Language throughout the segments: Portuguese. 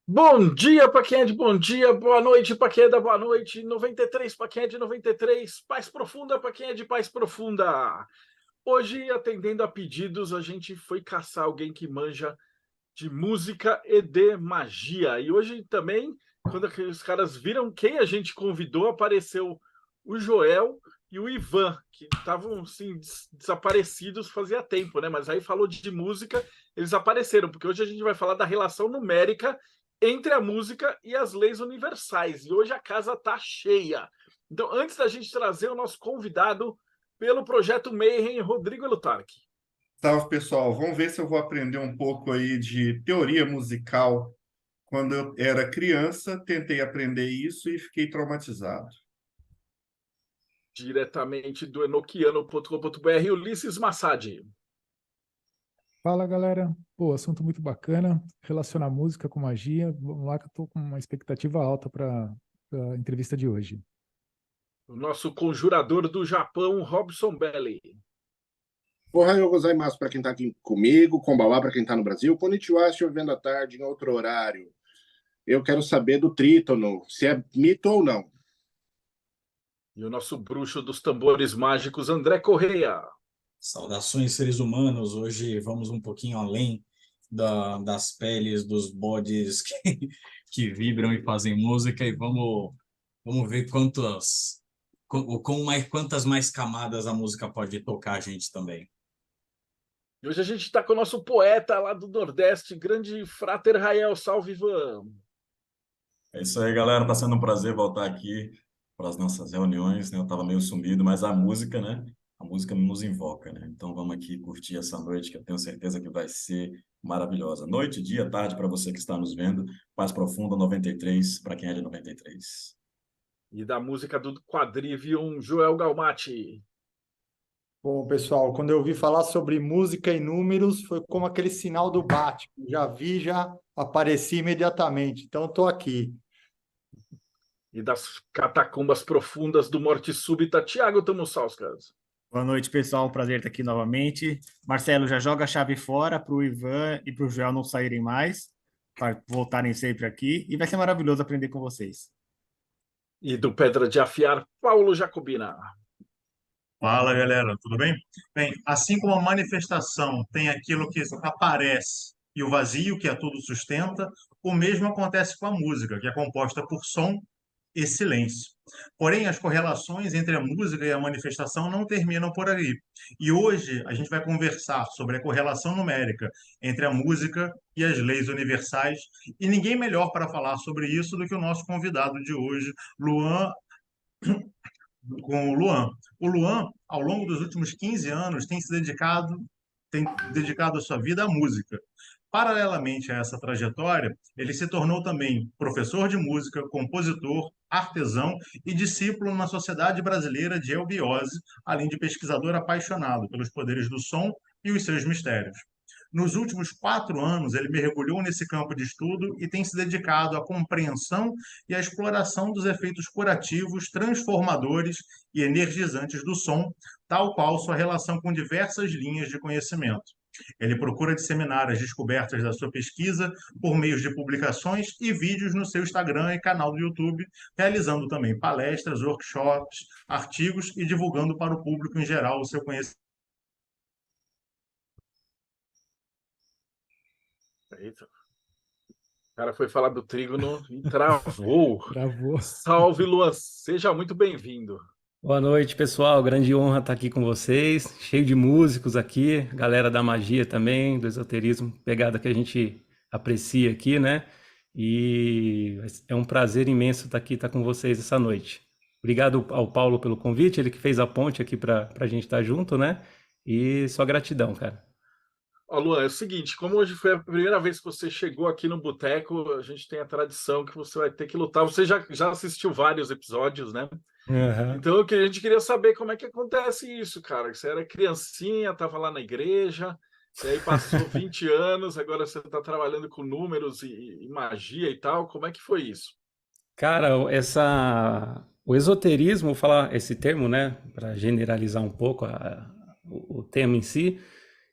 Bom dia para quem é de bom dia, boa noite para quem é da boa noite, 93 para quem é de 93, paz profunda para quem é de paz profunda. Hoje, atendendo a pedidos, a gente foi caçar alguém que manja de música e de magia. E hoje também, quando os caras viram quem a gente convidou, apareceu o Joel e o Ivan, que estavam assim, desaparecidos fazia tempo, né? Mas aí falou de música, eles apareceram, porque hoje a gente vai falar da relação numérica entre a música e as leis universais. E hoje a casa tá cheia. Então, antes da gente trazer o nosso convidado pelo projeto Mayhem, Rodrigo Lutarque. Salve, pessoal. Vamos ver se eu vou aprender um pouco aí de teoria musical. Quando eu era criança, tentei aprender isso e fiquei traumatizado. Diretamente do enoquiano.com.br, Ulisses Massad. Fala, galera. Pô, assunto muito bacana. Relacionar música com magia. Vamos lá que eu tô com uma expectativa alta para a entrevista de hoje. O nosso conjurador do Japão, Robson Belli. Ohayou gozaimasu para quem está aqui comigo, Konbawa para quem está no Brasil, Konnichiwa chovendo à tarde em outro horário. Eu quero saber do trítono, se é mito ou não. E o nosso bruxo dos tambores mágicos, André Correia. Saudações, seres humanos. Hoje vamos um pouquinho além das peles dos bodes que vibram e fazem música e vamos ver quantas mais camadas a música pode tocar a gente também. E hoje a gente está com o nosso poeta lá do Nordeste, grande Frater Rael. Salve, Ivan. É isso aí, galera. Tá sendo um prazer voltar aqui para as nossas reuniões, né? Eu estava meio sumido, mas a música, né? A música nos invoca, né? Então vamos aqui curtir essa noite que eu tenho certeza que vai ser maravilhosa. Noite, dia, tarde para você que está nos vendo. Paz Profunda 93 para quem é de 93. E da música do Quadrivium, Joel Galmati. Bom, pessoal, quando eu ouvi falar sobre música e números, foi como aquele sinal do Batman. Já vi, já apareci imediatamente. Então, estou aqui. E das catacumbas profundas do Morte Súbita, Tiago Tamussauskas. Boa noite, pessoal. Um prazer estar aqui novamente. Marcelo, já joga a chave fora para o Ivan e para o Joel não saírem mais, para voltarem sempre aqui. E vai ser maravilhoso aprender com vocês. E do Pedra de Afiar, Paulo Jacobina. Fala, galera, tudo bem? Bem, assim como a manifestação tem aquilo que aparece e o vazio, que a tudo sustenta, o mesmo acontece com a música, que é composta por som e silêncio. Porém, as correlações entre a música e a manifestação não terminam por aí. E hoje a gente vai conversar sobre a correlação numérica entre a música e as leis universais, e ninguém melhor para falar sobre isso do que o nosso convidado de hoje, Luan com o Luan. O Luan, ao longo dos últimos 15 anos, tem dedicado a sua vida à música. Paralelamente a essa trajetória, ele se tornou também professor de música, compositor, artesão e discípulo na Sociedade Brasileira de Eubiose, além de pesquisador apaixonado pelos poderes do som e os seus mistérios. Nos últimos 4 anos, ele mergulhou nesse campo de estudo e tem se dedicado à compreensão e à exploração dos efeitos curativos, transformadores e energizantes do som, tal qual sua relação com diversas linhas de conhecimento. Ele procura disseminar as descobertas da sua pesquisa por meio de publicações e vídeos no seu Instagram e canal do YouTube, realizando também palestras, workshops, artigos e divulgando para o público em geral o seu conhecimento. Eita. O cara foi falar do trígono e travou. Travou. Salve, Luan. Seja muito bem-vindo. Boa noite, pessoal. Grande honra estar aqui com vocês. Cheio de músicos aqui, galera da magia também, do esoterismo, pegada que a gente aprecia aqui, né? E é um prazer imenso estar com vocês essa noite. Obrigado ao Paulo pelo convite, ele que fez a ponte aqui para a gente estar junto, né? E só gratidão, cara. Ó, Luan, é o seguinte, como hoje foi a primeira vez que você chegou aqui no Boteco, a gente tem a tradição que você vai ter que lutar. Você já assistiu vários episódios, né? Uhum. Então, a gente queria saber como é que acontece isso, cara. Você era criancinha, estava lá na igreja, e aí passou 20 anos, agora você está trabalhando com números e magia e tal. Como é que foi isso? Cara, o esoterismo, vou falar esse termo, né, para generalizar um pouco o tema em si,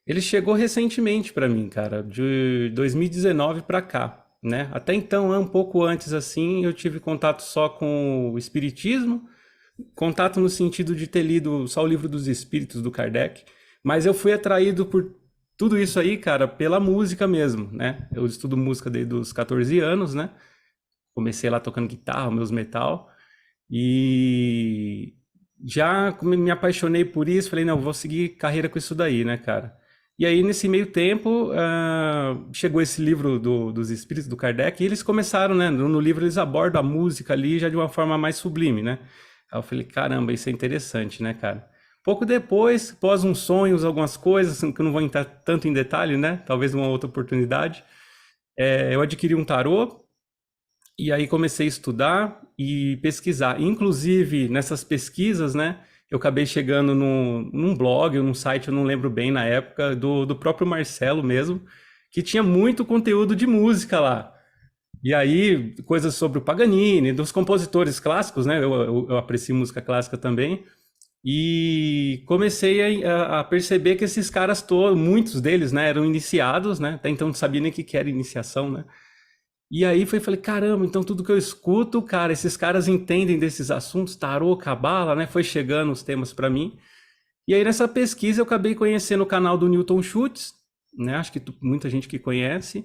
ele chegou recentemente para mim, cara, de 2019 para cá, né? Até então, um pouco antes assim, eu tive contato só com o espiritismo, contato no sentido de ter lido só o Livro dos Espíritos do Kardec, mas eu fui atraído por tudo isso aí, cara, pela música mesmo, né? Eu estudo música desde os 14 anos, né? Comecei lá tocando guitarra, meus metal, e já me apaixonei por isso, falei, não, vou seguir carreira com isso daí, né, cara? E aí, nesse meio tempo, chegou esse livro dos Espíritos do Kardec, e eles começaram, né, no livro eles abordam a música ali já de uma forma mais sublime, né? Aí eu falei, caramba, isso é interessante, né, cara? Pouco depois, após uns sonhos, algumas coisas, que eu não vou entrar tanto em detalhe, né? Talvez uma outra oportunidade, eu adquiri um tarô, e aí comecei a estudar e pesquisar. Inclusive, nessas pesquisas, né, eu acabei chegando num blog, num site, eu não lembro bem na época, do próprio Marcelo mesmo, que tinha muito conteúdo de música lá. E aí, coisas sobre o Paganini, dos compositores clássicos, né, eu aprecio música clássica também, e comecei a perceber que esses caras todos, muitos deles, né, eram iniciados, né, até então não sabia nem o que era iniciação, né. E aí falei, caramba, então tudo que eu escuto, cara, esses caras entendem desses assuntos, tarô, cabala, né? Foi chegando os temas para mim. E aí nessa pesquisa eu acabei conhecendo o canal do Newton Schultz, né? Acho que muita gente que conhece.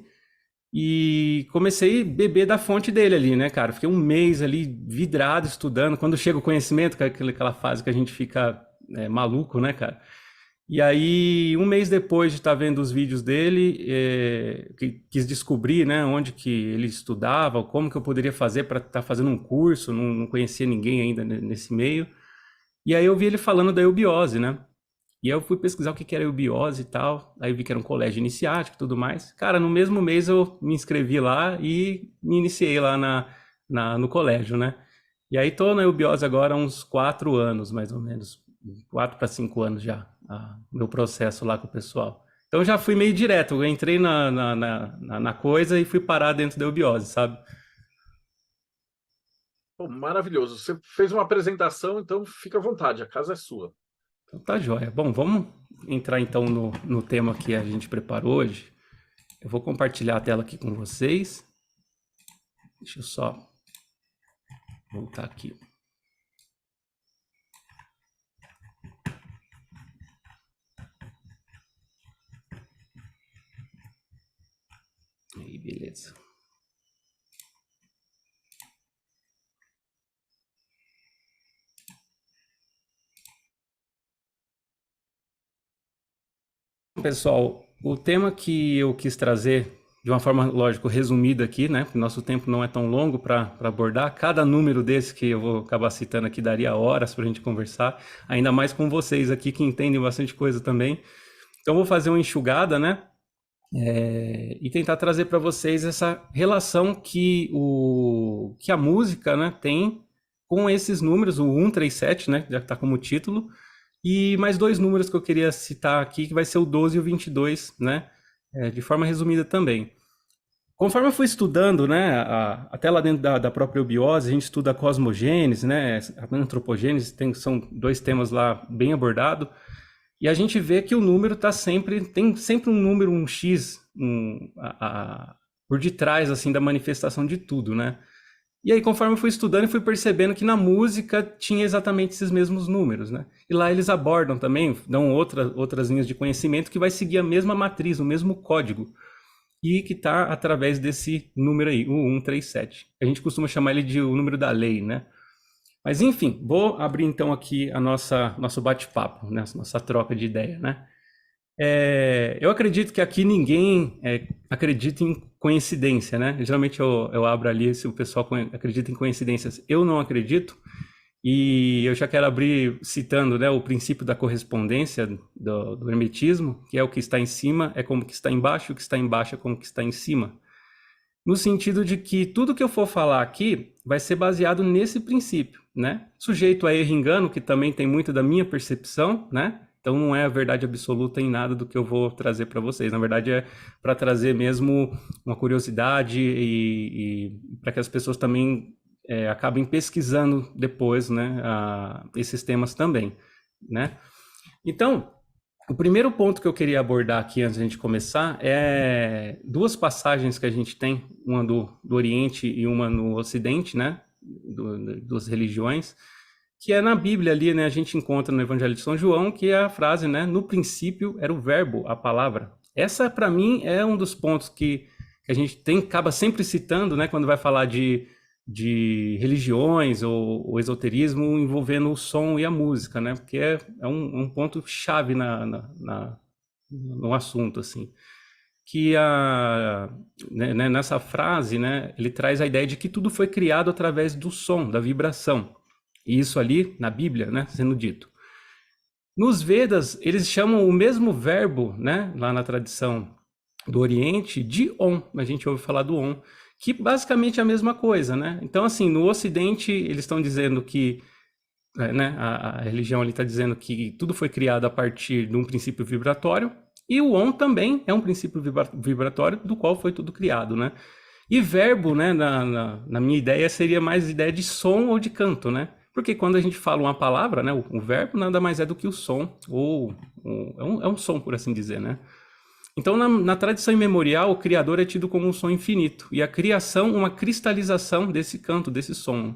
E comecei a beber da fonte dele ali, né, cara? Fiquei um mês ali vidrado estudando. Quando chega o conhecimento, que é aquela fase que a gente fica maluco, né, cara? E aí, um mês depois de estar vendo os vídeos dele, quis descobrir, né, onde que ele estudava, como que eu poderia fazer para estar fazendo um curso, não conhecia ninguém ainda nesse meio. E aí eu vi ele falando da eubiose, né? E aí eu fui pesquisar o que era eubiose e tal, aí eu vi que era um colégio iniciático e tudo mais. Cara, no mesmo mês eu me inscrevi lá e me iniciei lá no colégio, né? E aí tô na eubiose agora há uns 4 anos, mais ou menos. 4 para 5 anos já, meu processo lá com o pessoal. Então já fui meio direto, eu entrei na coisa e fui parar dentro da eubiose, sabe? Pô, maravilhoso. Você fez uma apresentação, então fica à vontade, a casa é sua. Então tá joia. Bom, vamos entrar então no tema que a gente preparou hoje. Eu vou compartilhar a tela aqui com vocês. Deixa eu só voltar aqui. Aí, beleza. Pessoal, o tema que eu quis trazer de uma forma, lógico, resumida aqui, né? Porque nosso tempo não é tão longo para abordar. Cada número desse que eu vou acabar citando aqui daria horas para a gente conversar, ainda mais com vocês aqui que entendem bastante coisa também. Então, eu vou fazer uma enxugada, né? E tentar trazer para vocês essa relação que a música, né, tem com esses números, o 137, né, já está como título, e mais 2 números que eu queria citar aqui, que vai ser o 12 e o 22, né, de forma resumida também. Conforme eu fui estudando, né, até lá dentro da própria eubiose, a gente estuda a cosmogênese, né, a antropogênese, são 2 temas lá bem abordados, e a gente vê que o número tem sempre um número, um X, por detrás, assim, da manifestação de tudo, né? E aí, conforme eu fui estudando, eu fui percebendo que na música tinha exatamente esses mesmos números, né? E lá eles abordam também, dão outras linhas de conhecimento que vai seguir a mesma matriz, o mesmo código, e que está através desse número aí, o 137. A gente costuma chamar ele de o número da lei, né? Mas enfim, vou abrir então aqui nosso bate-papo, né? Nossa troca de ideia, né? Eu acredito que aqui ninguém acredita em coincidência, né? Geralmente eu abro ali se o pessoal acredita em coincidências. Eu não acredito, e eu já quero abrir citando, né, o princípio da correspondência do hermetismo, que é o que está em cima é como que está embaixo, o que está embaixo é como que está em cima. No sentido de que tudo que eu for falar aqui vai ser baseado nesse princípio, né? Sujeito a erro e engano, que também tem muito da minha percepção, né? Então não é a verdade absoluta em nada do que eu vou trazer para vocês. Na verdade é para trazer mesmo uma curiosidade e para que as pessoas também acabem pesquisando depois, né, esses temas também, né? Então, O primeiro ponto que eu queria abordar aqui antes de a gente começar é duas passagens que a gente tem, uma do Oriente e uma no Ocidente, né, das religiões, que é na Bíblia ali, né, a gente encontra no Evangelho de São João, que é a frase, né, no princípio era o verbo, a palavra. Essa, para mim, é um dos pontos que a gente acaba sempre citando, né, quando vai falar de religiões ou esoterismo envolvendo o som e a música, né? Porque é um ponto chave no assunto, assim. Que né, nessa frase, né, ele traz a ideia de que tudo foi criado através do som, da vibração. E isso ali, na Bíblia, né, sendo dito. Nos Vedas, eles chamam o mesmo verbo, né, lá na tradição do Oriente, de Om. A gente ouve falar do Om, que basicamente é a mesma coisa, né? Então, assim, no Ocidente, eles estão dizendo que, né, a religião ali está dizendo que tudo foi criado a partir de um princípio vibratório, e o Om também é um princípio vibratório do qual foi tudo criado, né? E verbo, né, na minha ideia, seria mais ideia de som ou de canto, né? Porque quando a gente fala uma palavra, né, o verbo nada mais é do que o som, ou é um som, por assim dizer, né? Então, na tradição imemorial, o Criador é tido como um som infinito, e a criação, uma cristalização desse canto, desse som.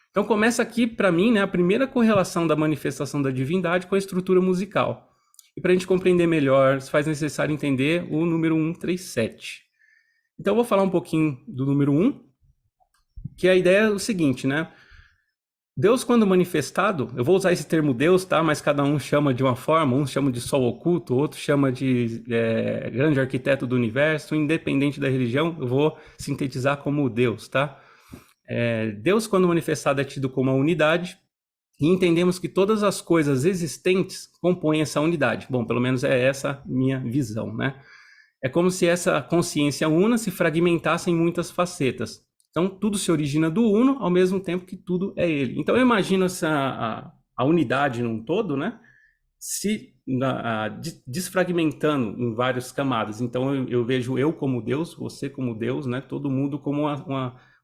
Então, começa aqui, para mim, né, a primeira correlação da manifestação da divindade com a estrutura musical. E para a gente compreender melhor, se faz necessário entender o número 137. Então, eu vou falar um pouquinho do número 1, que a ideia é o seguinte, né? Deus, quando manifestado, eu vou usar esse termo Deus, tá? Mas cada um chama de uma forma, um chama de sol oculto, outro chama de grande arquiteto do universo, independente da religião, eu vou sintetizar como Deus, tá? Deus, quando manifestado, é tido como a unidade, e entendemos que todas as coisas existentes compõem essa unidade. Bom, pelo menos é essa minha visão, né? É como se essa consciência una se fragmentasse em muitas facetas. Então, tudo se origina do uno, ao mesmo tempo que tudo é ele. Então, eu imagino a unidade num todo, né? Se desfragmentando em várias camadas. Então, eu vejo eu como Deus, você como Deus, né? Todo mundo como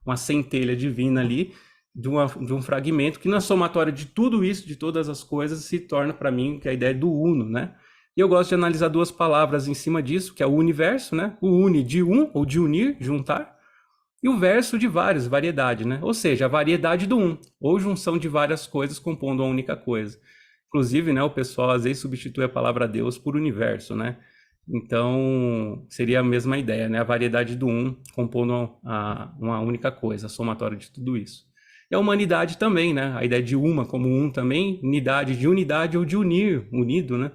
uma centelha divina ali, de um fragmento que, na somatória de tudo isso, de todas as coisas, se torna, para mim, que é a ideia do uno, né? E eu gosto de analisar duas palavras em cima disso, que é o universo, né? O uni de um, ou de unir, juntar, e o verso de vários, variedade, né? Ou seja, a variedade do um, ou junção de várias coisas compondo uma única coisa. Inclusive, né, o pessoal às vezes substitui a palavra Deus por universo, né? Então, seria a mesma ideia, né? A variedade do um compondo uma única coisa, a somatória de tudo isso. E a humanidade também, né? A ideia de uma como um também, unidade de unidade ou de unir, unido, né?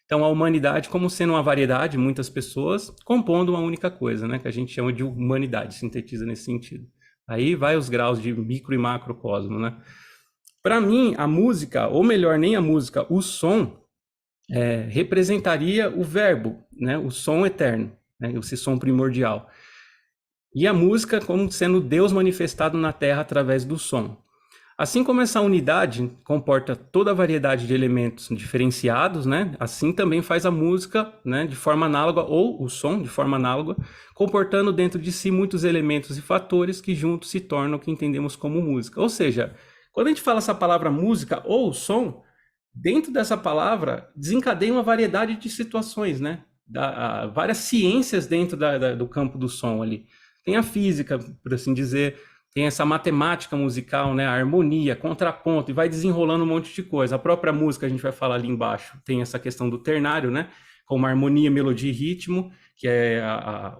Então, a humanidade como sendo uma variedade, muitas pessoas, compondo uma única coisa, né? Que a gente chama de humanidade, sintetiza nesse sentido. Aí vai os graus de micro e macrocosmo, né? Para mim, a música, ou melhor, nem a música, o som, representaria o verbo, né? O som eterno, né? Esse som primordial. E a música como sendo Deus manifestado na Terra através do som. Assim como essa unidade comporta toda a variedade de elementos diferenciados, né? Assim também faz a música, né, de forma análoga, ou o som de forma análoga, comportando dentro de si muitos elementos e fatores que juntos se tornam o que entendemos como música. Ou seja, quando a gente fala essa palavra música ou som, dentro dessa palavra desencadeia uma variedade de situações, né? Várias ciências dentro do campo do som ali. Tem a física, por assim dizer, tem essa matemática musical, né? A harmonia, contraponto, e vai desenrolando um monte de coisa. A própria música, a gente vai falar ali embaixo, tem essa questão do ternário, né? Com harmonia, melodia e ritmo, que é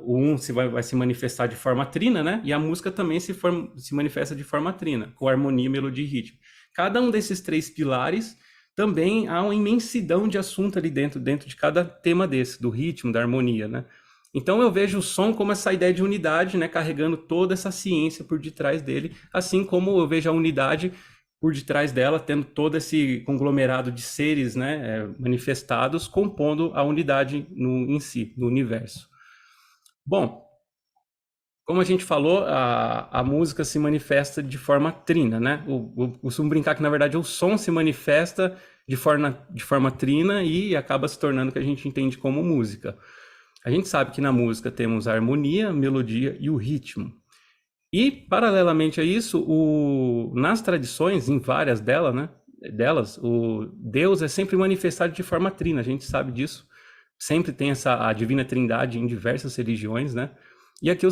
o vai se manifestar de forma trina, né? E a música também se manifesta de forma trina, com harmonia, melodia e ritmo. Cada um desses três pilares também há uma imensidão de assunto ali dentro de cada tema desse, do ritmo, da harmonia, né? Então eu vejo o som como essa ideia de unidade, né, carregando toda essa ciência por detrás dele, assim como eu vejo a unidade por detrás dela, tendo todo esse conglomerado de seres, né, manifestados, compondo a unidade em si, no universo. Bom, como a gente falou, a música se manifesta de forma trina, né? Eu costumo brincar que, na verdade, o som se manifesta de forma trina e acaba se tornando o que a gente entende como música. A gente sabe que na música temos a harmonia, a melodia e o ritmo. E, paralelamente a isso, nas tradições, em várias delas, né, delas, o Deus é sempre manifestado de forma trina, a gente sabe disso. Sempre tem a Divina Trindade em diversas religiões, né? E aqui eu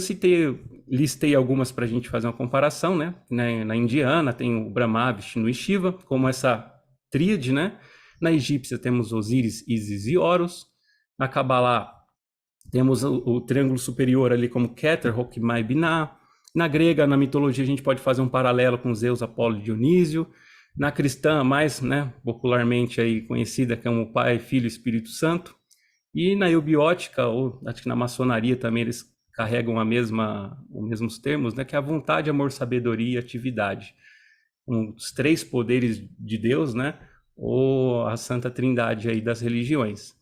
listei algumas para a gente fazer uma comparação, né? Na indiana tem o Brahma, Vishnu e Shiva, como essa tríade, né? Na egípcia temos Osíris, Ísis e Horus. Na Kabbalah temos o triângulo superior ali como Keter, Hokmah e Binah. Na grega, na mitologia, a gente pode fazer um paralelo com Zeus, Apolo e Dionísio. Na cristã, mais, né, popularmente aí conhecida como Pai, Filho e Espírito Santo. E na eubiótica, ou acho que na maçonaria também eles carregam os mesmos termos, né, que é a vontade, amor, sabedoria e atividade. Os 3 poderes de Deus, né, ou a Santa Trindade aí das religiões.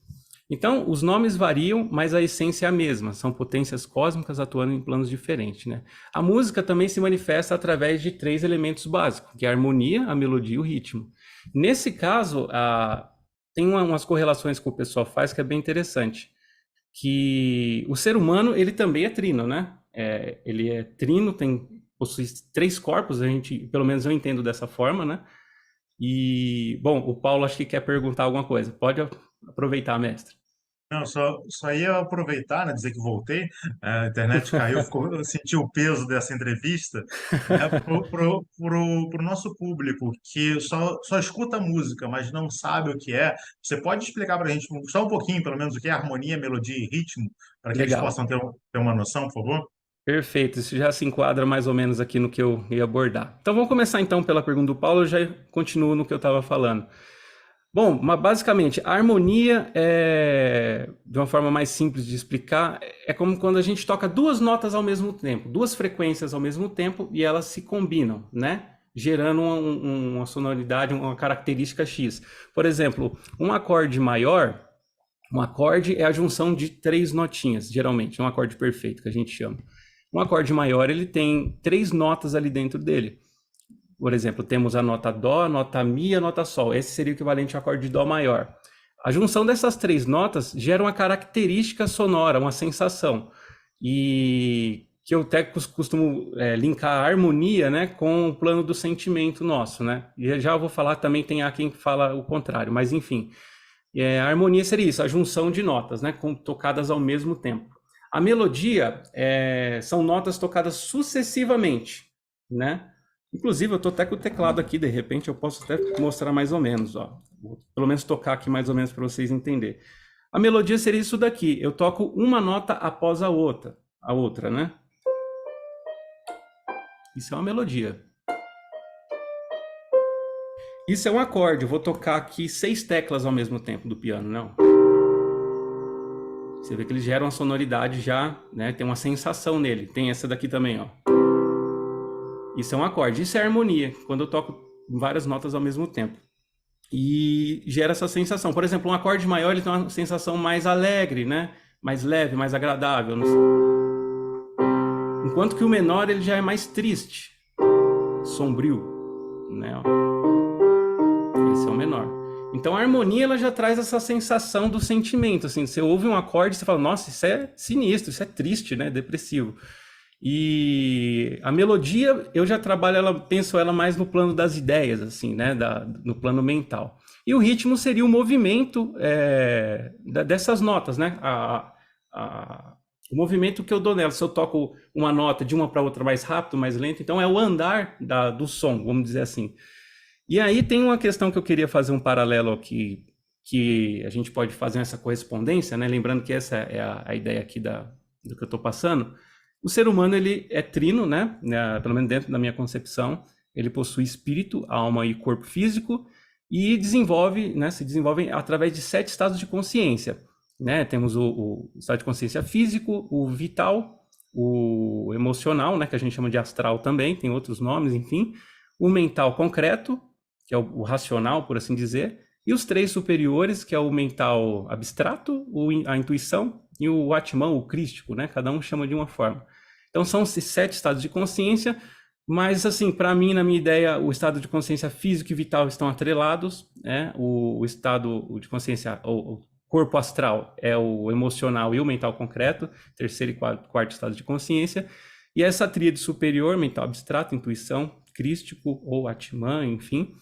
Então, os nomes variam, mas a essência é a mesma, são potências cósmicas atuando em planos diferentes, né? A música também se manifesta através de 3 elementos básicos, que é a harmonia, a melodia e o ritmo. Nesse caso, tem umas correlações que o pessoal faz que é bem interessante, que o ser humano, ele também é trino, né? Ele é trino, possui 3 corpos, pelo menos eu entendo dessa forma, né? E, bom, o Paulo acho que quer perguntar alguma coisa. Pode aproveitar, mestre. Não, só ia aproveitar, né, dizer que voltei. A internet caiu, eu senti o peso dessa entrevista. Pro nosso público que só escuta música, mas não sabe o que é, você pode explicar para a gente só um pouquinho, pelo menos, o que é harmonia, melodia e ritmo, para que eles Legal. possam ter uma noção, por favor? Perfeito, isso já se enquadra mais ou menos aqui no que eu ia abordar. Então vamos começar então pela pergunta do Paulo, eu já continuo no que eu estava falando. Bom, mas basicamente, a harmonia, de uma forma mais simples de explicar, é como quando a gente toca 2 notas ao mesmo tempo, 2 frequências ao mesmo tempo, e elas se combinam, né? Gerando uma sonoridade, uma característica X. Por exemplo, um acorde maior, um acorde é a junção de 3 notinhas, geralmente, um acorde perfeito, que a gente chama. Um acorde maior, ele tem 3 notas ali dentro dele. Por exemplo, temos a nota Dó, a nota Mi e a nota Sol. Esse seria o equivalente ao acorde de Dó maior. A junção dessas 3 notas gera uma característica sonora, uma sensação. E que eu até costumo linkar a harmonia, né, com o plano do sentimento nosso, né? E já eu vou falar, também tem quem fala o contrário, mas enfim. A harmonia seria isso, a junção de notas, né, tocadas ao mesmo tempo. A melodia são notas tocadas sucessivamente, né? Inclusive, eu estou até com o teclado aqui, de repente eu posso até mostrar mais ou menos, ó. Vou pelo menos tocar aqui mais ou menos para vocês entenderem. A melodia seria isso daqui, eu toco uma nota após a outra, né? Isso é uma melodia. Isso é um acorde, eu vou tocar aqui 6 teclas ao mesmo tempo do piano, não? Você vê que ele gera uma sonoridade já, né? Tem uma sensação nele. Tem essa daqui também, ó. Isso é um acorde. Isso é harmonia, quando eu toco várias notas ao mesmo tempo. E gera essa sensação. Por exemplo, um acorde maior, ele tem uma sensação mais alegre, né? Mais leve, mais agradável. Enquanto que o menor, ele já é mais triste, sombrio, né? Esse é o menor. Então a harmonia, ela já traz essa sensação do sentimento, assim, você ouve um acorde e você fala, nossa, isso é sinistro, isso é triste, né, depressivo. E a melodia, eu já trabalho penso ela mais no plano das ideias, assim, né, no plano mental. E o ritmo seria o movimento dessas notas, né, o movimento que eu dou nela. Se eu toco uma nota de uma para outra mais rápido, mais lento, então é o andar do som, vamos dizer assim. E aí tem uma questão que eu queria fazer um paralelo aqui, que a gente pode fazer essa correspondência, né? Lembrando que essa é a ideia aqui do que eu estou passando. O ser humano, ele é trino, né? Pelo menos dentro da minha concepção, ele possui espírito, alma e corpo físico, e se desenvolve através de 7 estados de consciência, né? Temos o estado de consciência físico, o vital, o emocional, né? Que a gente chama de astral também, tem outros nomes, enfim. O mental concreto, que é o racional, por assim dizer, e os 3 superiores, que é o mental abstrato, a intuição e o Atman, o crístico, né? Cada um chama de uma forma. Então são esses 7 estados de consciência, mas assim, para mim, na minha ideia, o estado de consciência físico e vital estão atrelados, né? O estado de consciência, o corpo astral é o emocional e o mental concreto, 3º e 4º estado de consciência, e essa tríade superior, mental abstrato, intuição, crístico ou Atman, enfim,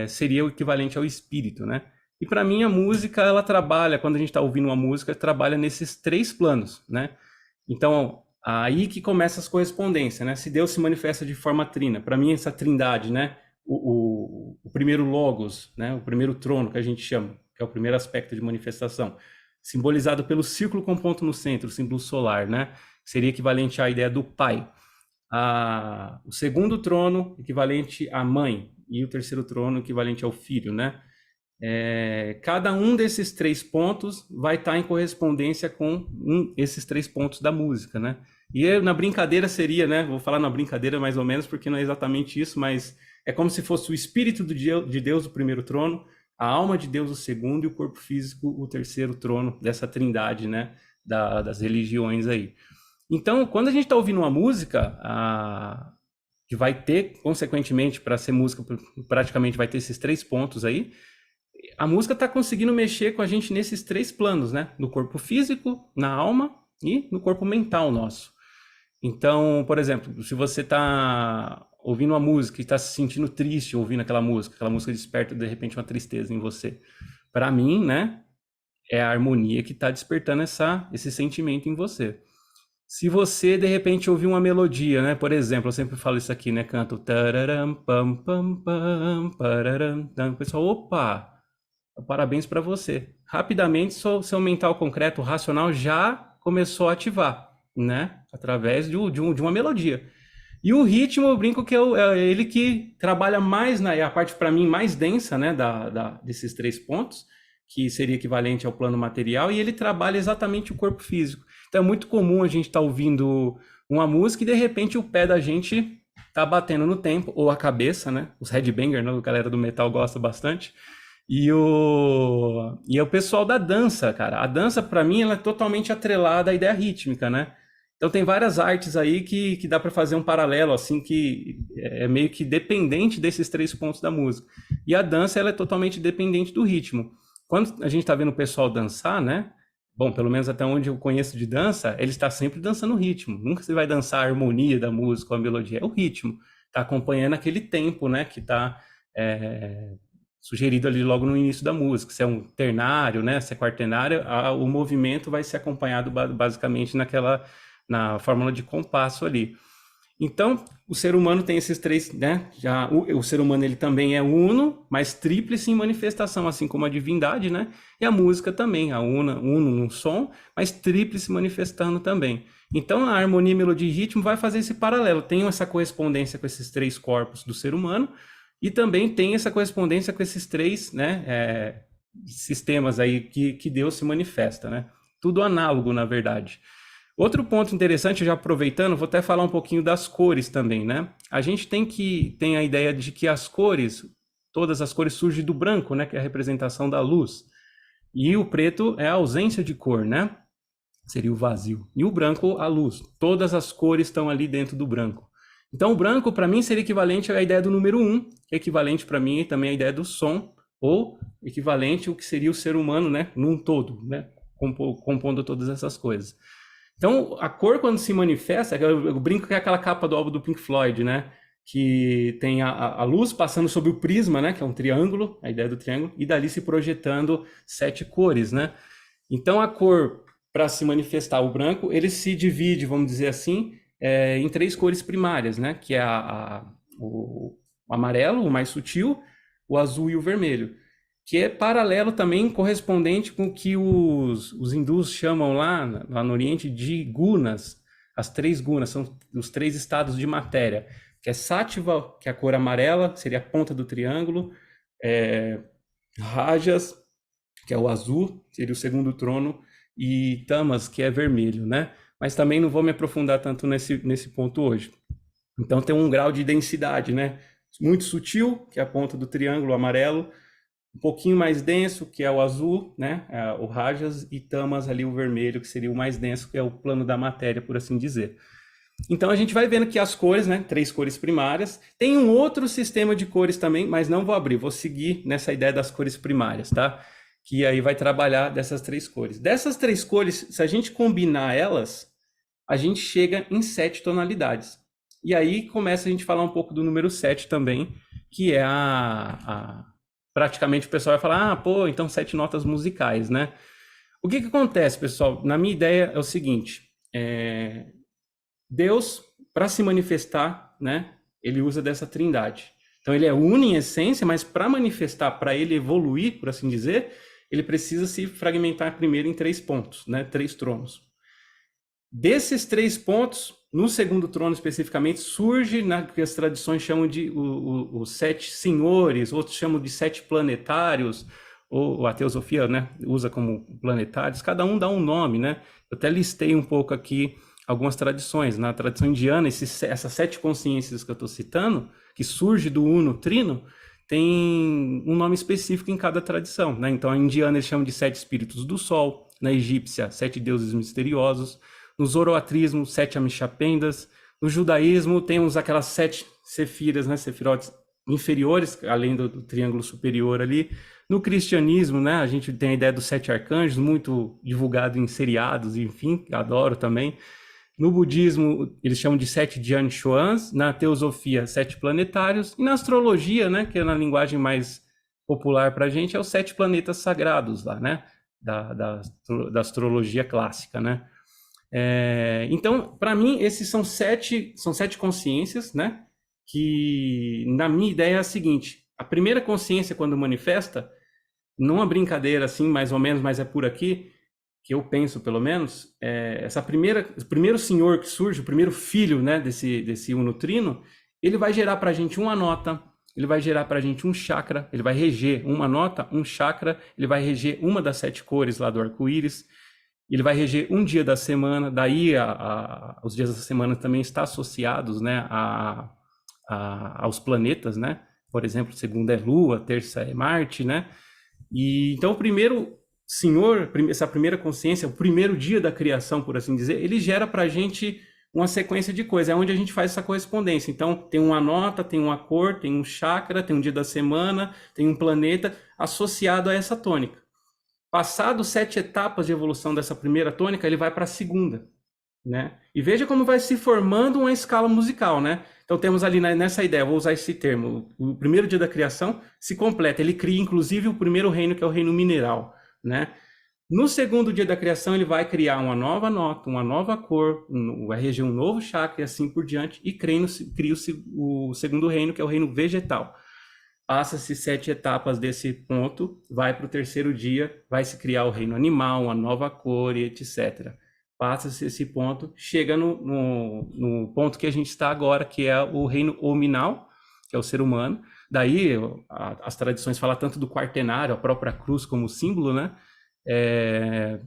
seria o equivalente ao espírito, né? E para mim a música, ela trabalha, quando a gente está ouvindo uma música, trabalha nesses 3 planos, né? Então, aí que começa as correspondências, né? Se Deus se manifesta de forma trina, para mim essa trindade, né? O primeiro logos, né? O primeiro trono que a gente chama, que é o primeiro aspecto de manifestação, simbolizado pelo círculo com ponto no centro, o símbolo solar, né? Seria equivalente à ideia do pai. O segundo trono, equivalente à mãe, e o terceiro trono, equivalente ao filho, né? Cada um desses 3 pontos vai estar em correspondência com esses 3 pontos da música, né? E na brincadeira seria, né? Vou falar na brincadeira mais ou menos, porque não é exatamente isso, mas é como se fosse o espírito de Deus o primeiro trono, a alma de Deus o segundo e o corpo físico o terceiro trono dessa trindade, né? Das religiões aí. Então, quando a gente está ouvindo uma música, que vai ter, consequentemente, para ser música, praticamente vai ter esses 3 pontos aí, a música está conseguindo mexer com a gente nesses 3 planos, né? No corpo físico, na alma e no corpo mental nosso. Então, por exemplo, se você está ouvindo uma música e está se sentindo triste ouvindo aquela música desperta de repente uma tristeza em você. Para mim, né? É a harmonia que está despertando esse sentimento em você. Se você, de repente, ouvir uma melodia, né? Por exemplo, eu sempre falo isso aqui, né? Canto tararam, pam, pam, pam, pararam, tam. O pessoal, opa, parabéns para você. Rapidamente, seu mental concreto, racional, já começou a ativar, né? Através de uma melodia. E o ritmo, eu brinco que é ele que trabalha mais, é a parte, para mim, mais densa, né? Desses 3 pontos, que seria equivalente ao plano material, e ele trabalha exatamente o corpo físico. Então é muito comum a gente estar ouvindo uma música e de repente o pé da gente tá batendo no tempo, ou a cabeça, né? Os headbangers, né? A galera do metal gosta bastante. E é o pessoal da dança, cara. A dança, para mim, ela é totalmente atrelada à ideia rítmica, né? Então tem várias artes aí que dá para fazer um paralelo, assim, que é meio que dependente desses 3 pontos da música. E a dança, ela é totalmente dependente do ritmo. Quando a gente está vendo o pessoal dançar, né? Bom, pelo menos até onde eu conheço de dança, ele está sempre dançando o ritmo. Nunca você vai dançar a harmonia da música ou a melodia, é o ritmo. Está acompanhando aquele tempo, né? Que está sugerido ali logo no início da música. Se é um ternário, né? Se é quartenário, o movimento vai ser acompanhado basicamente na fórmula de compasso ali. Então, o ser humano tem esses 3, né? O ser humano, ele também é uno, mas tríplice em manifestação, assim como a divindade, né? E a música também, uno num som, mas tríplice manifestando também. Então, a harmonia, melodia e ritmo vai fazer esse paralelo. Tem essa correspondência com esses 3 corpos do ser humano e também tem essa correspondência com esses 3, né? Sistemas aí que Deus se manifesta, né? Tudo análogo, na verdade. Outro ponto interessante, já aproveitando, vou até falar um pouquinho das cores também, né? A gente tem a ideia de que as cores, todas as cores surgem do branco, né? Que é a representação da luz. E o preto é a ausência de cor, né? Seria o vazio. E o branco, a luz. Todas as cores estão ali dentro do branco. Então, o branco, para mim, seria equivalente à ideia do número 1, que é equivalente para mim também à ideia do som, ou equivalente ao que seria o ser humano, né? Num todo, né? Compondo todas essas coisas. Então, a cor, quando se manifesta, eu brinco que é aquela capa do álbum do Pink Floyd, né? Que tem a luz passando sobre o prisma, né? Que é um triângulo, a ideia do triângulo, e dali se projetando 7 cores, né? Então, a cor, para se manifestar, o branco, ele se divide, vamos dizer assim, em 3 cores primárias, né? Que é o amarelo, o mais sutil, o azul e o vermelho. Que é paralelo também, correspondente com o que os hindus chamam lá no Oriente de gunas. As 3 gunas são os 3 estados de matéria, que é Sattva, que é a cor amarela, seria a ponta do triângulo, Rajas, que é o azul, seria o segundo trono, e Tamas, que é vermelho, né? Mas também não vou me aprofundar tanto nesse ponto hoje. Então tem um grau de densidade, né? Muito sutil, que é a ponta do triângulo amarelo, um pouquinho mais denso, que é o azul, né? O Rajas, e Tamas ali, o vermelho, que seria o mais denso, que é o plano da matéria, por assim dizer. Então a gente vai vendo que as cores, né? 3 cores primárias. Tem um outro sistema de cores também, mas não vou abrir, vou seguir nessa ideia das cores primárias, tá? Que aí vai trabalhar dessas 3 cores. Dessas 3 cores, se a gente combinar elas, a gente chega em 7 tonalidades. E aí começa a gente falar um pouco do número 7 também, que é praticamente o pessoal vai falar, pô, então 7 notas musicais, né? O que acontece, pessoal? Na minha ideia é o seguinte, Deus, para se manifestar, né, ele usa dessa trindade. Então ele é uno em essência, mas para manifestar, para ele evoluir, por assim dizer, ele precisa se fragmentar primeiro em 3 pontos, né, 3 tronos. Desses 3 pontos, no segundo trono especificamente, surge que as tradições chamam de os 7 senhores, outros chamam de 7 planetários, ou a teosofia, né, usa como planetários, cada um dá um nome, né? Eu até listei um pouco aqui algumas tradições. Na tradição indiana, essas 7 consciências que eu estou citando, que surge do uno trino, tem um nome específico em cada tradição, né? Então, a indiana eles chamam de 7 espíritos do sol, na egípcia, 7 deuses misteriosos, no zoroatrismo, 7 amishapendas, no judaísmo temos aquelas 7 sefiras, né, sefirotes inferiores, além do triângulo superior ali. No cristianismo, né, a gente tem a ideia dos 7 arcanjos, muito divulgado em seriados, enfim, adoro também. No budismo, eles chamam de 7 Jian Xuans, na teosofia, 7 planetários, e na astrologia, né, que é na linguagem mais popular para a gente, é os 7 planetas sagrados lá, né, da astrologia clássica, né. Então, para mim, esses são 7 consciências, né, que na minha ideia é a seguinte, a primeira consciência quando manifesta, numa brincadeira assim, mais ou menos, mas é por aqui, que eu penso pelo menos, o primeiro senhor que surge, o primeiro filho, né, desse uno trino, ele vai gerar para a gente uma nota, ele vai gerar para a gente um chakra, ele vai reger uma nota, um chakra, ele vai reger uma das 7 cores lá do arco-íris, ele vai reger um dia da semana, daí os dias da semana também estão associados, né, aos planetas, né? Por exemplo, segunda é Lua, terça é Marte, né? E então o primeiro senhor, essa primeira consciência, o primeiro dia da criação, por assim dizer, ele gera para a gente uma sequência de coisas, é onde a gente faz essa correspondência. Então tem uma nota, tem uma cor, tem um chakra, tem um dia da semana, tem um planeta associado a essa tônica. Passado 7 etapas de evolução dessa primeira tônica, ele vai para a segunda, né? E veja como vai se formando uma escala musical, né? Então temos ali nessa ideia, vou usar esse termo, o primeiro dia da criação se completa, ele cria inclusive o primeiro reino, que é o reino mineral, né? No segundo dia da criação, ele vai criar uma nova nota, uma nova cor, vai reger um novo chakra e assim por diante, e cria o segundo reino, que é o reino vegetal. Passa-se 7 etapas desse ponto, vai para o terceiro dia, vai se criar o reino animal, uma nova cor e etc. Passa-se esse ponto, chega no ponto que a gente está agora, que é o reino hominal, que é o ser humano. Daí as tradições falam tanto do quaternário, a própria cruz como símbolo, né?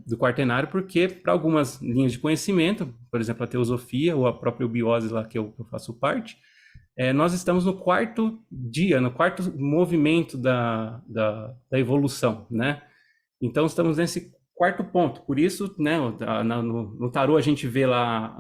Do quaternário, porque para algumas linhas de conhecimento, por exemplo, a teosofia ou a própria biose lá que eu faço parte, nós estamos no 4º dia, no 4º movimento da evolução, né? Então estamos nesse 4º ponto, por isso, né, no tarô a gente vê lá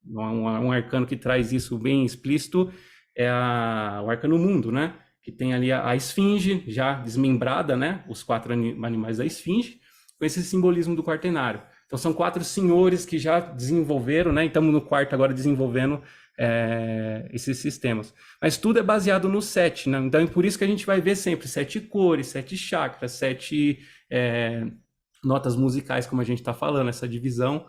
um arcano que traz isso bem explícito, o arcano mundo, né? Que tem ali a esfinge já desmembrada, né? Os 4 animais da esfinge, com esse simbolismo do quaternário. Então são 4 senhores que já desenvolveram, né? E estamos no 4º agora desenvolvendo esses sistemas. Mas tudo é baseado no 7, né? Então é por isso que a gente vai ver sempre 7 cores, 7 chakras, 7 notas musicais, como a gente está falando, essa divisão.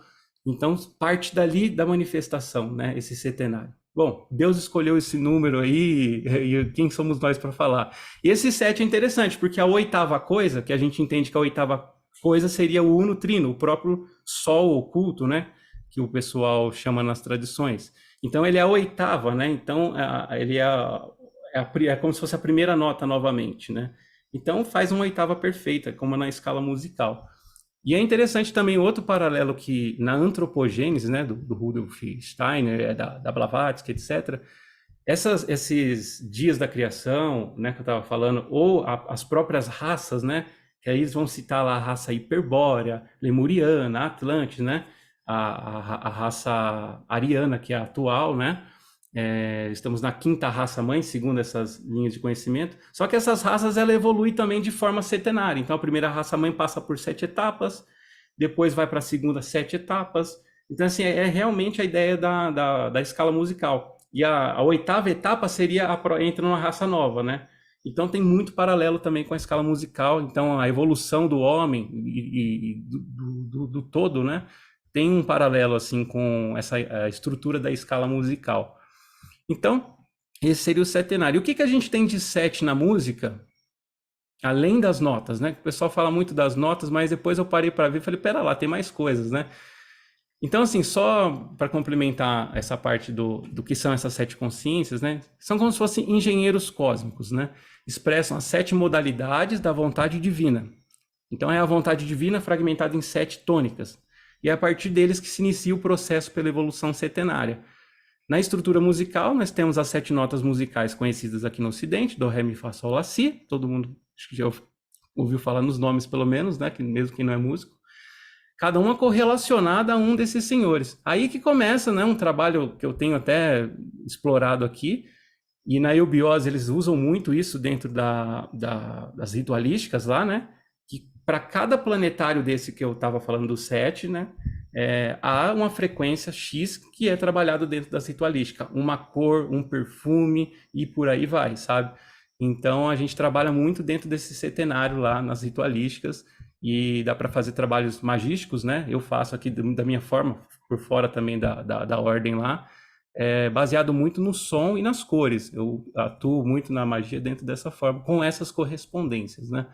Então parte dali da manifestação, né? Esse setenário. Bom, Deus escolheu esse número aí, e quem somos nós para falar? E esse 7 é interessante, porque a 8ª coisa, que a gente entende que a 8ª coisa seria o uno trino, o próprio sol oculto, né? Que o pessoal chama nas tradições. Então ele é a 8ª, né? Então ele é como se fosse a primeira nota novamente, né? Então faz uma 8ª perfeita, como na escala musical. E é interessante também outro paralelo que na antropogênese, né, do Rudolf Steiner, da Blavatsky, etc., esses dias da criação, né, que eu estava falando, ou as próprias raças, né, que aí eles vão citar lá a raça hiperbórea, lemuriana, Atlante, né, a raça ariana, que é a atual, né, estamos na 5ª raça mãe, segundo essas linhas de conhecimento, só que essas raças ela evolui também de forma setenária, então a primeira raça mãe passa por 7 etapas, depois vai para a segunda 7 etapas, Então, assim, é realmente a ideia da escala musical. E a oitava etapa seria entra numa raça nova, né? Então tem muito paralelo também com a escala musical. Então a evolução do homem e do todo, né? Tem um paralelo assim com a estrutura da escala musical. Então, esse seria o setenário. O que a gente tem de 7 na música? Além das notas, né? O pessoal fala muito das notas, mas depois eu parei para ver e falei, pera lá, tem mais coisas, né? Então, assim, só para complementar essa parte do que são essas 7 consciências, né? São como se fossem engenheiros cósmicos, né? Expressam as 7 modalidades da vontade divina. Então, é a vontade divina fragmentada em 7 tônicas. E é a partir deles que se inicia o processo pela evolução setenária. Na estrutura musical, nós temos as 7 notas musicais conhecidas aqui no Ocidente, do, ré, mi, fá, sol, lá, si. Todo mundo acho que já ouviu falar nos nomes, pelo menos, né? Mesmo quem não é músico. Cada uma correlacionada a um desses senhores. Aí que começa, né, um trabalho que eu tenho até explorado aqui, e na eubiose eles usam muito isso dentro das ritualísticas lá, né, que para cada planetário desse que eu estava falando do 7, né, há uma frequência X que é trabalhado dentro das ritualísticas, uma cor, um perfume e por aí vai, sabe? Então a gente trabalha muito dentro desse setenário lá nas ritualísticas, e dá para fazer trabalhos magísticos, né? Eu faço aqui da minha forma, por fora também da ordem lá, baseado muito no som e nas cores. Eu atuo muito na magia dentro dessa forma, com essas correspondências, né?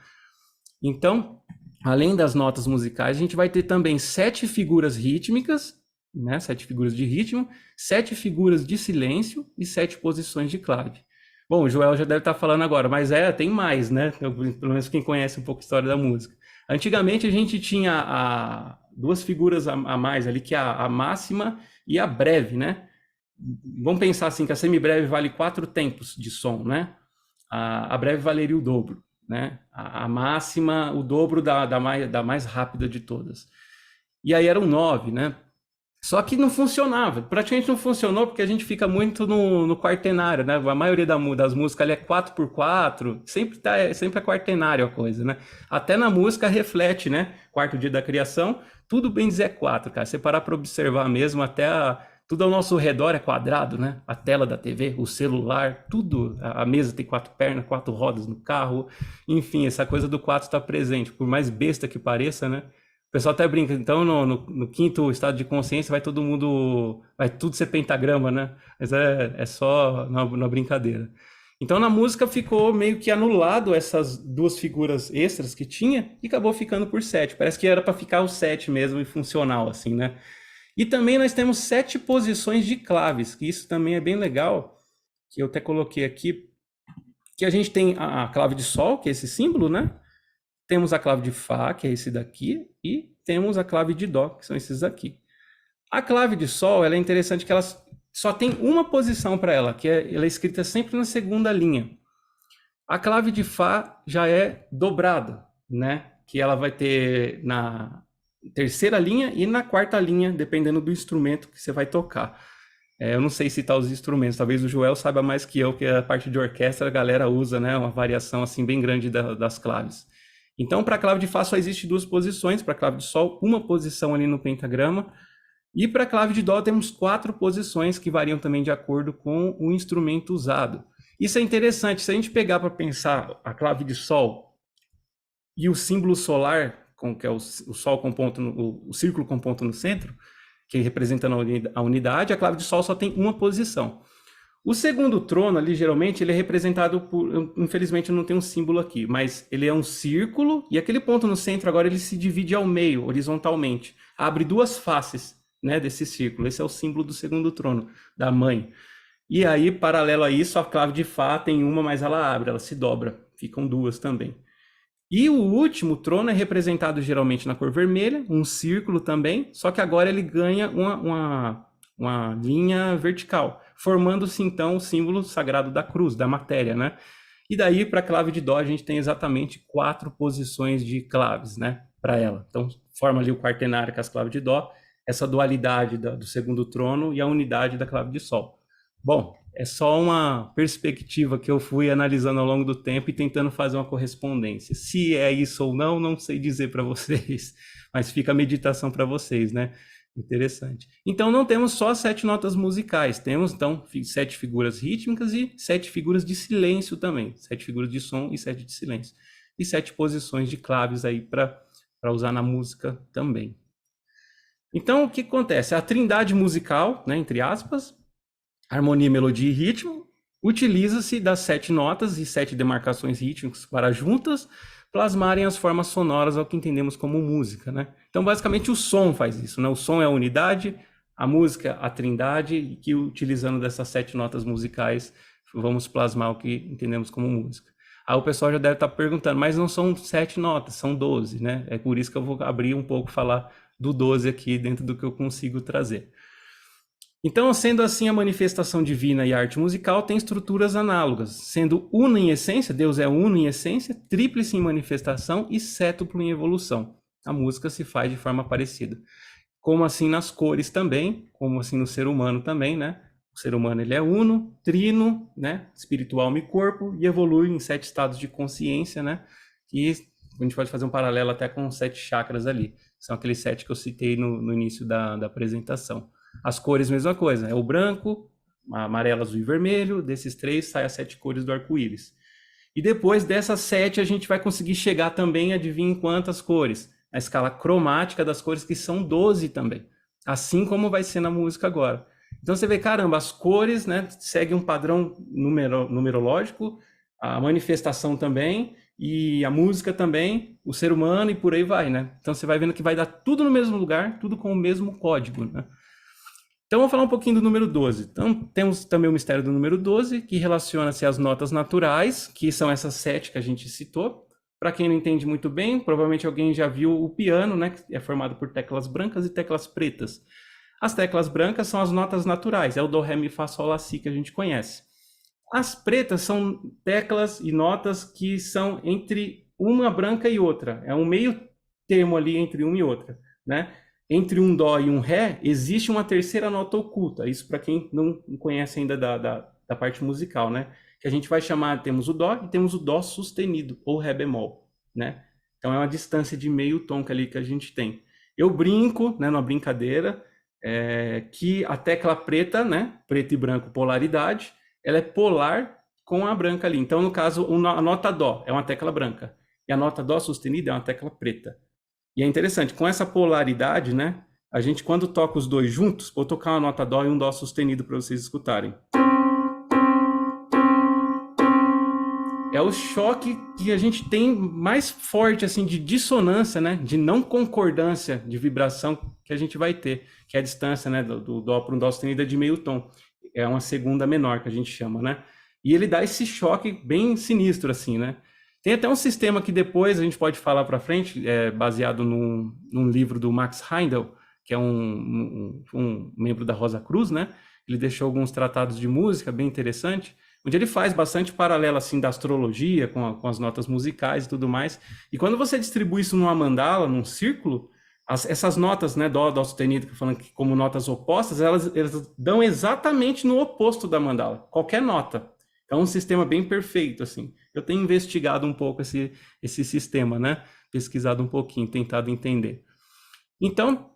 Então, além das notas musicais, a gente vai ter também 7 figuras rítmicas, né? 7 figuras de ritmo, 7 figuras de silêncio e 7 posições de clave. Bom, o Joel já deve estar falando agora, mas tem mais, né? Pelo menos quem conhece um pouco a história da música. Antigamente a gente tinha 2 figuras a mais ali, que é a máxima e a breve, né? Vamos pensar assim, que a semibreve vale 4 tempos de som, né? A breve valeria o dobro, né? A máxima, o dobro da mais rápida de todas. E aí eram 9, né? Só que não funcionava, praticamente não funcionou porque a gente fica muito no quartenário, né? A maioria das músicas ali é 4x4, sempre é quartenário a coisa, né? Até na música reflete, né? Quarto dia da criação, tudo bem dizer 4, cara. Você parar para observar mesmo, tudo ao nosso redor é quadrado, né? A tela da TV, o celular, tudo. A mesa tem 4 pernas, 4 rodas no carro, enfim, essa coisa do 4 está presente, por mais besta que pareça, né? O pessoal até brinca, então no quinto estado de consciência vai tudo ser pentagrama, né? Mas é só na brincadeira. Então na música ficou meio que anulado essas 2 figuras extras que tinha e acabou ficando por 7. Parece que era para ficar o 7 mesmo e funcional, assim, né? E também nós temos 7 posições de claves, que isso também é bem legal, que eu até coloquei aqui, que a gente tem a clave de sol, que é esse símbolo, né? Temos a clave de Fá, que é esse daqui, e temos a clave de Dó, que são esses aqui. A clave de Sol, ela é interessante que ela só tem uma posição para ela, que ela é escrita sempre na segunda linha. A clave de Fá já é dobrada, né? Que ela vai ter na terceira linha e na quarta linha, dependendo do instrumento que você vai tocar. Eu não sei citar os instrumentos, talvez o Joel saiba mais que eu, que a parte de orquestra a galera usa, né? Uma variação assim bem grande das claves. Então, para a clave de Fá só existe 2 posições, para a clave de Sol, uma posição ali no pentagrama, e para a clave de Dó temos 4 posições que variam também de acordo com o instrumento usado. Isso é interessante, se a gente pegar para pensar a clave de Sol e o símbolo solar, que é o Sol com ponto, o círculo com ponto no centro, que representa a unidade, a clave de Sol só tem uma posição. O segundo trono ali, geralmente, ele é representado por... Infelizmente, não tem um símbolo aqui, mas ele é um círculo, e aquele ponto no centro, agora, ele se divide ao meio, horizontalmente. Abre 2 faces, né, desse círculo. Esse é o símbolo do segundo trono, da mãe. E aí, paralelo a isso, a clave de Fá tem uma, mas ela abre, ela se dobra. Ficam 2 também. E o último trono é representado, geralmente, na cor vermelha, um círculo também, só que agora ele ganha uma linha vertical, formando-se então o símbolo sagrado da cruz, da matéria, né? E daí para a clave de Dó a gente tem exatamente 4 posições de claves, né, para ela. Então forma ali o quartenário com as claves de Dó, essa dualidade do segundo trono e a unidade da clave de Sol. Bom, é só uma perspectiva que eu fui analisando ao longo do tempo e tentando fazer uma correspondência. Se é isso ou não, não sei dizer para vocês, mas fica a meditação para vocês, né? Interessante. Então, não temos só 7 notas musicais, temos, então, 7 figuras rítmicas e 7 figuras de silêncio também. 7 figuras de som e 7 de silêncio. E 7 posições de claves aí para usar na música também. Então, o que acontece? A trindade musical, né, entre aspas, harmonia, melodia e ritmo, utiliza-se das 7 notas e 7 demarcações rítmicas para juntas plasmarem as formas sonoras ao que entendemos como música, né? Então, basicamente, o som faz isso, né? O som é a unidade, a música a trindade, e que utilizando dessas 7 notas musicais, vamos plasmar o que entendemos como música. Aí o pessoal já deve estar perguntando, mas não são 7 notas, são 12, né? É por isso que eu vou abrir um pouco, falar do 12 aqui dentro do que eu consigo trazer. Então, sendo assim, a manifestação divina e a arte musical tem estruturas análogas, sendo uno em essência, Deus é uno em essência, tríplice em manifestação e sétuplo em evolução. A música se faz de forma parecida. Como assim nas cores também, como assim no ser humano também, né? O ser humano ele é uno, trino, né? Espiritual, alma e corpo, e evolui em 7 estados de consciência, né? E a gente pode fazer um paralelo até com os 7 chakras ali. São aqueles 7 que eu citei no início da apresentação. As cores, mesma coisa, é o branco, amarelo, azul e vermelho, desses 3 saem as 7 cores do arco-íris. E depois dessas 7 a gente vai conseguir chegar também, adivinha em quantas cores? A escala cromática das cores, que são 12 também, assim como vai ser na música agora. Então você vê, caramba, as cores, né, seguem um padrão numerológico, a manifestação também, e a música também, o ser humano e por aí vai, né? Então você vai vendo que vai dar tudo no mesmo lugar, tudo com o mesmo código, né? Então, vamos falar um pouquinho do número 12. Então, temos também o mistério do número 12, que relaciona-se às notas naturais, que são essas 7 que a gente citou. Para quem não entende muito bem, provavelmente alguém já viu o piano, né, que é formado por teclas brancas e teclas pretas. As teclas brancas são as notas naturais, é o do, ré, mi, fá, sol, lá, si que a gente conhece. As pretas são teclas e notas que são entre uma branca e outra. É um meio termo ali entre uma e outra, né? Entre um dó e um ré, existe uma terceira nota oculta. Isso para quem não conhece ainda da parte musical, né? Que a gente vai chamar, temos o dó e temos o dó sustenido, ou ré bemol, né? Então é uma distância de meio tom ali que a gente tem. Eu brinco, né, numa brincadeira, que a tecla preta, né, preto e branco, polaridade, ela é polar com a branca ali. Então, no caso, a nota dó é uma tecla branca e a nota dó sustenida é uma tecla preta. E é interessante, com essa polaridade, né? A gente, quando toca os dois juntos, vou tocar uma nota dó e um dó sustenido para vocês escutarem. É o choque que a gente tem mais forte, assim, de dissonância, né? De não concordância de vibração que a gente vai ter, que é a distância, né? Do dó para um dó sustenido é de meio tom. É uma segunda menor que a gente chama, né? E ele dá esse choque bem sinistro, assim, né? Tem até um sistema que depois a gente pode falar para frente, baseado num livro do Max Heindel, que é um membro da Rosa Cruz, né? Ele deixou alguns tratados de música bem interessante, onde ele faz bastante paralelo assim da astrologia com as notas musicais e tudo mais. E quando você distribui isso numa mandala, num círculo, essas notas, né, dó sustenido, que eu falando que como notas opostas, elas dão exatamente no oposto da mandala, qualquer nota. É um sistema bem perfeito, assim. Eu tenho investigado um pouco esse sistema, né? Pesquisado um pouquinho, tentado entender. Então,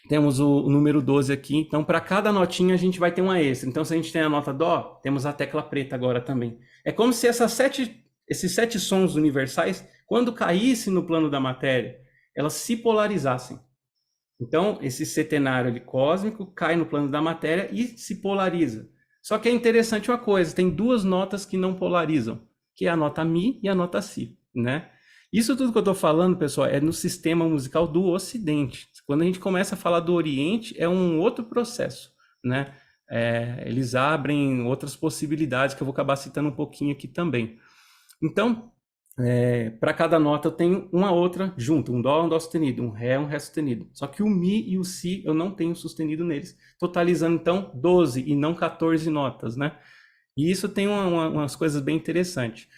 temos o número 12 aqui. Então, para cada notinha, a gente vai ter uma extra. Então, se a gente tem a nota dó, temos a tecla preta agora também. É como se esses 7 sons universais, quando caíssem no plano da matéria, elas se polarizassem. Então, esse setenário ali cósmico cai no plano da matéria e se polariza. Só que é interessante uma coisa, tem 2 notas que não polarizam, que é a nota Mi e a nota Si, né? Isso tudo que eu estou falando, pessoal, é no sistema musical do Ocidente. Quando a gente começa a falar do Oriente, é um outro processo, né? Eles abrem outras possibilidades, que eu vou acabar citando um pouquinho aqui também. Então, para cada nota eu tenho uma outra junto, um dó sustenido, um ré sustenido. Só que o mi e o si eu não tenho sustenido neles, totalizando então 12 e não 14 notas, né? E isso tem umas coisas bem interessantes,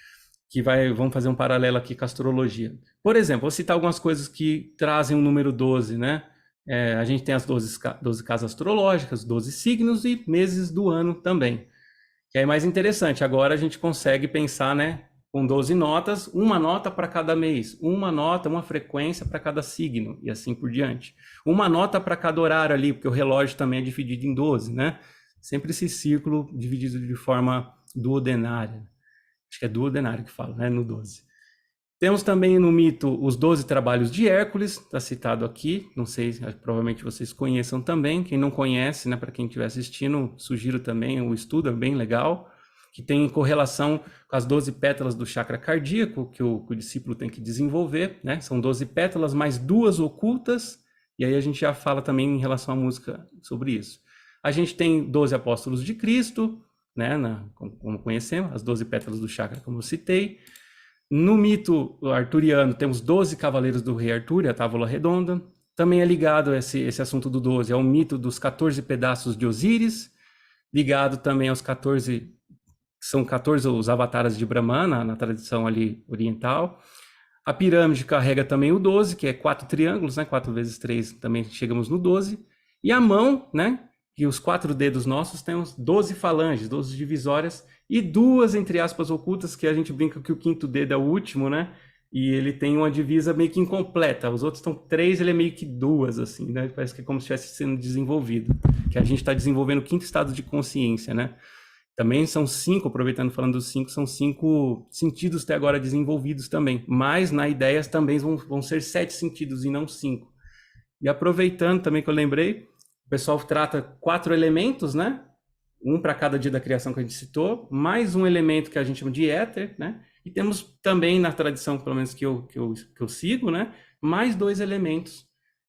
que vamos fazer um paralelo aqui com a astrologia. Por exemplo, vou citar algumas coisas que trazem o número 12, né? A gente tem as 12 casas astrológicas, 12 signos e meses do ano também. Que é mais interessante, agora a gente consegue pensar, né? com 12 notas, uma nota para cada mês, uma nota, uma frequência para cada signo, e assim por diante. Uma nota para cada horário ali, porque o relógio também é dividido em 12, né? Sempre esse círculo dividido de forma duodenária. Acho que é duodenário que fala, né? No 12. Temos também no mito os 12 trabalhos de Hércules, está citado aqui, não sei, provavelmente vocês conheçam também. Quem não conhece, né, para quem estiver assistindo, sugiro também o estudo, é bem legal, que tem correlação com as 12 pétalas do chakra cardíaco, que o discípulo tem que desenvolver, né? São 12 pétalas mais 2 ocultas, e aí a gente já fala também em relação à música sobre isso. A gente tem 12 apóstolos de Cristo, né, como conhecemos, as 12 pétalas do chakra, como eu citei. No mito arturiano, temos 12 cavaleiros do rei Arthur, a tábua redonda. Também é ligado esse assunto do 12 ao mito dos 14 pedaços de Osíris, ligado também aos 14, são 14 os avatares de Brahma, na tradição ali oriental. A pirâmide carrega também o 12, que é 4 triângulos, né? 4 vezes 3, também chegamos no 12. E a mão, né? Que os 4 dedos nossos temos 12 falanges, 12 divisórias, e 2, entre aspas, ocultas, que a gente brinca que o 5º dedo é o último, né? E ele tem uma divisa meio que incompleta. Os outros estão 3, ele é meio que 2, assim, né? Parece que é como se estivesse sendo desenvolvido. Que a gente está desenvolvendo o 5º estado de consciência, né? Também são 5, aproveitando falando dos 5, são 5 sentidos até agora desenvolvidos também. Mas na ideia também vão ser 7 sentidos e não 5. E aproveitando também que eu lembrei, o pessoal trata 4 elementos, né? Um para cada dia da criação que a gente citou, mais um elemento que a gente chama de éter, né? E temos também na tradição, pelo menos que eu sigo, né? Mais 2 elementos.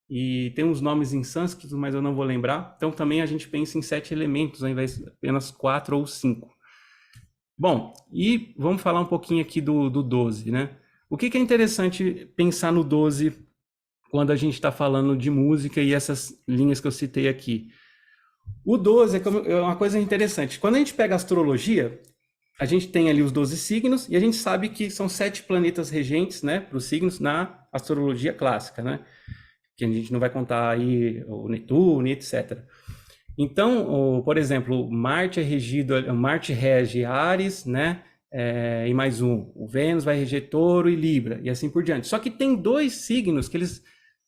E tem uns nomes em sânscrito, mas eu não vou lembrar. Então também a gente pensa em 7 elementos, ao invés de apenas 4 ou 5. Bom, e vamos falar um pouquinho aqui do 12, né? O que é interessante pensar no 12 quando a gente está falando de música e essas linhas que eu citei aqui? O 12 é uma coisa interessante. Quando a gente pega a astrologia, a gente tem ali os 12 signos e a gente sabe que são 7 planetas regentes, né, para os signos na astrologia clássica, né? Que a gente não vai contar aí o Netuno, etc. Então, por exemplo, Marte rege Áries, né? E mais um. O Vênus vai reger Touro e Libra, e assim por diante. Só que tem 2 signos,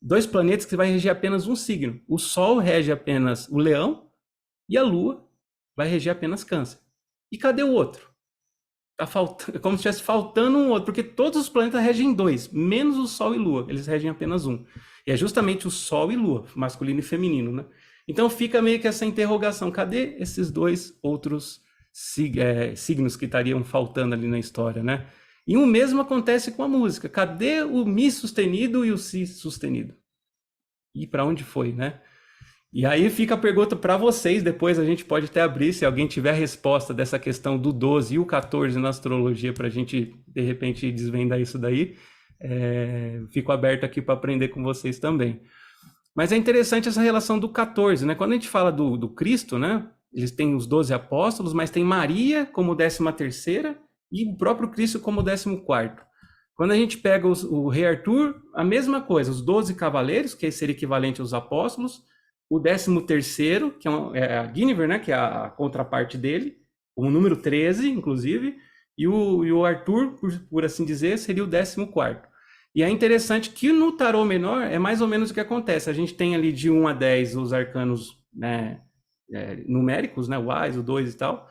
2 planetas que vai reger apenas um signo. O Sol rege apenas o Leão e a Lua vai reger apenas Câncer. E cadê o outro? Tá faltando, como se estivesse faltando um outro, porque todos os planetas regem 2, menos o Sol e Lua, eles regem apenas um. E é justamente o Sol e Lua, masculino e feminino, né? Então fica meio que essa interrogação, cadê esses 2 outros signos que estariam faltando ali na história, né? E o mesmo acontece com a música, cadê o Mi sustenido e o Si sustenido? E para onde foi, né? E aí fica a pergunta para vocês, depois a gente pode até abrir, se alguém tiver a resposta dessa questão do 12 e o 14 na astrologia, para a gente, de repente, desvendar isso daí. Fico aberto aqui para aprender com vocês também. Mas é interessante essa relação do 14, né? Quando a gente fala do Cristo, né? Eles têm os 12 apóstolos, mas tem Maria como 13ª e o próprio Cristo como 14º. Quando a gente pega o rei Arthur, a mesma coisa, os 12 cavaleiros, que seria equivalente aos apóstolos, o 13º, que é a Guinevere, né? Que é a contraparte dele, o número 13, inclusive, e o Arthur, por assim dizer, seria o 14º. E é interessante que no tarô menor é mais ou menos o que acontece. A gente tem ali de 1 a 10 os arcanos, né, numéricos, né, o Ás, o 2 e tal.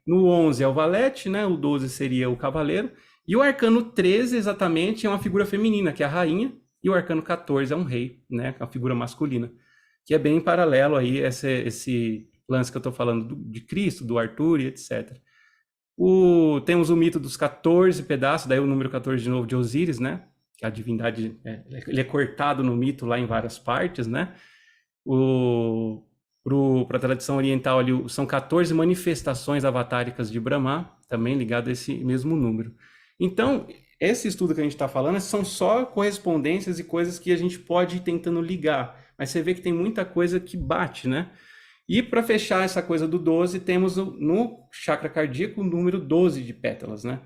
No 11 é o valete, né, o 12 seria o cavaleiro. E o arcano 13, exatamente, é uma figura feminina, que é a rainha. E o arcano 14 é um rei, né, que é uma figura masculina. Que é bem paralelo aí esse lance que eu estou falando de Cristo, do Arthur e etc. Temos o mito dos 14 pedaços, daí o número 14 de novo de Osíris, né? Que a divindade, ele é cortado no mito lá em várias partes, né? Para a tradição oriental ali, são 14 manifestações avatáricas de Brahma, também ligado a esse mesmo número. Então, esse estudo que a gente está falando são só correspondências e coisas que a gente pode ir tentando ligar, mas você vê que tem muita coisa que bate, né? E para fechar essa coisa do 12, temos no chakra cardíaco o número 12 de pétalas, né?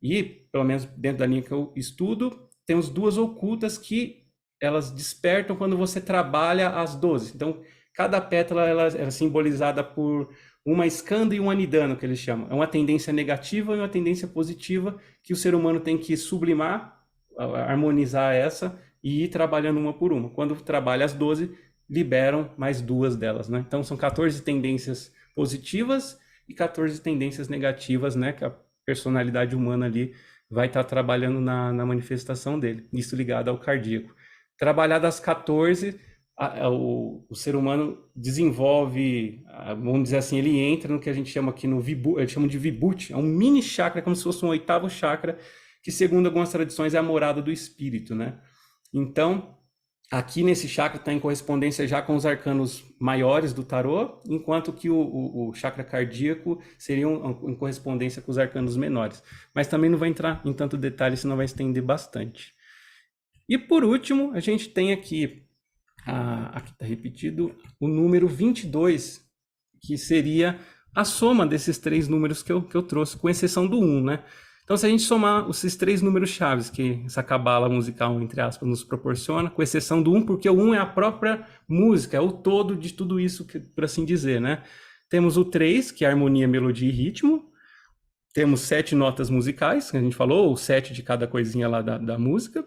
E, pelo menos dentro da linha que eu estudo, temos 2 ocultas que elas despertam quando você trabalha as 12. Então, cada pétala ela é simbolizada por uma skandha e um anidana, que eles chamam. É uma tendência negativa e uma tendência positiva que o ser humano tem que sublimar, harmonizar essa e ir trabalhando uma por uma. Quando trabalha as 12, liberam mais 2 delas, né? Então são 14 tendências positivas e 14 tendências negativas, né? Que a personalidade humana ali vai estar trabalhando na manifestação dele. Isso ligado ao cardíaco. Trabalhar das 14, o ser humano desenvolve, vamos dizer assim, ele entra no que a gente chama aqui no Vibhuti, eles chamam de Vibhuti, é um mini chakra, como se fosse um 8º chakra, que segundo algumas tradições é a morada do espírito, né? Então, aqui nesse chakra está em correspondência já com os arcanos maiores do tarô, enquanto que o chakra cardíaco seria em correspondência com os arcanos menores. Mas também não vai entrar em tanto detalhe, senão vai estender bastante. E por último, a gente tem aqui, aqui está repetido, o número 22, que seria a soma desses 3 números que eu trouxe, com exceção do 1, né? Então, se a gente somar esses 3 números chaves que essa cabala musical, entre aspas, nos proporciona, com exceção do 1, porque o 1 é a própria música, é o todo de tudo isso, por assim dizer, né? Temos o 3, que é harmonia, melodia e ritmo. Temos 7 notas musicais, que a gente falou, ou 7 de cada coisinha lá da música.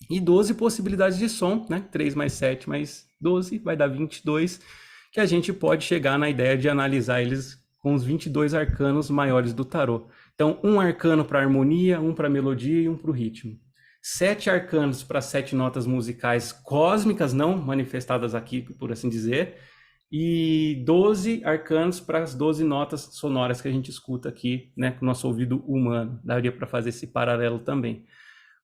E 12 possibilidades de som, né? 3 mais 7 mais 12 vai dar 22, que a gente pode chegar na ideia de analisar eles com os 22 arcanos maiores do tarô. Então, um arcano para harmonia, um para melodia e um para o ritmo. 7 arcanos para 7 notas musicais cósmicas, não manifestadas aqui, por assim dizer, e 12 arcanos para as 12 notas sonoras que a gente escuta aqui, né, com o nosso ouvido humano. Daria para fazer esse paralelo também.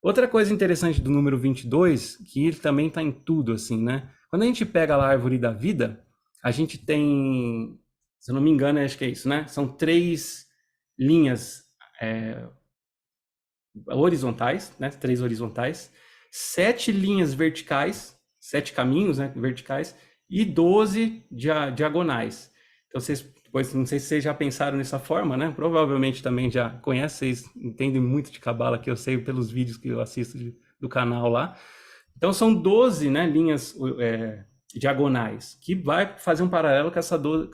Outra coisa interessante do número 22, que ele também está em tudo, assim, né? Quando a gente pega lá a árvore da vida, a gente tem, se eu não me engano, acho que é isso, né? São 3 linhas horizontais, né? 3 horizontais, 7 linhas verticais, 7 caminhos, né, verticais, e 12 diagonais. Então, depois, não sei se vocês já pensaram nessa forma, né? Provavelmente também já conhecem, vocês entendem muito de cabala, que eu sei pelos vídeos que eu assisto do canal lá. Então, são 12, né, linhas diagonais, que vai fazer um paralelo com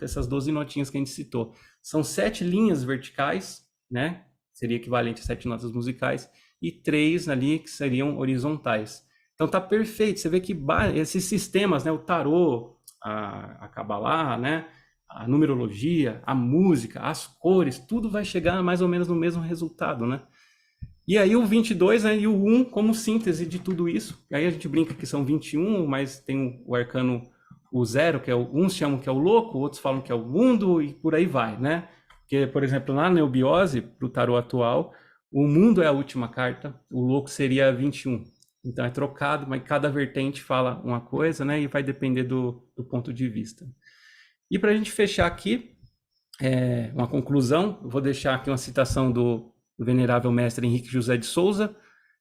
essas 12 notinhas que a gente citou. São 7 linhas verticais, né? Seria equivalente a 7 notas musicais, e 3 ali que seriam horizontais. Então tá perfeito, você vê que esses sistemas, né? O tarô, a cabalá, né? A numerologia, a música, as cores, tudo vai chegar mais ou menos no mesmo resultado, né? E aí o 22, né, e o 1 como síntese de tudo isso. E aí a gente brinca que são 21, mas tem o arcano, o 0, que é uns chamam que é o louco, outros falam que é o mundo, e por aí vai, né? Porque, por exemplo, lá na Eubiose, para o tarô atual, o mundo é a última carta, o louco seria 21. Então é trocado, mas cada vertente fala uma coisa, né? E vai depender do ponto de vista. E para a gente fechar aqui, uma conclusão, eu vou deixar aqui uma citação do venerável mestre Henrique José de Souza,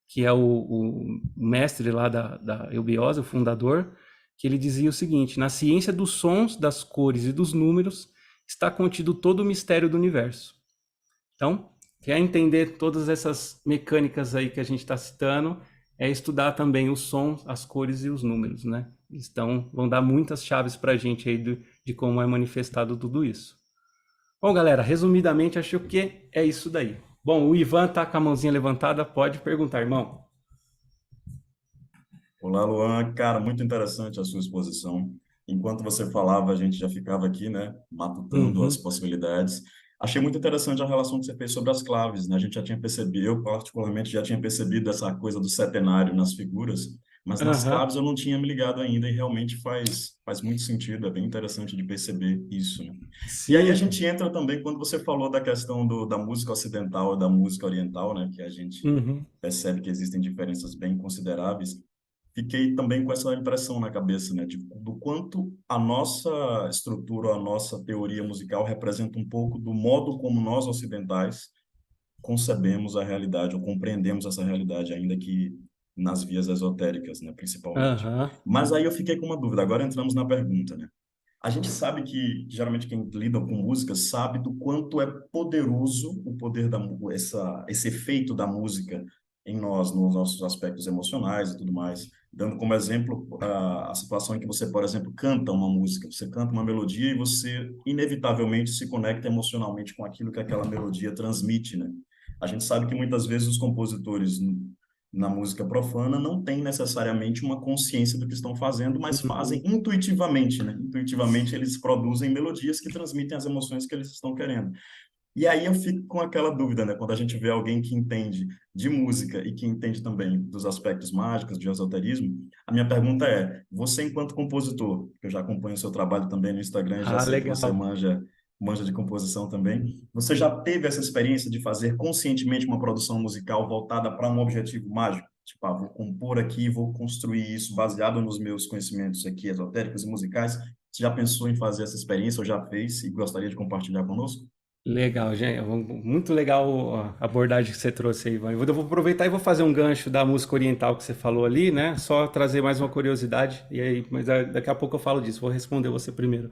que é o mestre lá da Eubiose, o fundador, que ele dizia o seguinte: na ciência dos sons, das cores e dos números está contido todo o mistério do universo. Então, quer entender todas essas mecânicas aí que a gente está citando, é estudar também os sons, as cores e os números, né? Então, vão dar muitas chaves para a gente aí de como é manifestado tudo isso. Bom, galera, resumidamente, acho que é isso daí. Bom, o Ivan tá com a mãozinha levantada, pode perguntar, irmão. Olá, Luan. Cara, muito interessante a sua exposição. Enquanto você falava, a gente já ficava aqui, né, matutando as possibilidades. Achei muito interessante a relação que você fez sobre as claves, né? A gente já tinha percebido, eu particularmente já tinha percebido essa coisa do setenário nas figuras, mas nas claves eu não tinha me ligado ainda e realmente faz muito sentido, é bem interessante de perceber isso, né? Sim. E aí a gente entra também quando você falou da questão da música ocidental e da música oriental, né? Que a gente percebe que existem diferenças bem consideráveis. Fiquei também com essa impressão na cabeça, né, do quanto a nossa estrutura, a nossa teoria musical representa um pouco do modo como nós ocidentais concebemos a realidade ou compreendemos essa realidade, ainda que nas vias esotéricas, né, principalmente. Mas aí eu fiquei com uma dúvida, agora entramos na pergunta, né? A gente sabe que, geralmente, quem lida com música sabe do quanto é poderoso o poder esse efeito da música em nós, nos nossos aspectos emocionais e tudo mais. Dando como exemplo a situação em que você, por exemplo, canta uma música, você canta uma melodia e você, inevitavelmente, se conecta emocionalmente com aquilo que aquela melodia transmite, né? A gente sabe que muitas vezes os compositores na música profana não têm necessariamente uma consciência do que estão fazendo, mas fazem intuitivamente, né? Intuitivamente eles produzem melodias que transmitem as emoções que eles estão querendo. E aí eu fico com aquela dúvida, né? Quando a gente vê alguém que entende de música e que entende também dos aspectos mágicos, de esoterismo, a minha pergunta é, você enquanto compositor, que eu já acompanho o seu trabalho também no Instagram, já Ah, sei que você legal. manja de composição também, você já teve essa experiência de fazer conscientemente uma produção musical voltada para um objetivo mágico? Tipo, vou compor aqui, vou construir isso baseado nos meus conhecimentos aqui esotéricos e musicais. Você já pensou em fazer essa experiência ou já fez e gostaria de compartilhar conosco? Legal, gente. Muito legal a abordagem que você trouxe aí, Ivan. Eu vou aproveitar e vou fazer um gancho da música oriental que você falou ali, né? Só trazer mais uma curiosidade, e aí, mas daqui a pouco eu falo disso. Vou responder você primeiro.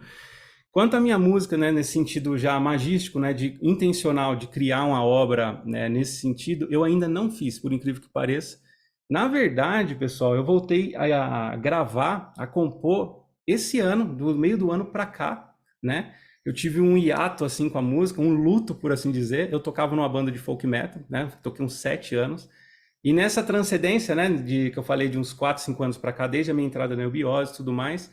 Quanto à minha música, né, nesse sentido já magístico, né, de intencional, de criar uma obra, né, nesse sentido, eu ainda não fiz, por incrível que pareça. Na verdade, pessoal, eu voltei a gravar, a compor esse ano, do meio do ano para cá, né? Eu tive um hiato assim com a música, um luto, por assim dizer. Eu tocava numa banda de folk metal, né? Toquei uns 7 anos. E nessa transcendência, né, que eu falei de uns 4, 5 anos para cá, desde a minha entrada na eubiose e tudo mais,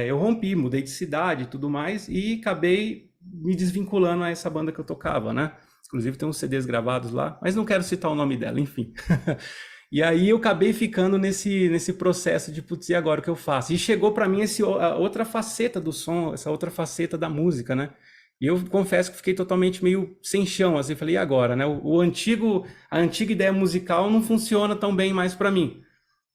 eu rompi, mudei de cidade e tudo mais, e acabei me desvinculando a essa banda que eu tocava, né? Inclusive tem uns CDs gravados lá, mas não quero citar o nome dela, enfim. E aí eu acabei ficando nesse processo de, putz, e agora o que eu faço? E chegou para mim a outra faceta do som, essa outra faceta da música, né? E eu confesso que fiquei totalmente meio sem chão, assim, falei, e agora, né? A antiga ideia musical não funciona tão bem mais para mim.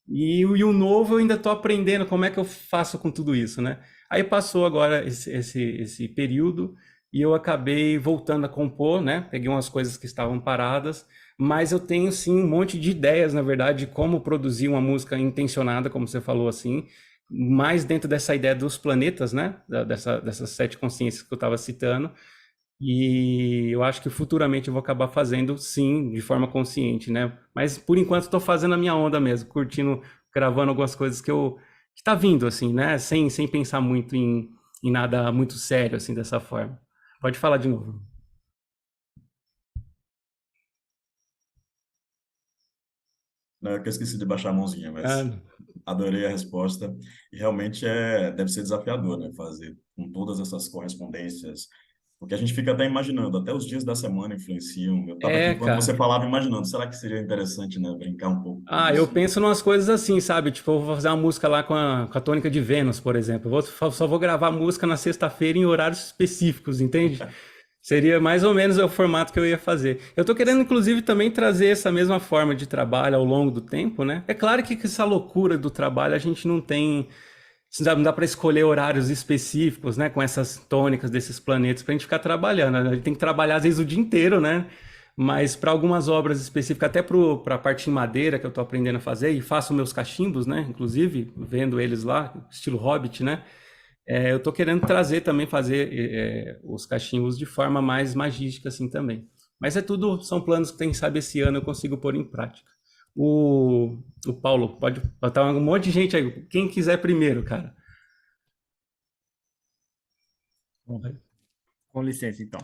E o novo eu ainda estou aprendendo como é que eu faço com tudo isso, né? Aí passou agora esse período e eu acabei voltando a compor, né? Peguei umas coisas que estavam paradas, mas eu tenho sim um monte de ideias, na verdade, de como produzir uma música intencionada, como você falou assim, mais dentro dessa ideia dos planetas, né? Dessas 7 consciências que eu estava citando. E eu acho que futuramente eu vou acabar fazendo, sim, de forma consciente, né? Mas por enquanto estou fazendo a minha onda mesmo, curtindo, gravando algumas coisas que tá vindo, assim, né? Sem pensar muito em nada muito sério, assim, dessa forma. Pode falar de novo. Não, é que eu esqueci de baixar a mãozinha, mas Ah, adorei a resposta. E realmente deve ser desafiador, né? Fazer com todas essas correspondências. Porque a gente fica até imaginando, até os dias da semana influenciam. Eu estava aqui, enquanto você cara. falava, imaginando, será que seria interessante, né? Brincar um pouco com Eu isso? penso em umas coisas assim, sabe? Tipo, eu vou fazer uma música lá com a tônica de Vênus, por exemplo. Só vou gravar música na sexta-feira em horários específicos, entende? Seria mais ou menos o formato que eu ia fazer. Eu tô querendo, inclusive, também trazer essa mesma forma de trabalho ao longo do tempo, né? É claro que com essa loucura do trabalho a gente não tem. Não dá para escolher horários específicos, né? Com essas tônicas desses planetas pra gente ficar trabalhando. A gente tem que trabalhar, às vezes, o dia inteiro, né? Mas para algumas obras específicas, até para a parte em madeira que eu tô aprendendo a fazer, e faço meus cachimbos, né? Inclusive, vendo eles lá, estilo Hobbit, né? Eu tô querendo trazer também, fazer os cachimbos de forma mais magística, assim, também. Mas são planos que, quem sabe, esse ano eu consigo pôr em prática. O Paulo, pode botar um monte de gente aí. Quem quiser primeiro, cara. Com licença, então.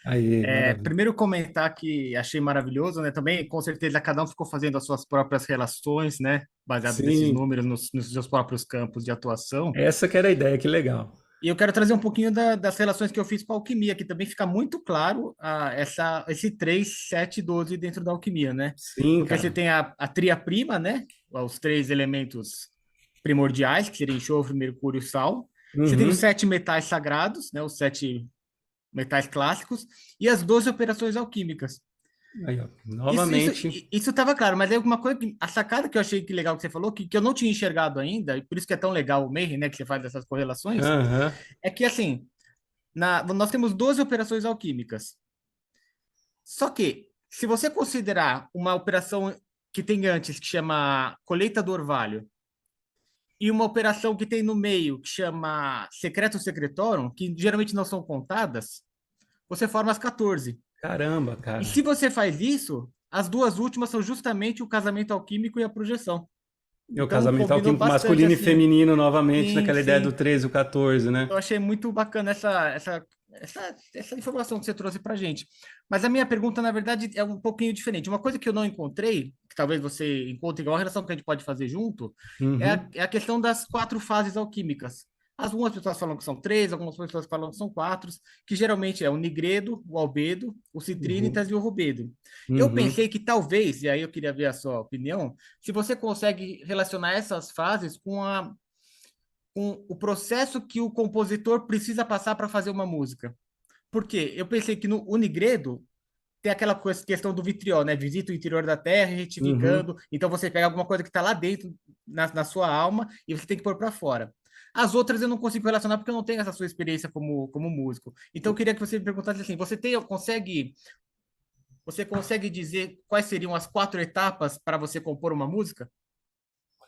Aí, maravilha. Primeiro comentar que achei maravilhoso, né? Também, com certeza, cada um ficou fazendo as suas próprias relações, né? Baseado nesses Sim, números, nos seus próprios campos de atuação. essa que era a ideia, que legal. E eu quero trazer um pouquinho das relações que eu fiz com a alquimia, que também fica muito claro esse 3, 7 e 12 dentro da alquimia, né? Sim, Porque você cara. tem a tria-prima, né? Os 3 elementos primordiais, que seriam enxofre, mercúrio e sal. Você tem os Uhum. 7 metais sagrados, né? Os 7 metais clássicos, e as 12 operações alquímicas. Aí, ó, Isso novamente. estava claro, mas é alguma coisa a sacada que eu achei que legal que você falou, que eu não tinha enxergado ainda, e por isso que é tão legal o Mayhem, né? Que você faz essas correlações, Aham. é que assim, nós temos 12 operações alquímicas. Só que, se você considerar uma operação que tem antes, que chama colheita do orvalho, e uma operação que tem no meio, que chama secreto secretorum, que geralmente não são contadas, você forma as 14. Caramba, E cara. se você faz isso, as duas últimas são justamente o casamento alquímico e a projeção. O Então, casamento combinou alquímico bastante, masculino e assim. feminino novamente, Sim, naquela ideia sim. do 13 e o 14, né? Eu achei muito bacana essa informação que você trouxe para a gente. Mas a minha pergunta, na verdade, é um pouquinho diferente. Uma coisa que eu não encontrei, que talvez você encontre, igual a relação que a gente pode fazer junto, Uhum. é a questão das 4 fases alquímicas. Algumas pessoas falam que são 3, algumas pessoas falam que são 4, que geralmente é o nigredo, o albedo, o citrinitas e o rubedo. Eu Uhum. pensei que talvez, e aí eu queria ver a sua opinião, se você consegue relacionar essas fases com o processo que o compositor precisa passar para fazer uma música. Por quê? Eu pensei que no Nigredo tem aquela questão do vitriol, né? Visita o interior da terra, Uhum. retificando. Então você pega alguma coisa que está lá dentro, na sua alma, e você tem que pôr para fora. As outras eu não consigo relacionar porque eu não tenho essa sua experiência como músico. Então eu queria que você me perguntasse assim: você consegue dizer quais seriam as 4 etapas para você compor uma música?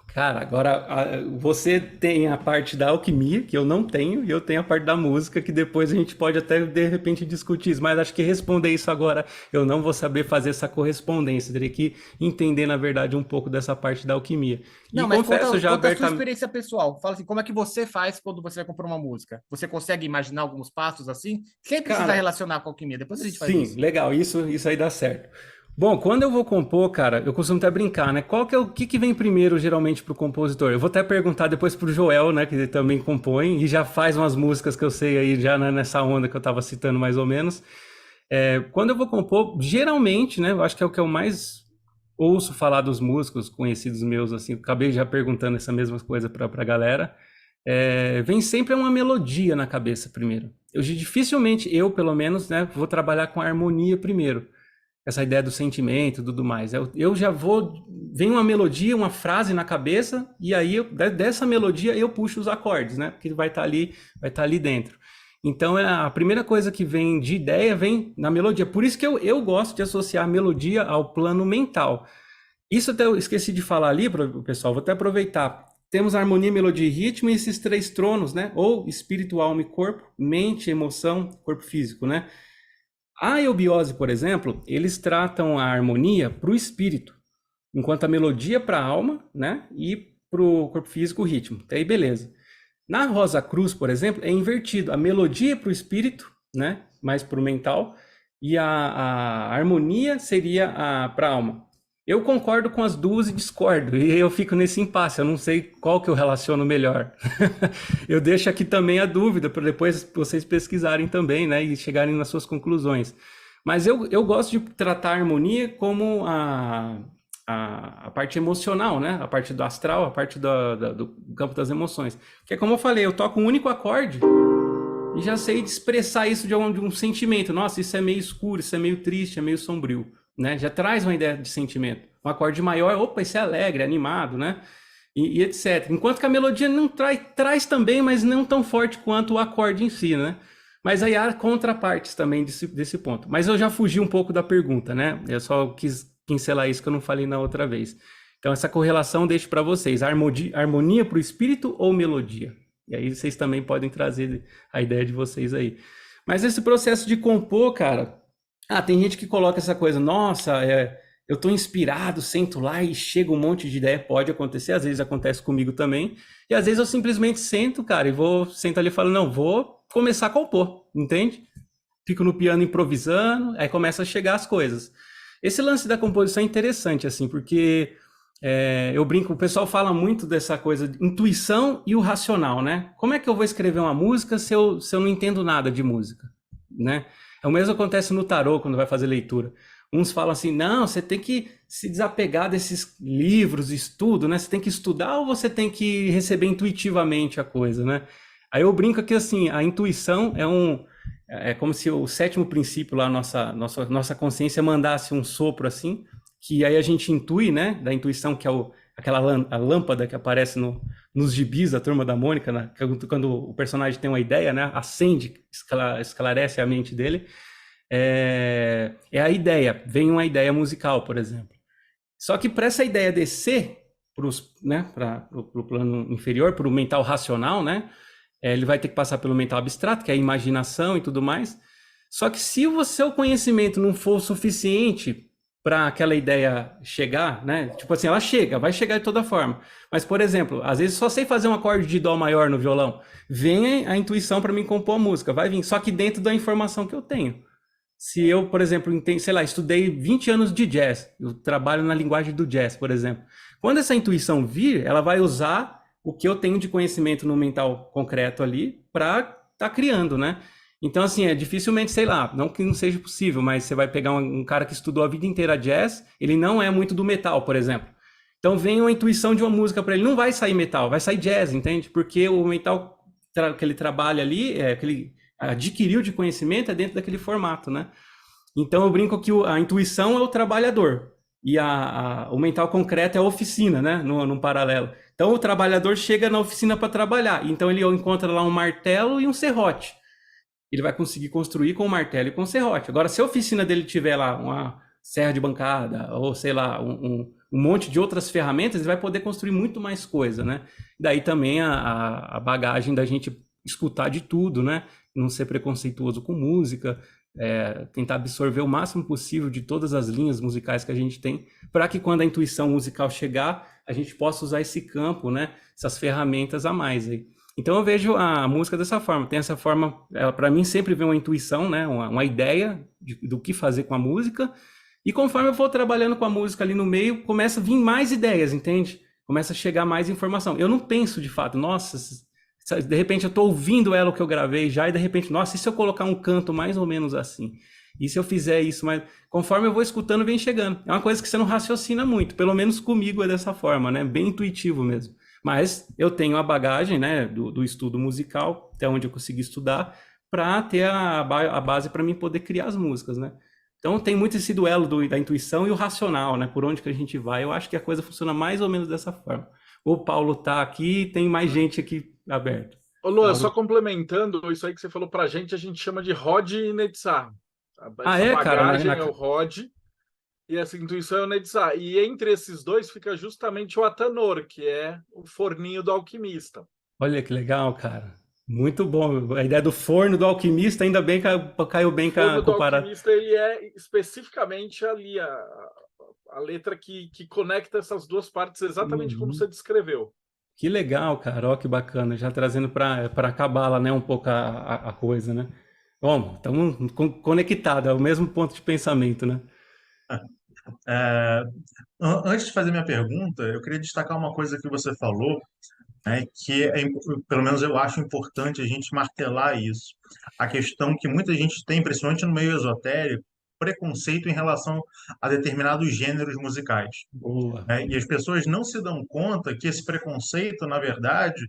Cara, agora você tem a parte da alquimia, que eu não tenho, e eu tenho a parte da música, que depois a gente pode até de repente discutir isso, mas acho que responder isso agora eu não vou saber fazer essa correspondência, teria que entender, na verdade, um pouco dessa parte da alquimia. E Não, mas confesso já conta a sua abertamente. experiência pessoal. Fala assim, como é que você faz quando você vai compor uma música? Você consegue imaginar alguns passos assim? Sem precisar Cara, relacionar com a alquimia. Depois a gente faz sim, isso. legal, isso aí dá certo. Bom, quando eu vou compor, cara, eu costumo até brincar, né? Qual que é o que vem primeiro, geralmente, pro compositor? Eu vou até perguntar depois pro Joel, né, que ele também compõe e já faz umas músicas que eu sei aí, já né, nessa onda que eu tava citando mais ou menos. Quando eu vou compor, geralmente, né, eu acho que é o que eu mais ouço falar dos músicos conhecidos meus, assim, eu acabei já perguntando essa mesma coisa pra galera, vem sempre uma melodia na cabeça primeiro. Dificilmente, eu pelo menos, né, vou trabalhar com a harmonia primeiro. Essa ideia do sentimento e tudo mais. Eu já vou... Vem uma melodia, uma frase na cabeça, e aí dessa melodia eu puxo os acordes, né? Porque vai estar ali dentro. Então, a primeira coisa que vem de ideia vem na melodia. Por isso que eu gosto de associar a melodia ao plano mental. Isso até eu esqueci de falar ali, pessoal, vou até aproveitar. Temos harmonia, melodia e ritmo e esses 3 tronos, né? Ou espírito, alma e corpo, mente, emoção, corpo físico, né? A eubiose, por exemplo, eles tratam a harmonia para o espírito, enquanto a melodia para a alma, né? E para o corpo físico, o ritmo. Até aí, beleza. Na Rosa Cruz, por exemplo, é invertido. A melodia é para o espírito, né? Mais para o mental, e a harmonia seria para a alma. Eu concordo com as duas e discordo, e eu fico nesse impasse, eu não sei qual que eu relaciono melhor. Eu deixo aqui também a dúvida, para depois vocês pesquisarem também, né, e chegarem nas suas conclusões. Mas eu gosto de tratar a harmonia como a parte emocional, né, a parte do astral, a parte do campo das emoções. Porque como eu falei, eu toco um único acorde e já sei de expressar isso de um sentimento. Nossa, isso é meio escuro, isso é meio triste, é meio sombrio. Né? Já traz uma ideia de sentimento. Um acorde maior, opa, isso é alegre, animado, né? E etc. Enquanto que a melodia não traz também, mas não tão forte quanto o acorde em si, né? Mas aí há contrapartes também desse ponto. Mas eu já fugi um pouco da pergunta, né? Eu só quis pincelar isso que eu não falei na outra vez. Então essa correlação deixo para vocês. Harmonia para o espírito ou melodia? E aí vocês também podem trazer a ideia de vocês aí. Mas esse processo de compor, cara... tem gente que coloca essa coisa, nossa, eu tô inspirado, sento lá e chega um monte de ideia, pode acontecer, às vezes acontece comigo também, e às vezes eu simplesmente sento, cara, sento ali e falo, não, vou começar a compor, entende? Fico no piano improvisando, aí começa a chegar as coisas. Esse lance da composição é interessante, assim, porque eu brinco, o pessoal fala muito dessa coisa de intuição e o racional, né? Como é que eu vou escrever uma música se eu não entendo nada de música, né? O mesmo acontece no tarô, quando vai fazer leitura. Uns falam assim, não, você tem que se desapegar desses livros, estudo, né? Você tem que estudar ou você tem que receber intuitivamente a coisa, né? Aí eu brinco que, assim, a intuição é como se o 7º princípio lá, nossa consciência mandasse um sopro, assim, que aí a gente intui, né? Da intuição, que é aquela a lâmpada que aparece nos gibis da Turma da Mônica, né? Quando o personagem tem uma ideia, né? Acende, esclarece a mente dele. É a ideia, vem uma ideia musical, por exemplo. Só que para essa ideia descer para o plano inferior, para o mental racional, né? Ele vai ter que passar pelo mental abstrato, que é a imaginação e tudo mais. Só que se o seu conhecimento não for suficiente para aquela ideia chegar, né? Tipo assim, ela chega, vai chegar de toda forma. Mas, por exemplo, às vezes só sei fazer um acorde de dó maior no violão. Vem a intuição para mim compor a música, vai vir, só que dentro da informação que eu tenho. Se eu, por exemplo, sei lá, estudei 20 anos de jazz, eu trabalho na linguagem do jazz, por exemplo. Quando essa intuição vir, ela vai usar o que eu tenho de conhecimento no mental concreto ali para estar criando, né? Então, assim, dificilmente, sei lá, não que não seja possível, mas você vai pegar um cara que estudou a vida inteira jazz, ele não é muito do metal, por exemplo. Então vem uma intuição de uma música para ele, não vai sair metal, vai sair jazz, entende? Porque o metal que ele trabalha ali, que ele adquiriu de conhecimento, é dentro daquele formato, né? Então eu brinco que a intuição é o trabalhador e o mental concreto é a oficina, né? Num paralelo. Então o trabalhador chega na oficina para trabalhar, então ele encontra lá um martelo e um serrote. Ele vai conseguir construir com o martelo e com o serrote. Agora, se a oficina dele tiver lá uma serra de bancada, ou sei lá, um monte de outras ferramentas, ele vai poder construir muito mais coisa, né? Daí também a bagagem da gente escutar de tudo, né? Não ser preconceituoso com música, tentar absorver o máximo possível de todas as linhas musicais que a gente tem, para que quando a intuição musical chegar, a gente possa usar esse campo, né? Essas ferramentas a mais aí. Então eu vejo a música dessa forma, tem essa forma, para mim sempre vem uma intuição, né, uma ideia do que fazer com a música, e conforme eu vou trabalhando com a música ali no meio, começa a vir mais ideias, entende? Começa a chegar mais informação. Eu não penso de fato, nossa, de repente eu estou ouvindo ela o que eu gravei já, e de repente, nossa, e se eu colocar um canto mais ou menos assim? E se eu fizer isso? Mas conforme eu vou escutando, vem chegando. É uma coisa que você não raciocina muito, pelo menos comigo é dessa forma, né? Bem intuitivo mesmo. Mas eu tenho a bagagem, né, do estudo musical, até onde eu consegui estudar, para ter a base para mim poder criar as músicas, né? Então tem muito esse duelo da intuição e o racional, né? Por onde que a gente vai. Eu acho que a coisa funciona mais ou menos dessa forma. O Paulo tá aqui, tem mais gente aqui aberto. Ô, Luan, só complementando isso aí que você falou pra gente, a gente chama de Rod e Netzar. Essa bagagem cara? É o Rod e essa intuição é o Netzar. E entre esses dois fica justamente o Atanor, que é o forninho do alquimista. Olha que legal, cara. Muito bom. A ideia do forno do alquimista ainda bem caiu bem com O forno do parada. alquimista, ele é especificamente ali a letra que conecta essas duas partes exatamente como você descreveu. Que legal, cara. Ó, que bacana. Já trazendo para cabala, né, um pouco a coisa, né? Bom, estamos conectados, é o mesmo ponto de pensamento, né? Antes de fazer minha pergunta, eu queria destacar uma coisa que você falou, né, que pelo menos eu acho importante a gente martelar isso. A questão que muita gente tem, principalmente no meio esotérico, preconceito em relação a determinados gêneros musicais. Boa. E as pessoas não se dão conta que esse preconceito, na verdade,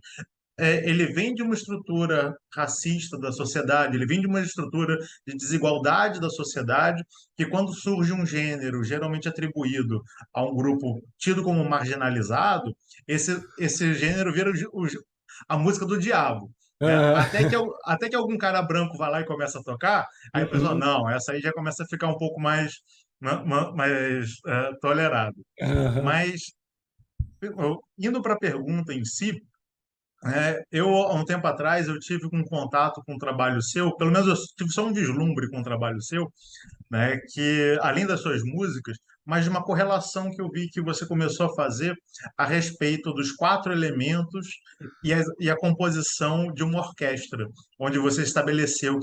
ele vem de uma estrutura racista da sociedade, ele vem de uma estrutura de desigualdade da sociedade, que quando surge um gênero geralmente atribuído a um grupo tido como marginalizado, esse gênero vira a música do diabo. Até que algum cara branco vai lá e começa a tocar, aí a pessoa, não, essa aí já começa a ficar um pouco mais tolerado. Mas, indo para a pergunta em si, eu, há um tempo atrás, eu tive um contato com um trabalho seu, pelo menos eu tive só um vislumbre com um trabalho seu, né, que além das suas músicas, mas de uma correlação que eu vi que você começou a fazer a respeito dos 4 elementos e a composição de uma orquestra, onde você estabeleceu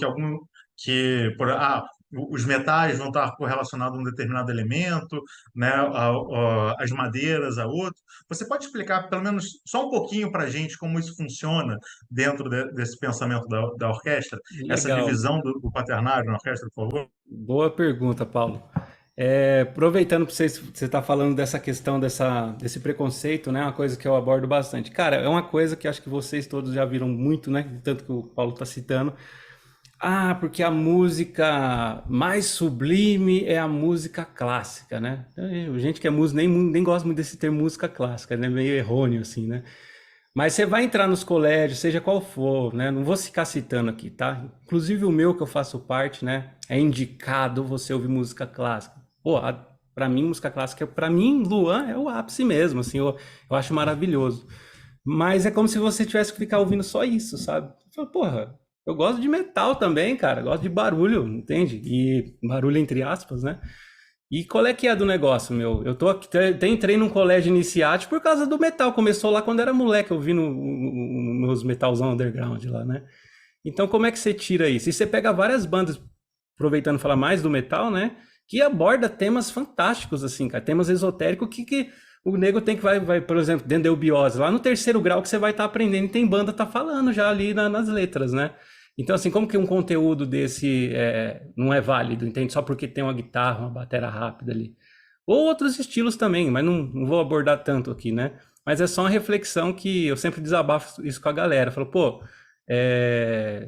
os metais vão estar correlacionados a um determinado elemento, né, as madeiras a outro. Você pode explicar, pelo menos, só um pouquinho para a gente como isso funciona dentro desse pensamento da orquestra? Legal. Essa divisão do quaternário na orquestra, por favor? Boa pergunta, Paulo. Aproveitando que você está falando dessa questão desse preconceito, né? Uma coisa que eu abordo bastante. Cara, é uma coisa que acho que vocês todos já viram muito, né? Tanto que o Paulo está citando. Porque a música mais sublime é a música clássica, né? Gente que é música nem gosta muito desse termo música clássica, né? Meio errôneo assim, né? Mas você vai entrar nos colégios, seja qual for, né? Não vou ficar citando aqui, tá? Inclusive o meu que eu faço parte, né? É indicado você ouvir música clássica. Pô, para mim música clássica, para mim Luan é o ápice mesmo, assim, eu acho maravilhoso. Mas é como se você tivesse que ficar ouvindo só isso, sabe? Porra, eu gosto de metal também, cara. Gosto de barulho, entende? E barulho entre aspas, né? E qual é que é do negócio, meu? Eu tô aqui, até entrei num colégio iniciático por causa do metal. Começou lá quando era moleque, ouvindo meus metalzão underground lá, né? Então, como é que você tira isso? E você pega várias bandas, aproveitando falar mais do metal, né? Que aborda temas fantásticos, assim, cara. Temas esotéricos que o nego tem que vai, por exemplo, dentro da eubiose, lá no terceiro grau que você vai estar aprendendo, e tem banda tá falando já ali nas letras, né? Então, assim, como que um conteúdo desse não é válido, entende? Só porque tem uma guitarra, uma bateria rápida ali. Ou outros estilos também, mas não vou abordar tanto aqui, né? Mas é só uma reflexão que eu sempre desabafo isso com a galera. Falo, pô,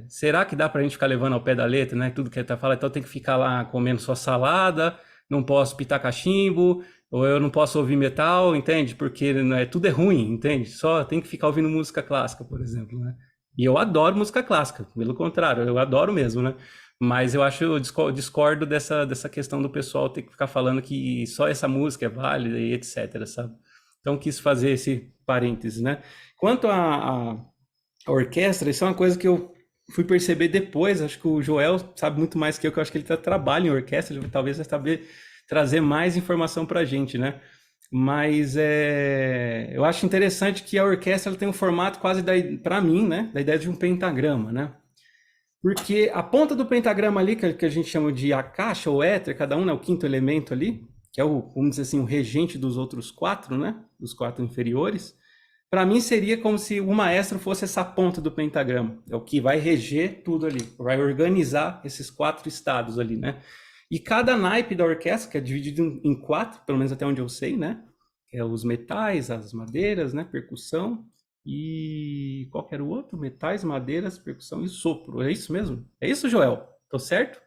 será que dá pra gente ficar levando ao pé da letra, né? Tudo que ele tá falando, então tem que ficar lá comendo só salada, não posso pitar cachimbo, ou eu não posso ouvir metal, entende? Porque tudo é ruim, entende? Só tem que ficar ouvindo música clássica, por exemplo, né? E eu adoro música clássica, pelo contrário, eu adoro mesmo, né? Mas eu discordo dessa questão do pessoal ter que ficar falando que só essa música é válida e etc, sabe? Então quis fazer esse parênteses, né? Quanto à orquestra, isso é uma coisa que eu fui perceber depois, acho que o Joel sabe muito mais que eu acho que ele trabalha em orquestra, talvez vai saber trazer mais informação pra gente, né? Mas eu acho interessante que a orquestra ela tem um formato quase, para mim, né, da ideia de um pentagrama, né? Porque a ponta do pentagrama ali, que a gente chama de akasha ou éter, cada um, né, o quinto elemento ali, que é vamos dizer assim, o regente dos outros quatro, né, dos quatro inferiores, para mim seria como se o maestro fosse essa ponta do pentagrama, é o que vai reger tudo ali, vai organizar esses quatro estados ali, né? E cada naipe da orquestra, que é dividido em quatro, pelo menos até onde eu sei, né? É os metais, as madeiras, né? Percussão e qual que era o outro? Metais, madeiras, percussão e sopro. É isso mesmo? É isso, Joel? Tô certo?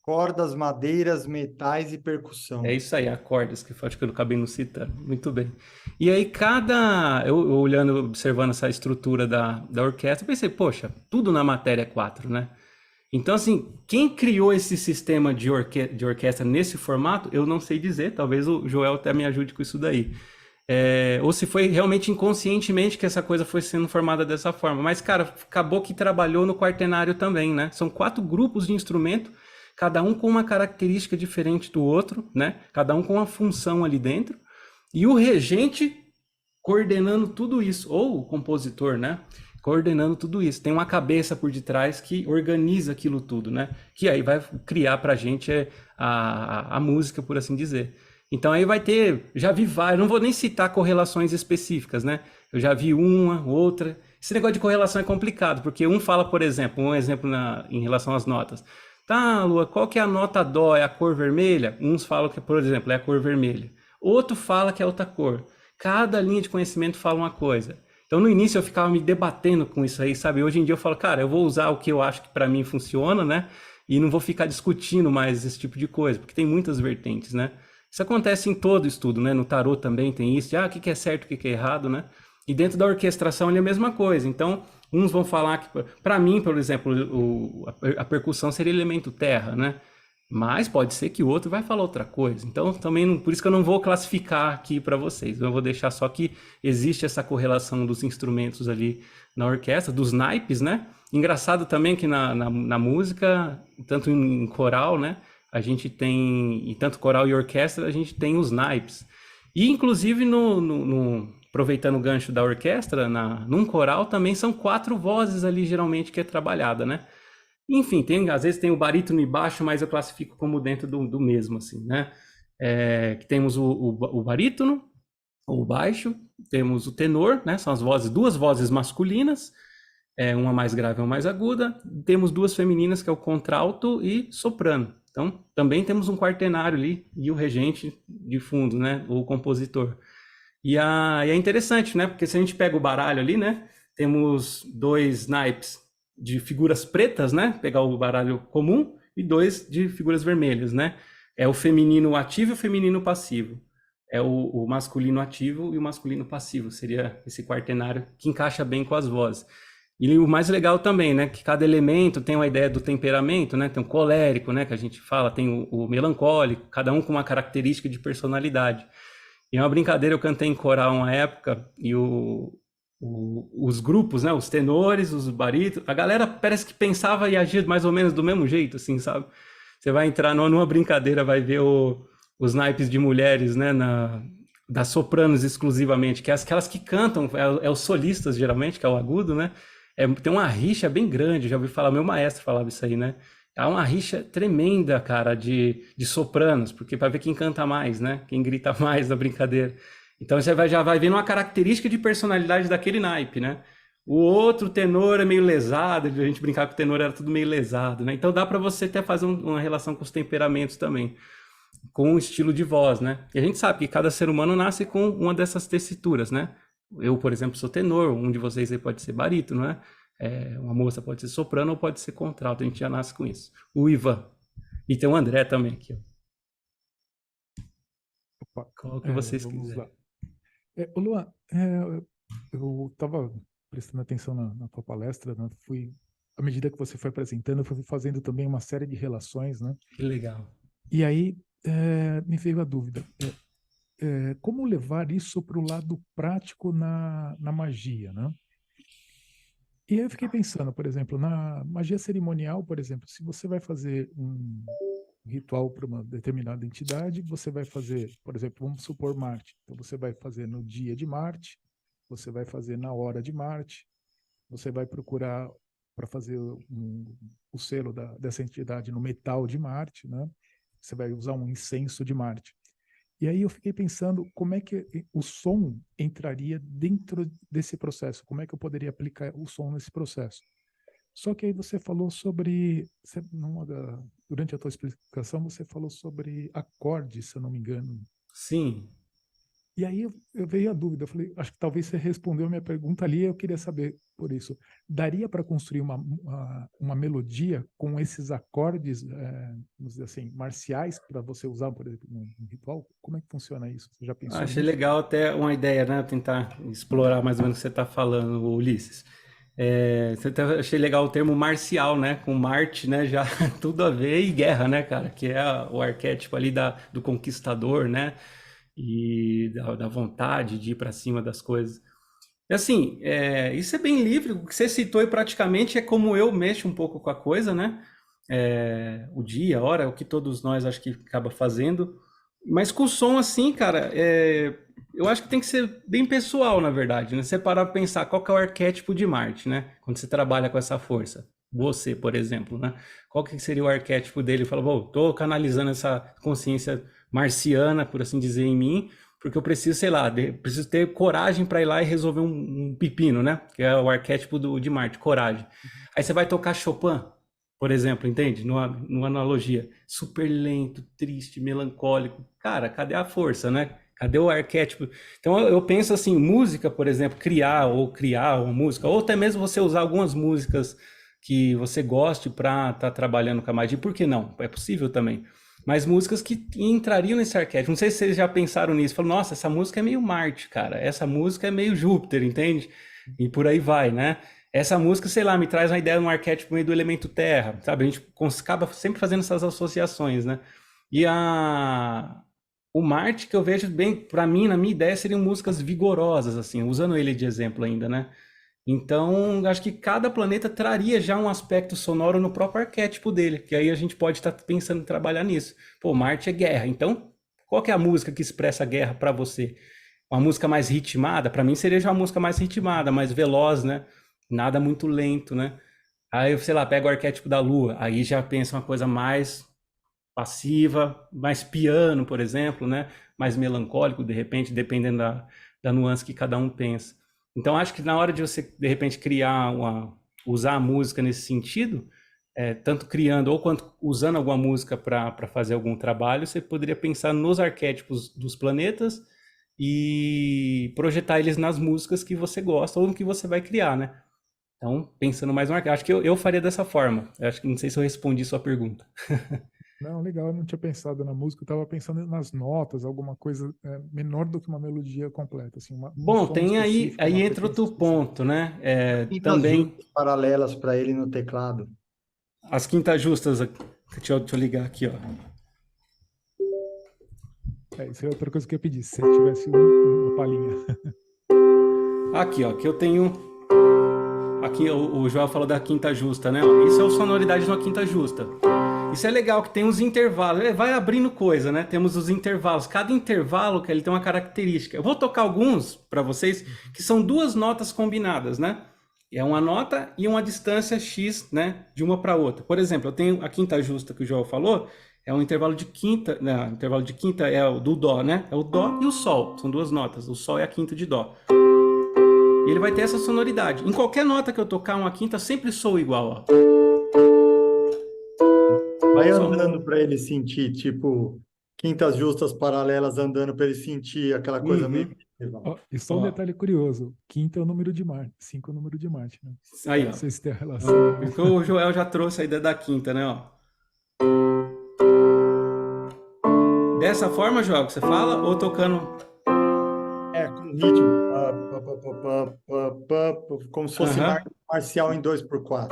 Cordas, madeiras, metais e percussão. É isso aí, acordes, que acho que eu acabei não citando. Muito bem. E aí, eu olhando, observando essa estrutura da orquestra, pensei, poxa, tudo na matéria é quatro, né? Então, assim, quem criou esse sistema de orquestra nesse formato, eu não sei dizer, talvez o Joel até me ajude com isso daí. Ou se foi realmente inconscientemente que essa coisa foi sendo formada dessa forma. Mas, cara, acabou que trabalhou no quaternário também, né? São 4 grupos de instrumento, cada um com uma característica diferente do outro, né? Cada um com uma função ali dentro. E o regente coordenando tudo isso, ou o compositor, né? Coordenando tudo isso. Tem uma cabeça por detrás que organiza aquilo tudo, né? Que aí vai criar pra gente a música, por assim dizer. Então aí vai ter, já vi vários, não vou nem citar correlações específicas, né? Eu já vi uma, outra. Esse negócio de correlação é complicado, porque um fala, por exemplo, um exemplo em relação às notas. Tá, Lua, qual que é a nota dó? É a cor vermelha? Uns falam que, por exemplo, é a cor vermelha. Outro fala que é outra cor. Cada linha de conhecimento fala uma coisa. Então, no início, eu ficava me debatendo com isso aí, sabe? Hoje em dia, eu falo, cara, eu vou usar o que eu acho que para mim funciona, né? E não vou ficar discutindo mais esse tipo de coisa, porque tem muitas vertentes, né? Isso acontece em todo estudo, né? No tarô também tem isso, de, o que é certo, o que é errado, né? E dentro da orquestração, é a mesma coisa. Então, uns vão falar que, para mim, por exemplo, a percussão seria elemento terra, né? Mas pode ser que o outro vai falar outra coisa. Então, também, por isso que eu não vou classificar aqui para vocês. Eu vou deixar só que existe essa correlação dos instrumentos ali na orquestra, dos naipes, né? Engraçado também que na música, tanto em coral, né? A gente tem, e tanto coral e orquestra, a gente tem os naipes. E, inclusive, aproveitando o gancho da orquestra, num coral também são 4 vozes ali, geralmente, que é trabalhada, né? Enfim, às vezes tem o barítono e baixo, mas eu classifico como dentro do mesmo, assim, né? Que temos o barítono, o baixo, temos o tenor, né? São as vozes, 2 vozes masculinas, uma mais grave e uma mais aguda. Temos 2 femininas, que é o contralto e soprano. Então, também temos um quaternário ali e o regente de fundo, né? O compositor. E é interessante, né? Porque se a gente pega o baralho ali, né? Temos 2 naipes de figuras pretas, né? Pegar o baralho comum e 2 de figuras vermelhas, né? É o feminino ativo e o feminino passivo. É o masculino ativo e o masculino passivo. Seria esse quaternário que encaixa bem com as vozes. E o mais legal também, né? Que cada elemento tem uma ideia do temperamento, né? Tem o colérico, né? Que a gente fala, tem o melancólico, cada um com uma característica de personalidade. E é uma brincadeira, eu cantei em coral uma época e os grupos, né, os tenores, os barítonos, a galera parece que pensava e agia mais ou menos do mesmo jeito, assim, sabe? Você vai entrar numa brincadeira, vai ver os naipes de mulheres, né, das sopranos exclusivamente, que é aquelas que cantam, é os solistas geralmente, que é o agudo, né? Tem uma rixa bem grande, já ouvi falar, meu maestro falava isso aí, né? Há uma rixa tremenda, cara, de sopranos, porque para ver quem canta mais, né? Quem grita mais na brincadeira. Então você já vai vendo uma característica de personalidade daquele naipe, né? O outro tenor é meio lesado, a gente brincava que o tenor era tudo meio lesado, né? Então dá para você até fazer uma relação com os temperamentos também, com o estilo de voz, né? E a gente sabe que cada ser humano nasce com uma dessas tessituras, né? Eu, por exemplo, sou tenor, um de vocês aí pode ser barítono, né? Uma moça pode ser soprano ou pode ser contralto, a gente já nasce com isso. O Ivan. E tem o André também aqui, ó. Opa, Qual que vocês vamos quiserem. lá. Ô Luan, eu estava prestando atenção na tua palestra, né? À medida que você foi apresentando, eu fui fazendo também uma série de relações, né? Que legal. E aí me veio a dúvida. Como levar isso para o lado prático na magia, né? E aí eu fiquei pensando, por exemplo, na magia cerimonial, por exemplo, se você vai fazer um ritual para uma determinada entidade, você vai fazer, por exemplo, vamos supor Marte. Então você vai fazer no dia de Marte, você vai fazer na hora de Marte, você vai procurar para fazer o selo dessa entidade no metal de Marte, né? Você vai usar um incenso de Marte. E aí eu fiquei pensando como é que o som entraria dentro desse processo, como é que eu poderia aplicar o som nesse processo. Só que aí você falou sobre, durante a tua explicação, você falou sobre acordes, se eu não me engano. Sim. E aí eu veio a dúvida, eu falei, acho que talvez você respondeu a minha pergunta ali, eu queria saber por isso. Daria para construir uma melodia com esses acordes, vamos dizer assim, marciais, para você usar, por exemplo, num ritual? Como é que funciona isso? Você já pensou Achei nisso? legal até uma ideia, né? Tentar explorar mais ou menos o que você está falando, Ulisses. Achei legal o termo marcial, né? Com Marte, né? Já tudo a ver e guerra, né, cara? Que é o arquétipo ali do conquistador, né? E da vontade de ir para cima das coisas. E assim, isso é bem livre. O que você citou e praticamente é como eu mexo um pouco com a coisa, né? O dia, a hora, o que todos nós acho que acaba fazendo. Mas com o som assim, cara, eu acho que tem que ser bem pessoal, na verdade, né? Você parar pra pensar qual que é o arquétipo de Marte, né? Quando você trabalha com essa força. Você, por exemplo, né? Qual que seria o arquétipo dele? Fala, bom, tô canalizando essa consciência marciana, por assim dizer, em mim, porque eu preciso, sei lá, preciso ter coragem para ir lá e resolver um pepino, né? Que é o arquétipo de Marte, coragem. Aí você vai tocar Chopin, por exemplo, entende? Numa analogia. Super lento, triste, melancólico. Cara, cadê a força, né? Cadê o arquétipo? Então eu penso assim, música, por exemplo, criar uma música, ou até mesmo você usar algumas músicas que você goste para estar trabalhando com a magia. Por que não? É possível também. Mas músicas que entrariam nesse arquétipo. Não sei se vocês já pensaram nisso. Falam, nossa, essa música é meio Marte, cara. Essa música é meio Júpiter, entende? E por aí vai, né? Essa música, sei lá, me traz uma ideia de um arquétipo meio do elemento terra, sabe? A gente acaba sempre fazendo essas associações, né? E o Marte, que eu vejo bem, para mim, na minha ideia, seriam músicas vigorosas, assim, usando ele de exemplo ainda, né? Então, acho que cada planeta traria já um aspecto sonoro no próprio arquétipo dele, que aí a gente pode estar pensando em trabalhar nisso. Pô, Marte é guerra, então qual que é a música que expressa a guerra para você? Uma música mais ritmada? Para mim seria já uma música mais ritmada, mais veloz, né? Nada muito lento, né? Aí, sei lá, pega o arquétipo da Lua, aí já pensa uma coisa mais passiva, mais piano, por exemplo, né? Mais melancólico, de repente, dependendo da nuance que cada um pensa. Então, acho que na hora de você, de repente, usar a música nesse sentido, tanto criando ou quanto usando alguma música para fazer algum trabalho, você poderia pensar nos arquétipos dos planetas e projetar eles nas músicas que você gosta ou no que você vai criar, né? Então, pensando mais no arquétipo, acho que eu faria dessa forma. Eu acho que não sei se eu respondi sua pergunta. Não, legal, eu não tinha pensado na música, eu estava pensando nas notas, alguma coisa menor do que uma melodia completa, assim, um Bom, som tem aí específico, uma entra outro frequência específica. ponto, né? Quintas Também justas paralelas para ele no teclado. as quintas justas, deixa eu ligar aqui, ó. Isso é outra coisa que eu pedi, se você tivesse uma palhinha. Aqui, ó, que eu tenho. Aqui o João falou da quinta justa, né? Isso é a sonoridade de uma quinta justa. Isso é legal, que tem uns intervalos. Vai abrindo coisa, né? Temos os intervalos. Cada intervalo que ele tem uma característica. Eu vou tocar alguns para vocês, que são duas notas combinadas, né? É uma nota e uma distância X, né? De uma para outra. Por exemplo, eu tenho a quinta justa que o João falou, é um intervalo de quinta, né? O intervalo de quinta é o do Dó, né? É o Dó e o Sol. São duas notas. O Sol é a quinta de Dó. E ele vai ter essa sonoridade. Em qualquer nota que eu tocar uma quinta, sempre soa igual, ó. Vai andando para ele sentir, tipo, quintas justas paralelas andando para ele sentir aquela coisa meio. Ó, e só um detalhe curioso: quinta é o número de Marte, 5 é o número de Marte, né? Aí, ó. Não sei se tem a relação. Então, o Joel já trouxe a ideia da quinta, né? Ó. Dessa forma, Joel, que você fala, ou tocando. Com ritmo. Como se fosse marcial em 2/4.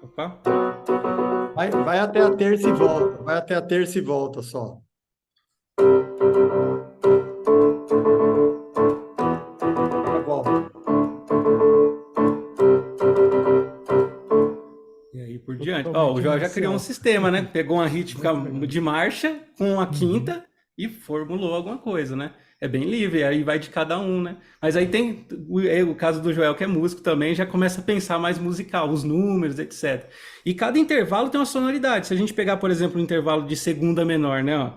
Opa. Vai até a terça e volta. Vai até a terça e volta só. E aí por diante. Ó, o Joel já criou um sistema, né? Pegou uma rítmica de marcha com a quinta e formulou alguma coisa, né? É bem livre, aí vai de cada um, né? Mas aí tem o caso do Joel, que é músico também, já começa a pensar mais musical, os números, etc. E cada intervalo tem uma sonoridade. Se a gente pegar, por exemplo, o intervalo de segunda menor, né? Ó.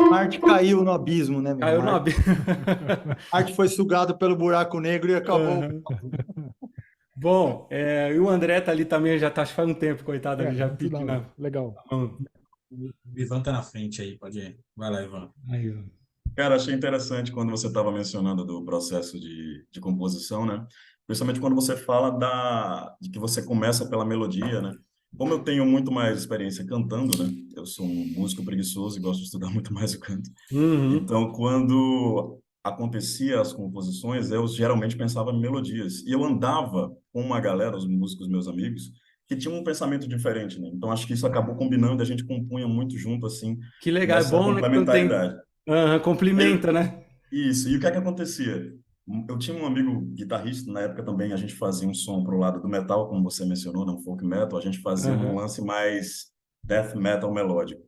Marte caiu no abismo, né, meu? Caiu no abismo. Marte foi sugado pelo buraco negro e acabou. Bom, e o André tá ali também, já tá faz um tempo, coitado, ele já pique na... Legal. O Ivan tá na frente aí, pode ir. Vai lá, Ivan. Aí, Cara, achei interessante quando você estava mencionando do processo de composição, né? Principalmente quando você fala de que você começa pela melodia, né? Como eu tenho muito mais experiência cantando, né? Eu sou um músico preguiçoso e gosto de estudar muito mais o canto. Então, quando acontecia as composições, eu geralmente pensava em melodias. E eu andava com uma galera, os músicos meus amigos, que tinham um pensamento diferente, né? Então, acho que isso acabou combinando, a gente compunha muito junto, assim, que legal, é bom, né? complementaridade. Complementa, né? Isso. E o que é que acontecia? Eu tinha um amigo guitarrista, na época também a gente fazia um som pro lado do metal, como você mencionou, não folk metal, a gente fazia um lance mais death metal melódico.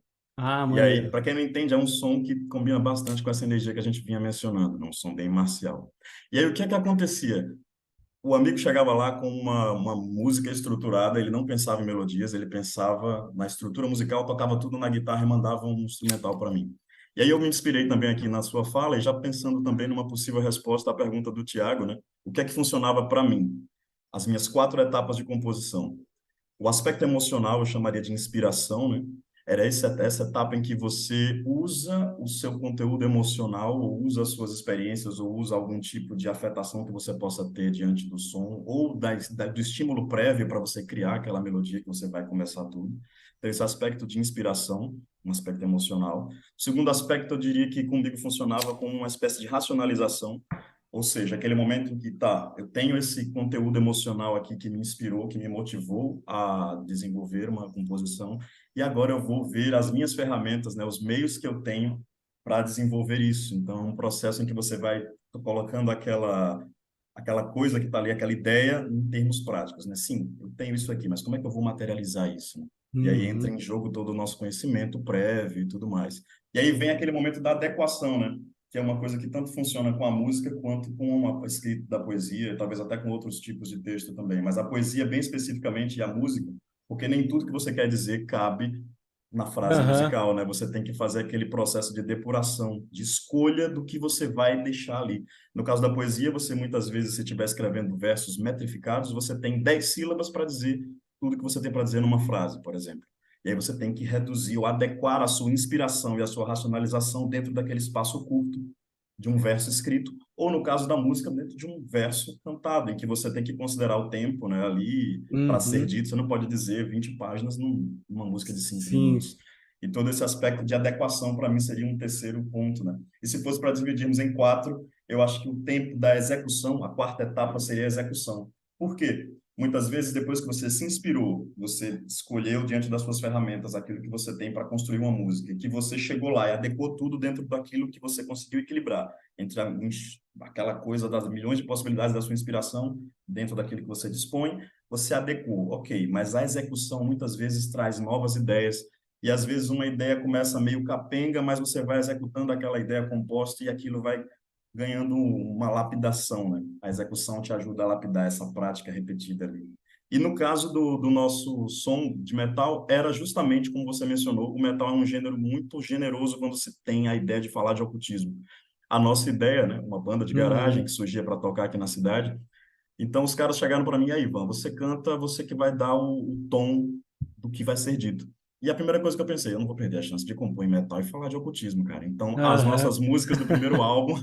E aí, para quem não entende, é um som que combina bastante com essa energia que a gente vinha mencionando, né? Um som bem marcial. E aí, o que é que acontecia? O amigo chegava lá com uma música estruturada, ele não pensava em melodias, ele pensava na estrutura musical, tocava tudo na guitarra e mandava um instrumental para mim. E aí eu me inspirei também aqui na sua fala e já pensando também numa possível resposta à pergunta do Tiago, né? O que é que funcionava para mim? As minhas 4 etapas de composição. O aspecto emocional eu chamaria de inspiração, né? Era essa etapa em que você usa o seu conteúdo emocional, ou usa as suas experiências, ou usa algum tipo de afetação que você possa ter diante do som, ou do estímulo prévio para você criar aquela melodia que você vai começar tudo. Então, esse aspecto de inspiração, um aspecto emocional. O segundo aspecto, eu diria que comigo funcionava como uma espécie de racionalização, ou seja, aquele momento em que, eu tenho esse conteúdo emocional aqui que me inspirou, que me motivou a desenvolver uma composição, e agora eu vou ver as minhas ferramentas, né, os meios que eu tenho para desenvolver isso. Então, um processo em que você vai colocando aquela coisa que está ali, aquela ideia em termos práticos, né? Sim, eu tenho isso aqui, mas como é que eu vou materializar isso, né? E aí entra em jogo todo o nosso conhecimento prévio e tudo mais. E aí vem aquele momento da adequação, né? Que é uma coisa que tanto funciona com a música quanto com a escrita da poesia, talvez até com outros tipos de texto também. Mas a poesia, bem especificamente, e a música, porque nem tudo que você quer dizer cabe na frase musical, né? Você tem que fazer aquele processo de depuração, de escolha do que você vai deixar ali. No caso da poesia, você muitas vezes, se estiver escrevendo versos metrificados, você tem 10 sílabas para dizer tudo que você tem para dizer numa frase, por exemplo. E aí você tem que reduzir ou adequar a sua inspiração e a sua racionalização dentro daquele espaço curto de um verso escrito, ou no caso da música, dentro de um verso cantado, em que você tem que considerar o tempo, né, ali para ser dito. Você não pode dizer 20 páginas numa música de 5 minutos. E todo esse aspecto de adequação, para mim, seria um terceiro ponto, né? E se fosse para dividirmos em 4, eu acho que o tempo da execução, a 4ª etapa seria a execução. Por quê? muitas vezes, depois que você se inspirou, você escolheu diante das suas ferramentas aquilo que você tem para construir uma música, que você chegou lá e adequou tudo dentro daquilo que você conseguiu equilibrar entre aquela coisa das milhões de possibilidades da sua inspiração, dentro daquilo que você dispõe, você adequou, ok, mas a execução muitas vezes traz novas ideias, e às vezes uma ideia começa meio capenga, mas você vai executando aquela ideia composta e aquilo vai ganhando uma lapidação, né? A execução te ajuda a lapidar essa prática repetida ali. E no caso do nosso som de metal, era justamente como você mencionou, o metal é um gênero muito generoso quando se tem a ideia de falar de ocultismo. A nossa ideia, né? Uma banda de garagem que surgia para tocar aqui na cidade. Então os caras chegaram para mim, aí, Ivan, você canta, você que vai dar o tom do que vai ser dito. E a primeira coisa que eu pensei, eu não vou perder a chance de compor em metal e falar de ocultismo, cara. Então, as Aham. nossas músicas do primeiro álbum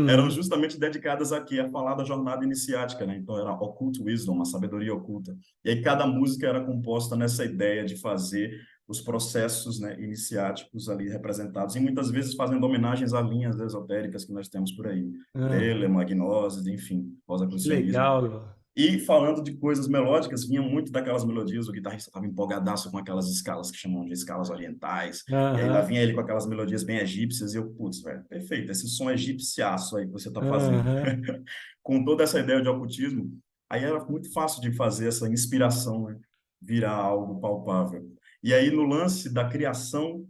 eram Uhum. justamente dedicadas aqui a falar da jornada iniciática, né? Então, era Occult Wisdom, a sabedoria oculta. E aí, cada música era composta nessa ideia de fazer os processos, né, iniciáticos ali representados, e muitas vezes fazendo homenagens a linhas esotéricas que nós temos por aí. Aham. Telema, Gnose, enfim, Que Rosacrucianismo. legal. E falando de coisas melódicas, vinha muito daquelas melodias, o guitarrista estava empolgadaço com aquelas escalas que chamam de escalas orientais, e aí lá Aham. vinha ele com aquelas melodias bem egípcias, e eu, putz, velho, perfeito, esse som egipciaço aí que você está fazendo. Aham. Com toda essa ideia de ocultismo, aí era muito fácil de fazer essa inspiração, né, virar algo palpável. E aí no lance da criação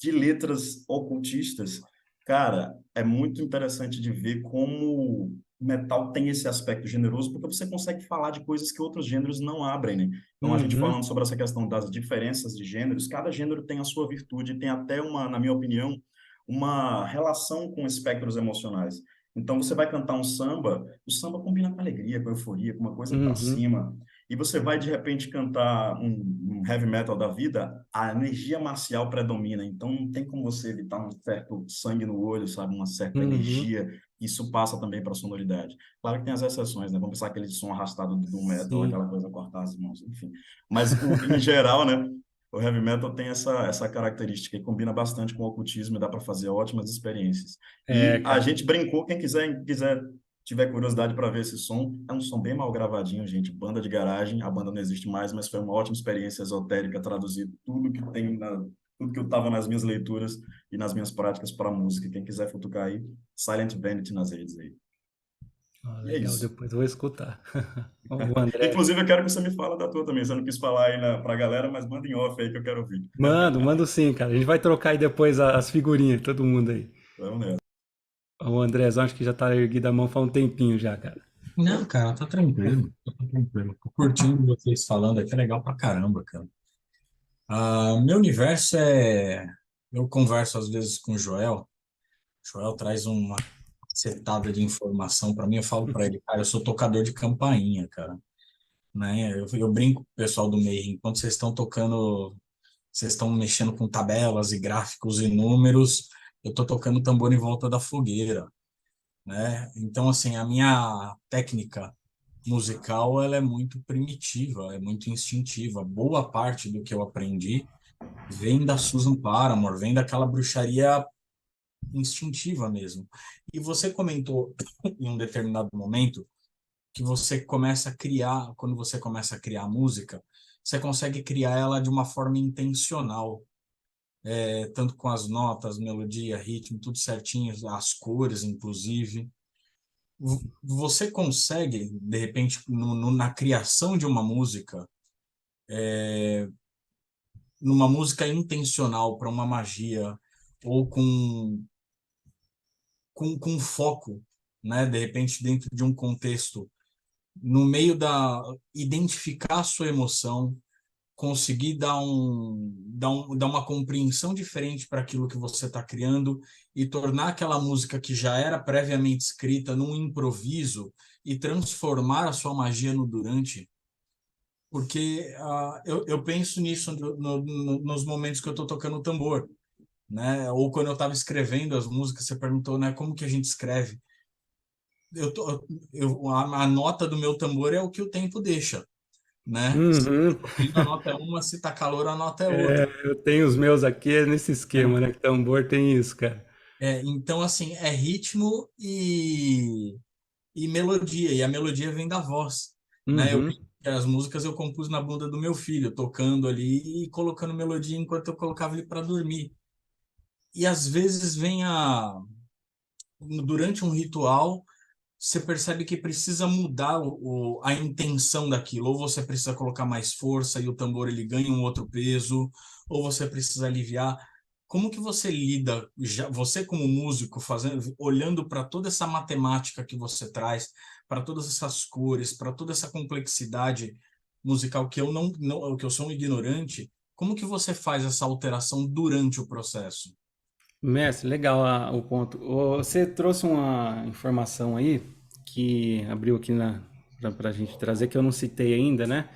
de letras ocultistas, cara, é muito interessante de ver como o metal tem esse aspecto generoso, porque você consegue falar de coisas que outros gêneros não abrem, né? Então, a gente Uhum. falando sobre essa questão das diferenças de gêneros, cada gênero tem a sua virtude, tem até uma, na minha opinião, uma relação com espectros emocionais. Então, você vai cantar um samba, o samba combina com alegria, com euforia, com uma coisa para Uhum. cima. E você vai, de repente, cantar um heavy metal da vida, a energia marcial predomina. Então, não tem como você evitar um certo sangue no olho, sabe? Uma certa Uhum. energia. Isso passa também para a sonoridade. Claro que tem as exceções, né? Vamos pensar aquele som arrastado do metal, Sim. aquela coisa cortar as mãos, enfim. Mas, em geral, né? O heavy metal tem essa característica e combina bastante com o ocultismo e dá para fazer ótimas experiências. É, E a cara. gente brincou, quem quiser tiver curiosidade para ver esse som, é um som bem mal gravadinho, gente. Banda de garagem, a banda não existe mais, mas foi uma ótima experiência esotérica traduzir tudo que tem tudo que eu tava nas minhas leituras e nas minhas práticas para música. Quem quiser futucar aí, Silent Vanity nas redes aí. Ah, E é legal, isso. depois eu vou escutar. O André. Inclusive, eu quero que você me fale da tua também. Você não quis falar aí para a galera, mas manda em off aí que eu quero ouvir. Mando sim, cara. A gente vai trocar aí depois as figurinhas, todo mundo aí. Vamos nessa. O Andrezão acho que já tá erguido a mão faz um tempinho já, cara. Não, cara, tá tranquilo, tá tranquilo. Tô curtindo vocês falando aqui, é legal pra caramba, cara. Meu universo é. Eu converso às vezes com o Joel. O Joel traz uma setada de informação pra mim. Eu falo pra ele, cara, eu sou tocador de campainha, cara. Né? Eu brinco com o pessoal do meio, enquanto vocês estão tocando, vocês estão mexendo com tabelas e gráficos e números, eu tô tocando tambor em volta da fogueira, né? Então, assim, a minha técnica musical, ela é muito primitiva, é muito instintiva. Boa parte do que eu aprendi vem da Susan Paramore, vem daquela bruxaria instintiva mesmo. E você comentou em um determinado momento que você começa a criar, quando você começa a criar música, você consegue criar ela de uma forma intencional, tanto com as notas, melodia, ritmo, tudo certinho, as cores, inclusive. Você consegue, de repente, na criação de uma música, numa música intencional para uma magia, ou com foco, né? De repente, dentro de um contexto, no meio da identificar a sua emoção, conseguir dar uma compreensão diferente para aquilo que você está criando e tornar aquela música que já era previamente escrita num improviso e transformar a sua magia no durante. Porque eu penso nisso nos momentos que eu estou tocando tambor, né? Ou quando eu estava escrevendo as músicas, você perguntou, né, como que a gente escreve? A nota do meu tambor é o que o tempo deixa, né? Se Uhum. a nota é uma, se tá calor, a nota é É, outra. eu tenho os meus aqui é nesse esquema, né? Que tambor tem isso, cara. Então, assim, é ritmo e melodia, e a melodia vem da voz. né? Uhum. As músicas eu compus na bunda do meu filho, tocando ali e colocando melodia enquanto eu colocava ele para dormir. E às vezes durante um ritual, você percebe que precisa mudar a intenção daquilo, ou você precisa colocar mais força e o tambor ele ganha um outro peso, ou você precisa aliviar. Como que você lida, você como músico, olhando para toda essa matemática que você traz, para todas essas cores, para toda essa complexidade musical que que eu sou um ignorante, como que você faz essa alteração durante o processo? Mestre, legal o ponto. Você trouxe uma informação aí que abriu aqui para a gente trazer, que eu não citei ainda, né?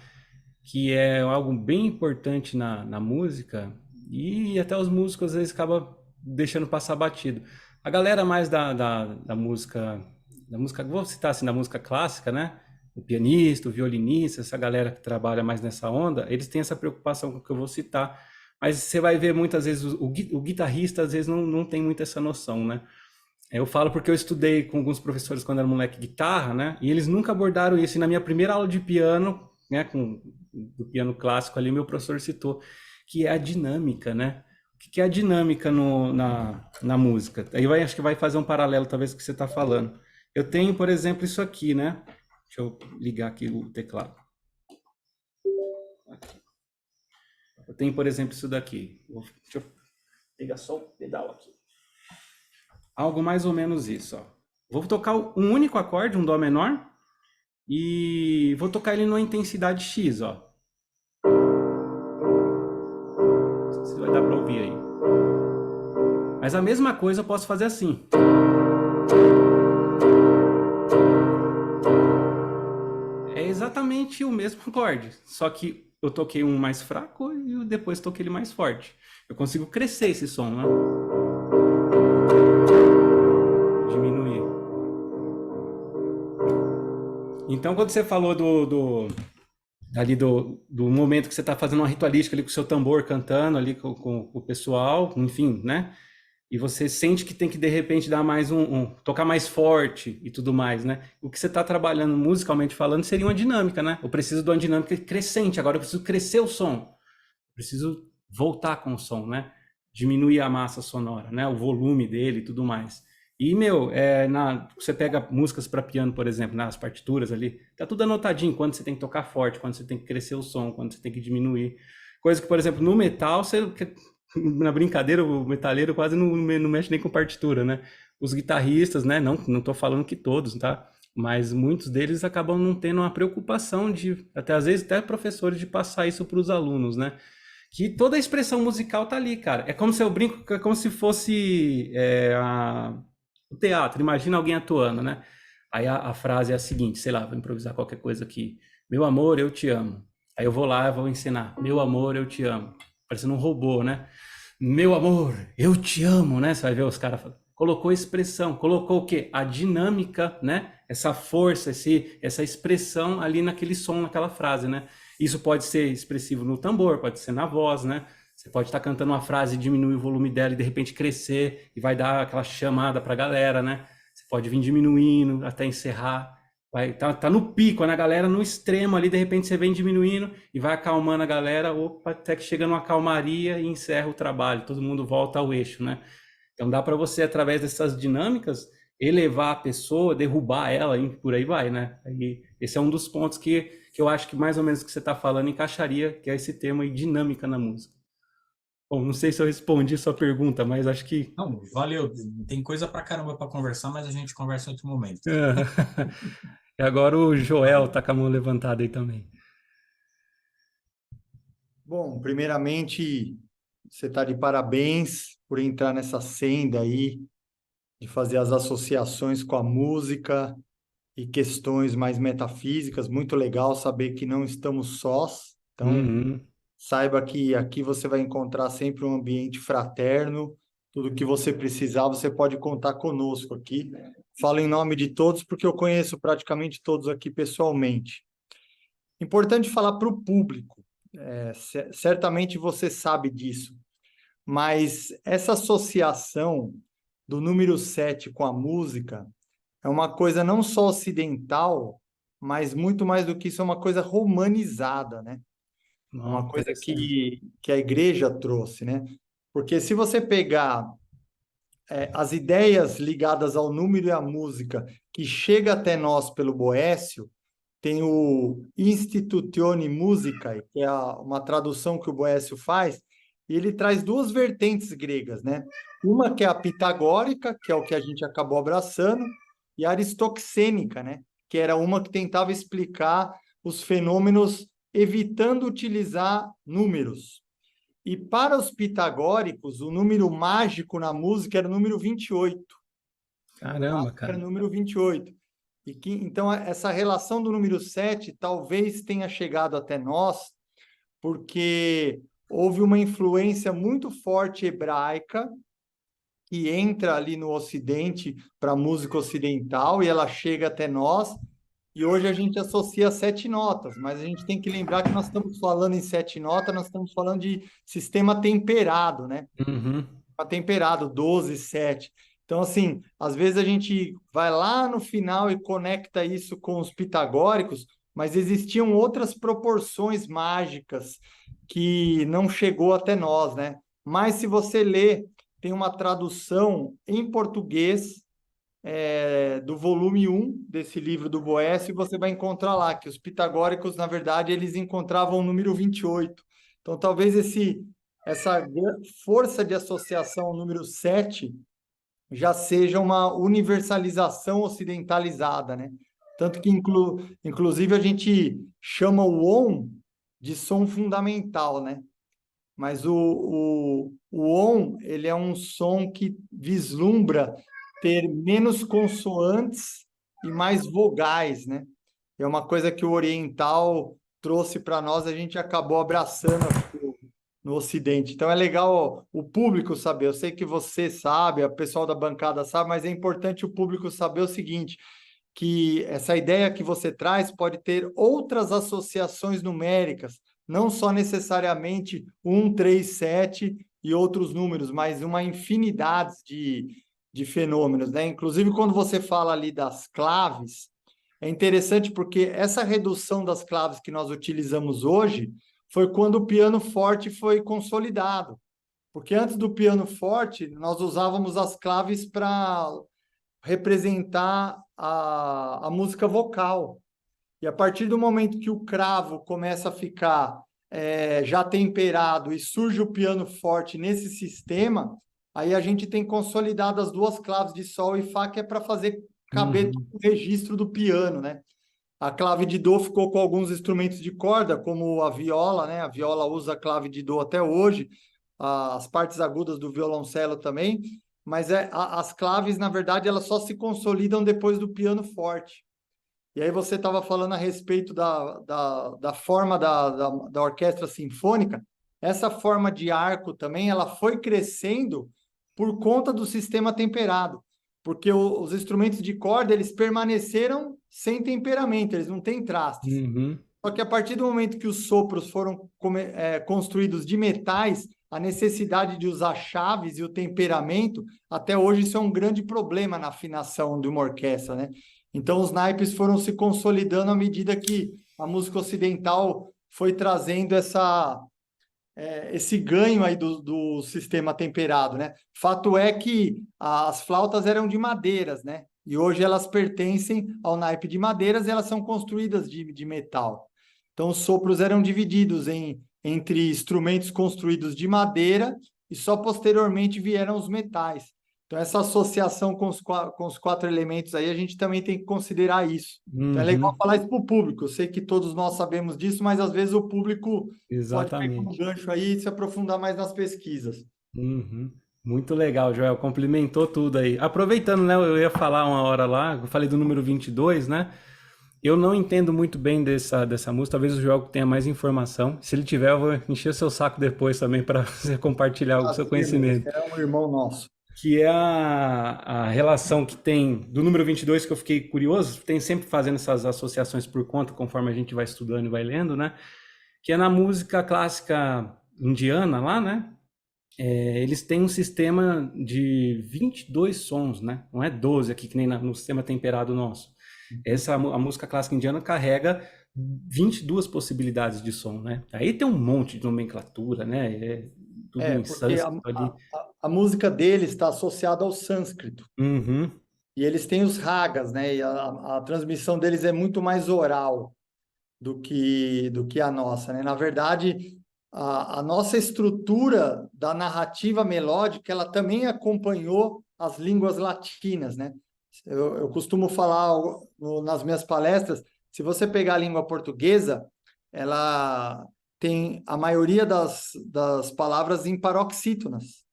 Que é algo bem importante na música e até os músicos às vezes acabam deixando passar batido. A galera mais da música, vou citar assim, da música clássica, né? O pianista, o violinista, essa galera que trabalha mais nessa onda, eles têm essa preocupação com o que eu vou citar. Mas você vai ver muitas vezes o guitarrista às vezes não tem muito essa noção, né? Eu falo porque eu estudei com alguns professores quando era moleque guitarra, né? E eles nunca abordaram isso. E na minha primeira aula de piano, né, do piano clássico ali, meu professor citou que é a dinâmica, né? O que é a dinâmica na música? Aí acho que vai fazer um paralelo talvez com o que você está falando. Eu tenho, por exemplo, isso aqui, né? Deixa eu ligar aqui o teclado. Aqui. Eu tenho, por exemplo, isso daqui. Deixa eu pegar só o pedal aqui. Algo mais ou menos isso, ó. Vou tocar um único acorde, um dó menor, e vou tocar ele numa intensidade X, ó. Não sei se vai dar para ouvir aí. Mas a mesma coisa eu posso fazer assim. É exatamente o mesmo acorde, só que eu toquei um mais fraco e depois toquei ele mais forte. Eu consigo crescer esse som, né? Diminuir. Então, quando você falou do momento que você está fazendo uma ritualística ali com o seu tambor cantando ali com o pessoal, enfim, né? E você sente que tem que de repente dar mais tocar mais forte e tudo mais, né? O que você está trabalhando musicalmente falando seria uma dinâmica, né? Eu preciso de uma dinâmica crescente, agora eu preciso crescer o som, eu preciso voltar com o som, né? Diminuir a massa sonora, né? O volume dele e tudo mais. E, você pega músicas para piano, por exemplo, nas partituras ali, tá tudo anotadinho, quando você tem que tocar forte, quando você tem que crescer o som, quando você tem que diminuir. Coisa que, por exemplo, no metal, na brincadeira, o metaleiro quase não mexe nem com partitura, né? Os guitarristas, né? Não tô falando que todos, tá? Mas muitos deles acabam não tendo uma preocupação até às vezes até professores, de passar isso para os alunos, né? Que toda a expressão musical tá ali, cara. É como se eu brinco, é como se fosse o teatro. Imagina alguém atuando, né? Aí a frase é a seguinte, sei lá, vou improvisar qualquer coisa aqui. Meu amor, eu te amo. Aí eu vou lá e vou ensinar. Meu amor, eu te amo. Parecendo um robô, né? Meu amor, eu te amo, né? Você vai ver os caras falando. Colocou expressão, colocou o quê? A dinâmica, né? Essa força, essa expressão ali naquele som, naquela frase, né? Isso pode ser expressivo no tambor, pode ser na voz, né? Você pode estar cantando uma frase e diminuir o volume dela e de repente crescer e vai dar aquela chamada para a galera, né? Você pode vir diminuindo até encerrar. Tá no pico, né? A galera no extremo ali, de repente você vem diminuindo e vai acalmando a galera, opa, até que chega numa calmaria e encerra o trabalho, todo mundo volta ao eixo, né? Então dá para você, através dessas dinâmicas, elevar a pessoa, derrubar ela e por aí vai, né? Aí, esse é um dos pontos que eu acho que mais ou menos o que você está falando encaixaria, que é esse termo aí, dinâmica na música. Bom, não sei se eu respondi sua pergunta, mas acho que... Não, valeu. Tem coisa pra caramba para conversar, mas a gente conversa em outro momento. E agora o Joel tá com a mão levantada aí também. Bom, primeiramente, você está de parabéns por entrar nessa senda aí, de fazer as associações com a música e questões mais metafísicas. Muito legal saber que não estamos sós. Então, saiba que aqui você vai encontrar sempre um ambiente fraterno. Tudo que você precisar, você pode contar conosco aqui. Falo em nome de todos, porque eu conheço praticamente todos aqui pessoalmente. Importante falar para o público. Certamente você sabe disso. Mas essa associação do número 7 com a música é uma coisa não só ocidental, mas muito mais do que isso, é uma coisa romanizada, né? É uma coisa Interessante. que a igreja trouxe, né? Porque se você pegar as ideias ligadas ao número e à música que chega até nós pelo Boécio, tem o Institutione Musicae, que é uma tradução que o Boécio faz, e ele traz duas vertentes gregas, né? Uma que é a pitagórica, que é o que a gente acabou abraçando, e a aristoxênica, né? Que era uma que tentava explicar os fenômenos evitando utilizar números. E para os pitagóricos, o número mágico na música era o número 28. Caramba, Era o cara. número 28. Então, essa relação do número 7 talvez tenha chegado até nós, porque houve uma influência muito forte hebraica que entra ali no Ocidente para a música ocidental e ela chega até nós. E hoje a gente associa 7 notas, mas a gente tem que lembrar que nós estamos falando em 7 notas, nós estamos falando de sistema temperado, né? Uhum. Temperado, 12, 7. Então, assim, às vezes a gente vai lá no final e conecta isso com os pitagóricos, mas existiam outras proporções mágicas que não chegou até nós, né? Mas se você ler, tem uma tradução em português do volume 1 desse livro do Boécio, e você vai encontrar lá que os pitagóricos, na verdade, eles encontravam o número 28. Então, talvez essa força de associação ao número 7 já seja uma universalização ocidentalizada, né? Tanto que, inclusive, a gente chama o OM de som fundamental, né? Mas o OM, ele é um som que vislumbra ter menos consoantes e mais vogais, né? É uma coisa que o oriental trouxe para nós, a gente acabou abraçando aqui no Ocidente. Então é legal o público saber. Eu sei que você sabe, o pessoal da bancada sabe, mas é importante o público saber o seguinte, que essa ideia que você traz pode ter outras associações numéricas, não só necessariamente 1, 3, 7 e outros números, mas uma infinidade de fenômenos, né? Inclusive, quando você fala ali das claves, é interessante porque essa redução das claves que nós utilizamos hoje foi quando o piano forte foi consolidado. Porque antes do piano forte, nós usávamos as claves para representar a música vocal. E a partir do momento que o cravo começa a ficar já temperado e surge o piano forte nesse sistema, aí a gente tem consolidado as duas claves de Sol e Fá, que é para fazer caber todo o registro do piano, né? A clave de Dó ficou com alguns instrumentos de corda, como a viola, né? A viola usa a clave de Dó até hoje, as partes agudas do violoncelo também, mas as claves, na verdade, elas só se consolidam depois do piano forte. E aí você estava falando a respeito da forma da orquestra sinfônica. Essa forma de arco também, ela foi crescendo por conta do sistema temperado, porque os instrumentos de corda, eles permaneceram sem temperamento, eles não têm trastes. Uhum. Só que a partir do momento que os sopros foram construídos de metais, a necessidade de usar chaves e o temperamento, até hoje isso é um grande problema na afinação de uma orquestra, né? Então os naipes foram se consolidando à medida que a música ocidental foi trazendo esse ganho aí do sistema temperado, né? Fato é que as flautas eram de madeiras, né? E hoje elas pertencem ao naipe de madeiras e elas são construídas de metal. Então os sopros eram divididos entre instrumentos construídos de madeira e só posteriormente vieram os metais. Então essa associação com os 4 elementos aí, a gente também tem que considerar isso. Então é legal falar isso para o público. Eu sei que todos nós sabemos disso, mas às vezes o público pode pegar um gancho aí e se aprofundar mais nas pesquisas. Uhum. Muito legal, Joel. Complementou tudo aí. Aproveitando, né? Eu ia falar uma hora lá, eu falei do número 22, né? Eu não entendo muito bem dessa música. Talvez o Joel tenha mais informação. Se ele tiver, eu vou encher seu saco depois também para você compartilhar o seu conhecimento. É um irmão nosso. Que é a relação que tem do número 22, que eu fiquei curioso, tem sempre fazendo essas associações por conta, conforme a gente vai estudando e vai lendo, né? Que é na música clássica indiana lá, né? Eles têm um sistema de 22 sons, né? Não é 12 aqui, que nem no sistema temperado nosso. A música clássica indiana carrega 22 possibilidades de som, né? Aí tem um monte de nomenclatura, né? Tudo em Porque a, sânscrito ali. a música deles está associada ao sânscrito. Uhum. E eles têm os ragas, né? E a transmissão deles é muito mais oral do que a nossa, né? Na verdade, a nossa estrutura da narrativa melódica, ela também acompanhou as línguas latinas, né? Eu costumo falar nas minhas palestras, se você pegar a língua portuguesa, ela tem a maioria das palavras em paroxítonas.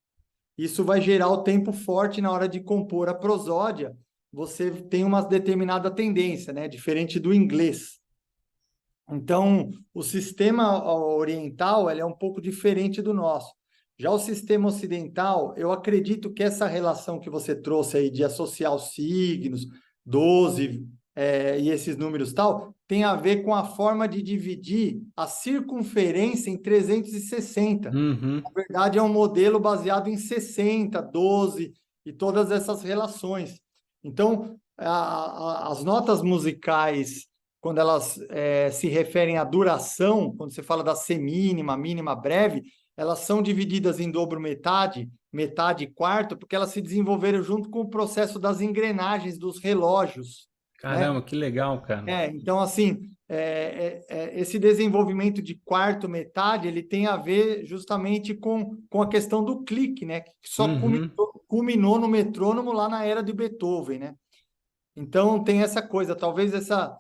Isso vai gerar o tempo forte na hora de compor a prosódia. Você tem uma determinada tendência, né? Diferente do inglês. Então, o sistema oriental ele é um pouco diferente do nosso. Já o sistema ocidental, eu acredito que essa relação que você trouxe aí de associar os signos, 12 e esses números tal, tem a ver com a forma de dividir a circunferência em 360. Uhum. Na verdade, é um modelo baseado em 60, 12 e todas essas relações. Então, as notas musicais, quando elas se referem à duração, quando você fala da semínima, mínima, breve, elas são divididas em dobro metade, metade e quarto, porque elas se desenvolveram junto com o processo das engrenagens dos relógios. Caramba, que legal, cara. Então, assim, esse desenvolvimento de quarto, metade, ele tem a ver justamente com a questão do clique, né? Que só culminou no metrônomo lá na era de Beethoven, né? Então, tem essa coisa, talvez essa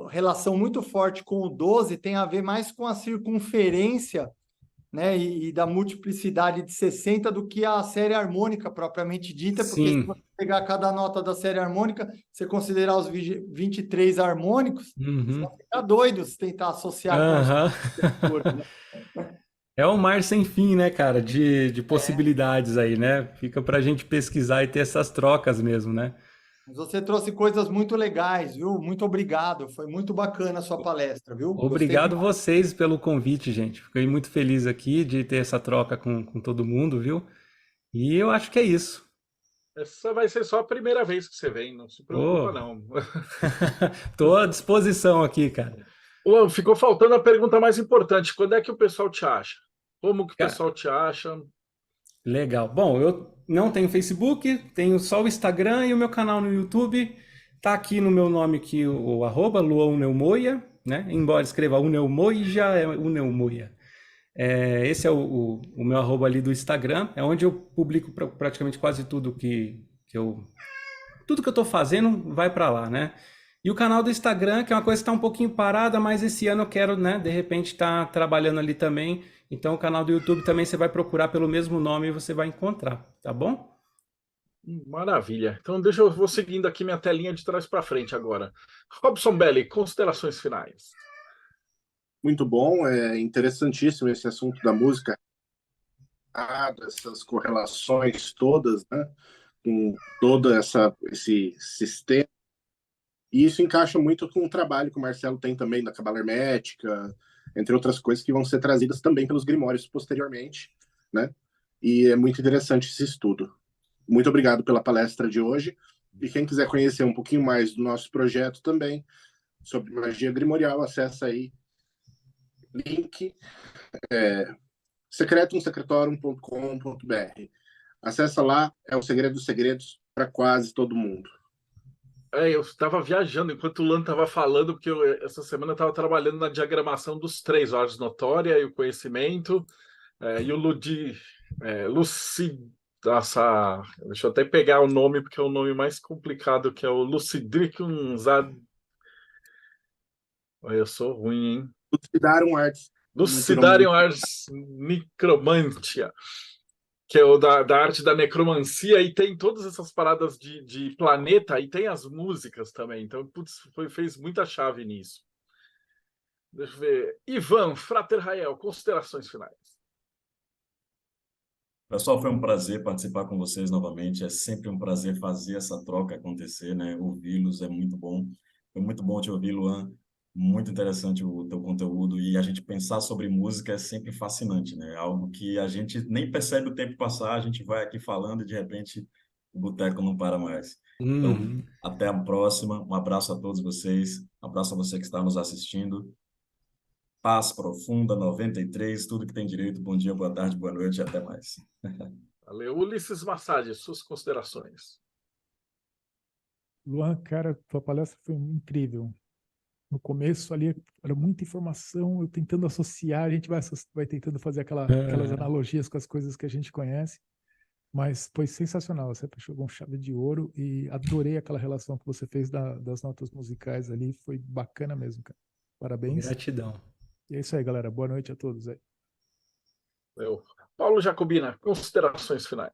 relação muito forte com o 12 tem a ver mais com a circunferência, né, e da multiplicidade de 60 do que a série harmônica propriamente dita, porque se você pegar cada nota da série harmônica, você considerar os 23 harmônicos, você vai ficar doido se tentar associar com os... É um mar sem fim, né, cara, de possibilidades aí, né? Fica pra gente pesquisar e ter essas trocas mesmo, né? Mas você trouxe coisas muito legais, viu? Muito obrigado. Foi muito bacana a sua palestra, viu? Obrigado vocês pelo convite, gente. Fiquei muito feliz aqui de ter essa troca com todo mundo, viu? E eu acho que é isso. Essa vai ser só a primeira vez que você vem, não se preocupa, não. Tô à disposição aqui, cara. Ficou faltando a pergunta mais importante. Quando é que o pessoal te acha? Como que o pessoal te acha? Legal. Bom, eu não tenho Facebook, tenho só o Instagram e o meu canal no YouTube. Tá aqui no meu nome aqui o arroba @luauneumoia, né? Embora escreva Uneumoia, é Uneumoia. Esse é o meu arroba ali do Instagram, é onde eu publico praticamente quase tudo tudo que eu tô fazendo vai para lá, né? E o canal do Instagram, que é uma coisa que está um pouquinho parada, mas esse ano eu quero, né, de repente estar trabalhando ali também. Então o canal do YouTube também você vai procurar pelo mesmo nome e você vai encontrar, tá bom? Maravilha. Então vou seguindo aqui minha telinha de trás para frente agora. Robson Belli, considerações finais. Muito bom, é interessantíssimo esse assunto da música, essas correlações todas, né, com todo esse sistema. E isso encaixa muito com o trabalho que o Marcelo tem também da Cabala Hermética, entre outras coisas que vão ser trazidas também pelos Grimórios posteriormente, né? E é muito interessante esse estudo. Muito obrigado pela palestra de hoje. E quem quiser conhecer um pouquinho mais do nosso projeto também, sobre magia grimorial, acessa aí link secretumsecretorum.com.br. Acessa lá, é o segredo dos segredos para quase todo mundo. Eu estava viajando enquanto o Lan estava falando, porque essa semana eu estava trabalhando na diagramação dos 3, a ars notória e o conhecimento, e o deixa eu até pegar o nome, porque é o nome mais complicado, que é o Lucidricum Eu sou ruim, hein? Lucidarium Ars Necromantia, que é o da arte da necromancia, e tem todas essas paradas de planeta, e tem as músicas também. Então, putz, fez muita chave nisso. Deixa eu ver. Ivan, Frater Rael, considerações finais. Pessoal, foi um prazer participar com vocês novamente. É sempre um prazer fazer essa troca acontecer, né? Ouvi-los é muito bom. Foi muito bom te ouvir, Luan. Muito interessante o teu conteúdo, e a gente pensar sobre música é sempre fascinante, né? Algo que a gente nem percebe o tempo passar, a gente vai aqui falando e de repente o boteco não para mais. Então, Uhum. até a próxima. Um abraço a todos vocês. Um abraço a você que está nos assistindo. Paz Profunda 93, tudo que tem direito. Bom dia, boa tarde, boa noite e até mais. Valeu. Ulisses Massad, suas considerações. Luan, cara, tua palestra foi incrível. No começo ali era muita informação, eu tentando associar, a gente vai tentando fazer aquelas analogias com as coisas que a gente conhece, mas foi sensacional, você pegou um chave de ouro e adorei aquela relação que você fez das notas musicais ali, foi bacana mesmo, cara. Parabéns. Gratidão. E é isso aí, galera. Boa noite a todos aí. Valeu. Paulo Jacobina, considerações finais.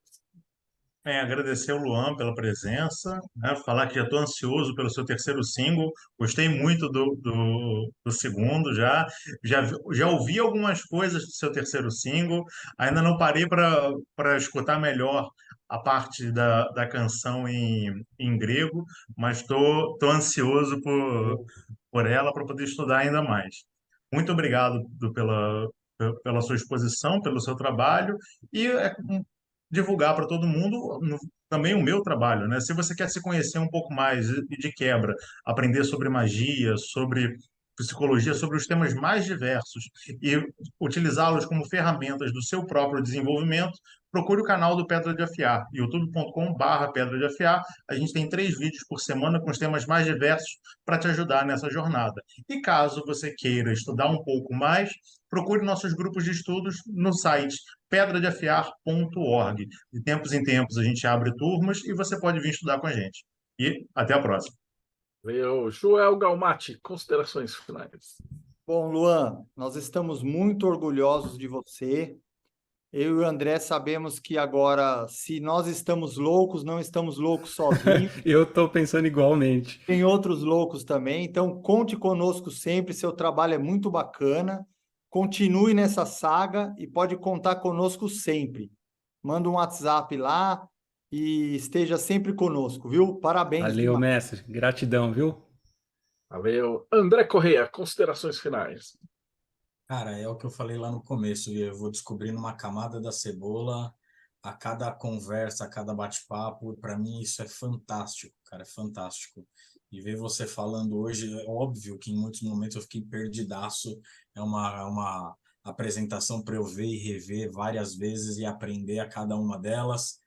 Agradecer ao Luan pela presença, né? Falar que já estou ansioso pelo seu terceiro single. Gostei muito do segundo já ouvi algumas coisas do seu terceiro single. Ainda não parei para escutar melhor a parte da canção em grego, mas tô ansioso por ela para poder estudar ainda mais. Muito obrigado pela sua exposição, pelo seu trabalho e divulgar para todo mundo também o meu trabalho, né? Se você quer se conhecer um pouco mais e de quebra, aprender sobre magia, sobre psicologia, sobre os temas mais diversos e utilizá-los como ferramentas do seu próprio desenvolvimento, procure o canal do Pedra de Afiar, youtube.com/Pedra de Afiar. A gente tem 3 vídeos por semana com os temas mais diversos para te ajudar nessa jornada. E caso você queira estudar um pouco mais, procure nossos grupos de estudos no site pedradeafiar.org. De tempos em tempos a gente abre turmas e você pode vir estudar com a gente. E até a próxima. Valeu. Joel Galmati, considerações finais. Bom, Luan, nós estamos muito orgulhosos de você. Eu e o André sabemos que agora, se nós estamos loucos, não estamos loucos sozinhos. Eu estou pensando igualmente. Tem outros loucos também, então conte conosco sempre, seu trabalho é muito bacana. Continue nessa saga e pode contar conosco sempre. Manda um WhatsApp lá e esteja sempre conosco, viu? Parabéns. Valeu, demais. mestre. Gratidão, viu? Valeu. André Correia, considerações finais. Cara, é o que eu falei lá no começo, e eu vou descobrindo uma camada da cebola a cada conversa, a cada bate-papo. Para mim isso é fantástico, cara, é fantástico. E ver você falando hoje, é óbvio que em muitos momentos eu fiquei perdidaço. É uma apresentação para eu ver e rever várias vezes e aprender a cada uma delas.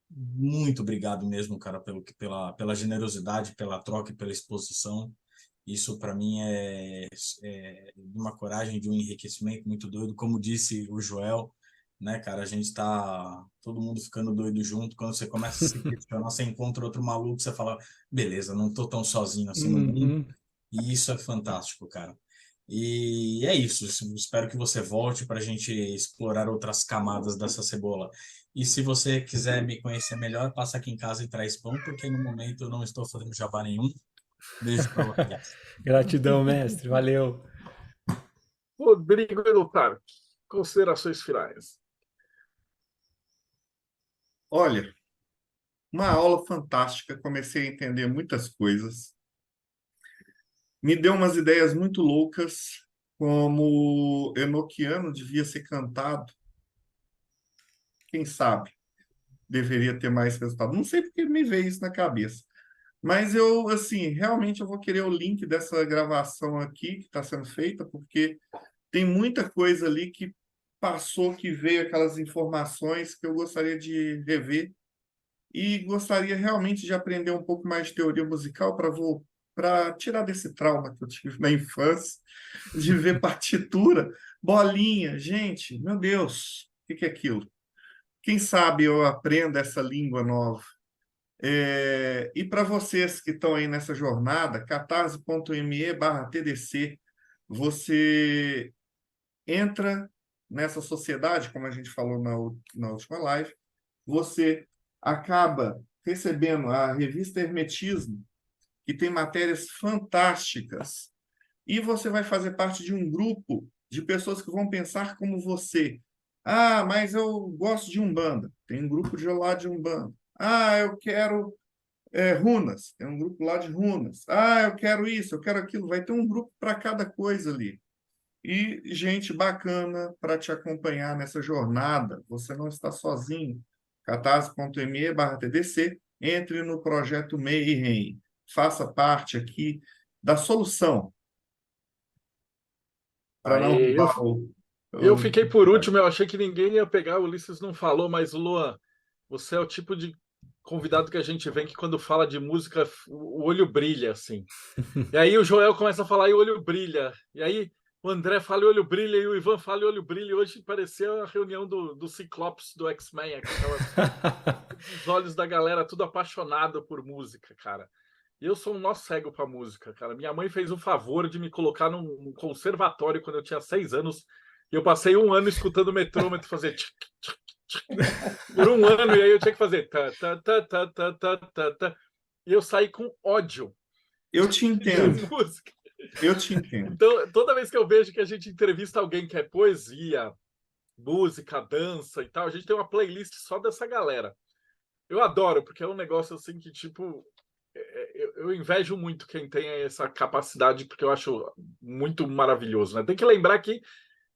Muito obrigado mesmo, cara, pela generosidade, pela troca e pela exposição. Isso para mim é de uma coragem, de um enriquecimento muito doido. Como disse o Joel, né, cara, a gente tá todo mundo ficando doido junto. Quando você começa a se questionar, você encontra outro maluco, você fala, beleza, não tô tão sozinho assim no mundo. E isso é fantástico, cara. E é isso. Espero que você volte para a gente explorar outras camadas dessa cebola. E se você quiser me conhecer melhor, passa aqui em casa e traz pão, porque no momento eu não estou fazendo jabá nenhum. Beijo para vocês. Gratidão, mestre. Valeu. Rodrigo Elutar, considerações finais. Olha, uma aula fantástica, comecei a entender muitas coisas. Me deu umas ideias muito loucas, como Enochiano devia ser cantado. Quem sabe deveria ter mais resultado. Não sei porque me veio isso na cabeça. Mas eu, assim, realmente eu vou querer o link dessa gravação aqui que está sendo feita, porque tem muita coisa ali que passou, que veio aquelas informações que eu gostaria de rever e gostaria realmente de aprender um pouco mais de teoria musical para tirar desse trauma que eu tive na infância, de ver partitura, bolinha, gente, meu Deus, o que é aquilo? Quem sabe eu aprendo essa língua nova. E para vocês que estão aí nessa jornada, catarse.me/TDC, você entra nessa sociedade, como a gente falou na última live, você acaba recebendo a revista Hermetismo, que tem matérias fantásticas, e você vai fazer parte de um grupo de pessoas que vão pensar como você. Ah, mas eu gosto de Umbanda. Tem um grupo de lá de Umbanda. Ah, eu quero runas. Tem um grupo lá de runas. Ah, eu quero isso, eu quero aquilo. Vai ter um grupo para cada coisa ali. E gente bacana para te acompanhar nessa jornada. Você não está sozinho. catarse.me/TDC, entre no projeto Mayhem, faça parte aqui da solução, para não Aí, roubar eu fiquei por último, eu achei que ninguém ia pegar, o Ulisses não falou, mas Luan, você é o tipo de convidado que a gente vem que quando fala de música, o olho brilha, assim. E aí o Joel começa a falar e o olho brilha. E aí o André fala e o olho brilha, e o Ivan fala e o olho brilha. E hoje parecia a reunião do Ciclopes do X-Men, os olhos da galera tudo apaixonado por música, cara. E eu sou um nó cego para música, cara. Minha mãe fez o favor de me colocar num conservatório quando eu tinha 6 anos. E eu passei 1 ano escutando o metrômetro fazer tchic, tchic, tchic, por 1 ano, e aí eu tinha que fazer tá, tá, tá, tá, tá, tá, tá, tá. E eu saí com ódio. Eu te entendo. De música. Eu te entendo. Então, toda vez que eu vejo que a gente entrevista alguém que é poesia, música, dança e tal, a gente tem uma playlist só dessa galera. Eu adoro, porque é um negócio assim que, tipo, eu invejo muito quem tem essa capacidade, porque eu acho muito maravilhoso, né? Tem que lembrar que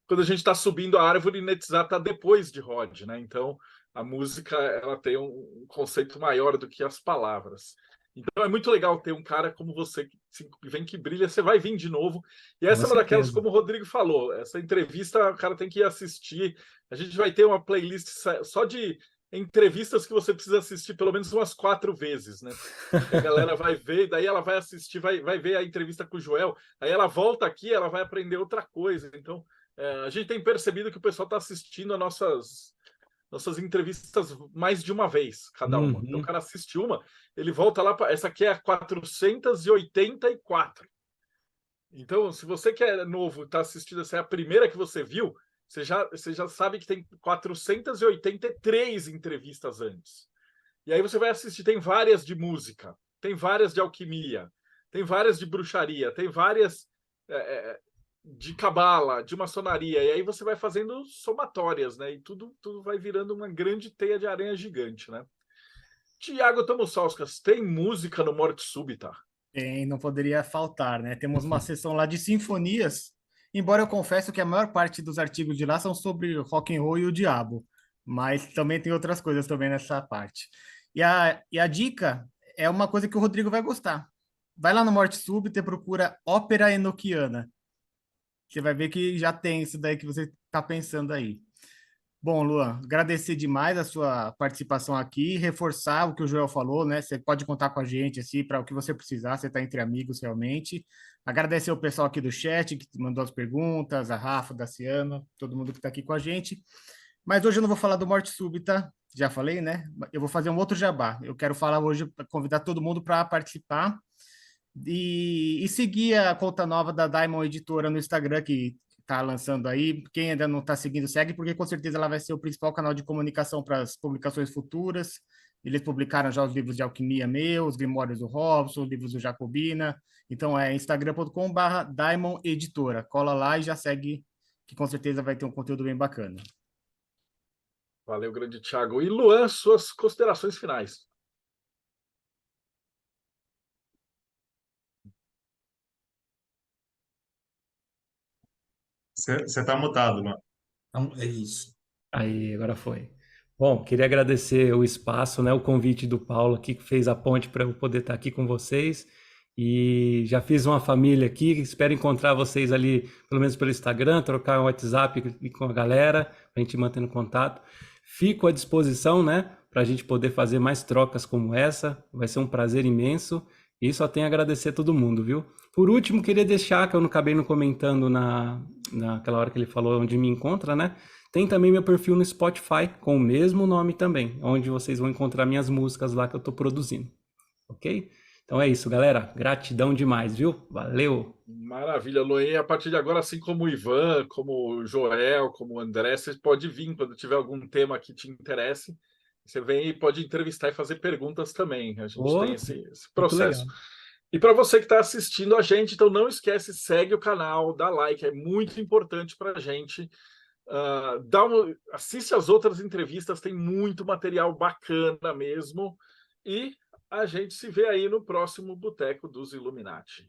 quando a gente está subindo a árvore, Netzah está depois de Rod, né? Então, a música ela tem um conceito maior do que as palavras. Então, é muito legal ter um cara como você que vem que brilha, você vai vir de novo. E essa é uma daquelas, como o Rodrigo falou, essa entrevista o cara tem que ir assistir. A gente vai ter uma playlist só de entrevistas que você precisa assistir pelo menos umas 4 vezes, né? A galera vai ver, daí ela vai assistir, vai ver a entrevista com o Joel, aí ela volta aqui, ela vai aprender outra coisa. Então, a gente tem percebido que o pessoal está assistindo as nossas entrevistas mais de uma vez, cada uma. Então, o cara assiste uma, ele volta lá, essa aqui é a 484. Então, se você que é novo, está assistindo, essa é a primeira que você viu, você já sabe que tem 483 entrevistas antes. E aí você vai assistir, tem várias de música, tem várias de alquimia, tem várias de bruxaria, tem várias de cabala, de maçonaria, e aí você vai fazendo somatórias, né? E tudo vai virando uma grande teia de aranha gigante, né? Tiago Tamussauskas, tem música no Morte Súbita? Tem, não poderia faltar, né? Temos uma seção lá de sinfonias, embora eu confesso que a maior parte dos artigos de lá são sobre rock and roll e o diabo, mas também tem outras coisas também nessa parte. E a dica é uma coisa que o Rodrigo vai gostar. Vai lá no Morte Súbita e procura ópera enoquiana. Você vai ver que já tem isso daí que você está pensando aí. Bom, Luan, agradecer demais a sua participação aqui, reforçar o que o Joel falou, né? Você pode contar com a gente assim, para o que você precisar, você está entre amigos realmente. Agradecer o pessoal aqui do chat que mandou as perguntas, a Rafa, Daciano, todo mundo que está aqui com a gente. Mas hoje eu não vou falar do Morte Súbita, já falei, né? Eu vou fazer um outro jabá. Eu quero falar hoje, convidar todo mundo para participar e seguir a conta nova da Diamond Editora no Instagram, que está lançando aí. Quem ainda não está seguindo, segue, porque com certeza ela vai ser o principal canal de comunicação para as publicações futuras. Eles publicaram já os livros de alquimia meu, os Grimórios do Robson, os livros do Jacobina. Então é instagram.com/Diamond Editora. Cola lá e já segue, que com certeza vai ter um conteúdo bem bacana. Valeu, grande Thiago. E Luan, suas considerações finais. Você está mutado, mano. Então, é isso. Aí, agora foi. Bom, queria agradecer o espaço, né, o convite do Paulo aqui, que fez a ponte para eu poder estar aqui com vocês. E já fiz uma família aqui, espero encontrar vocês ali, pelo menos pelo Instagram, trocar um WhatsApp com a galera, para a gente mantendo contato. Fico à disposição, né, para a gente poder fazer mais trocas como essa. Vai ser um prazer imenso. E só tenho a agradecer a todo mundo, viu? Por último, queria deixar, que eu não acabei não comentando naquela hora que ele falou onde me encontra, né? Tem também meu perfil no Spotify, com o mesmo nome também, onde vocês vão encontrar minhas músicas lá que eu tô produzindo, ok? Então é isso, galera. Gratidão demais, viu? Valeu! Maravilha, Luan. E a partir de agora, assim como o Ivan, como o Joel, como o André, você pode vir quando tiver algum tema que te interesse. Você vem e pode entrevistar e fazer perguntas também. A gente tem esse processo. E para você que está assistindo a gente, então não esquece, segue o canal, dá like, é muito importante para a gente. Assiste as outras entrevistas, tem muito material bacana mesmo. E a gente se vê aí no próximo Boteco dos Illuminati.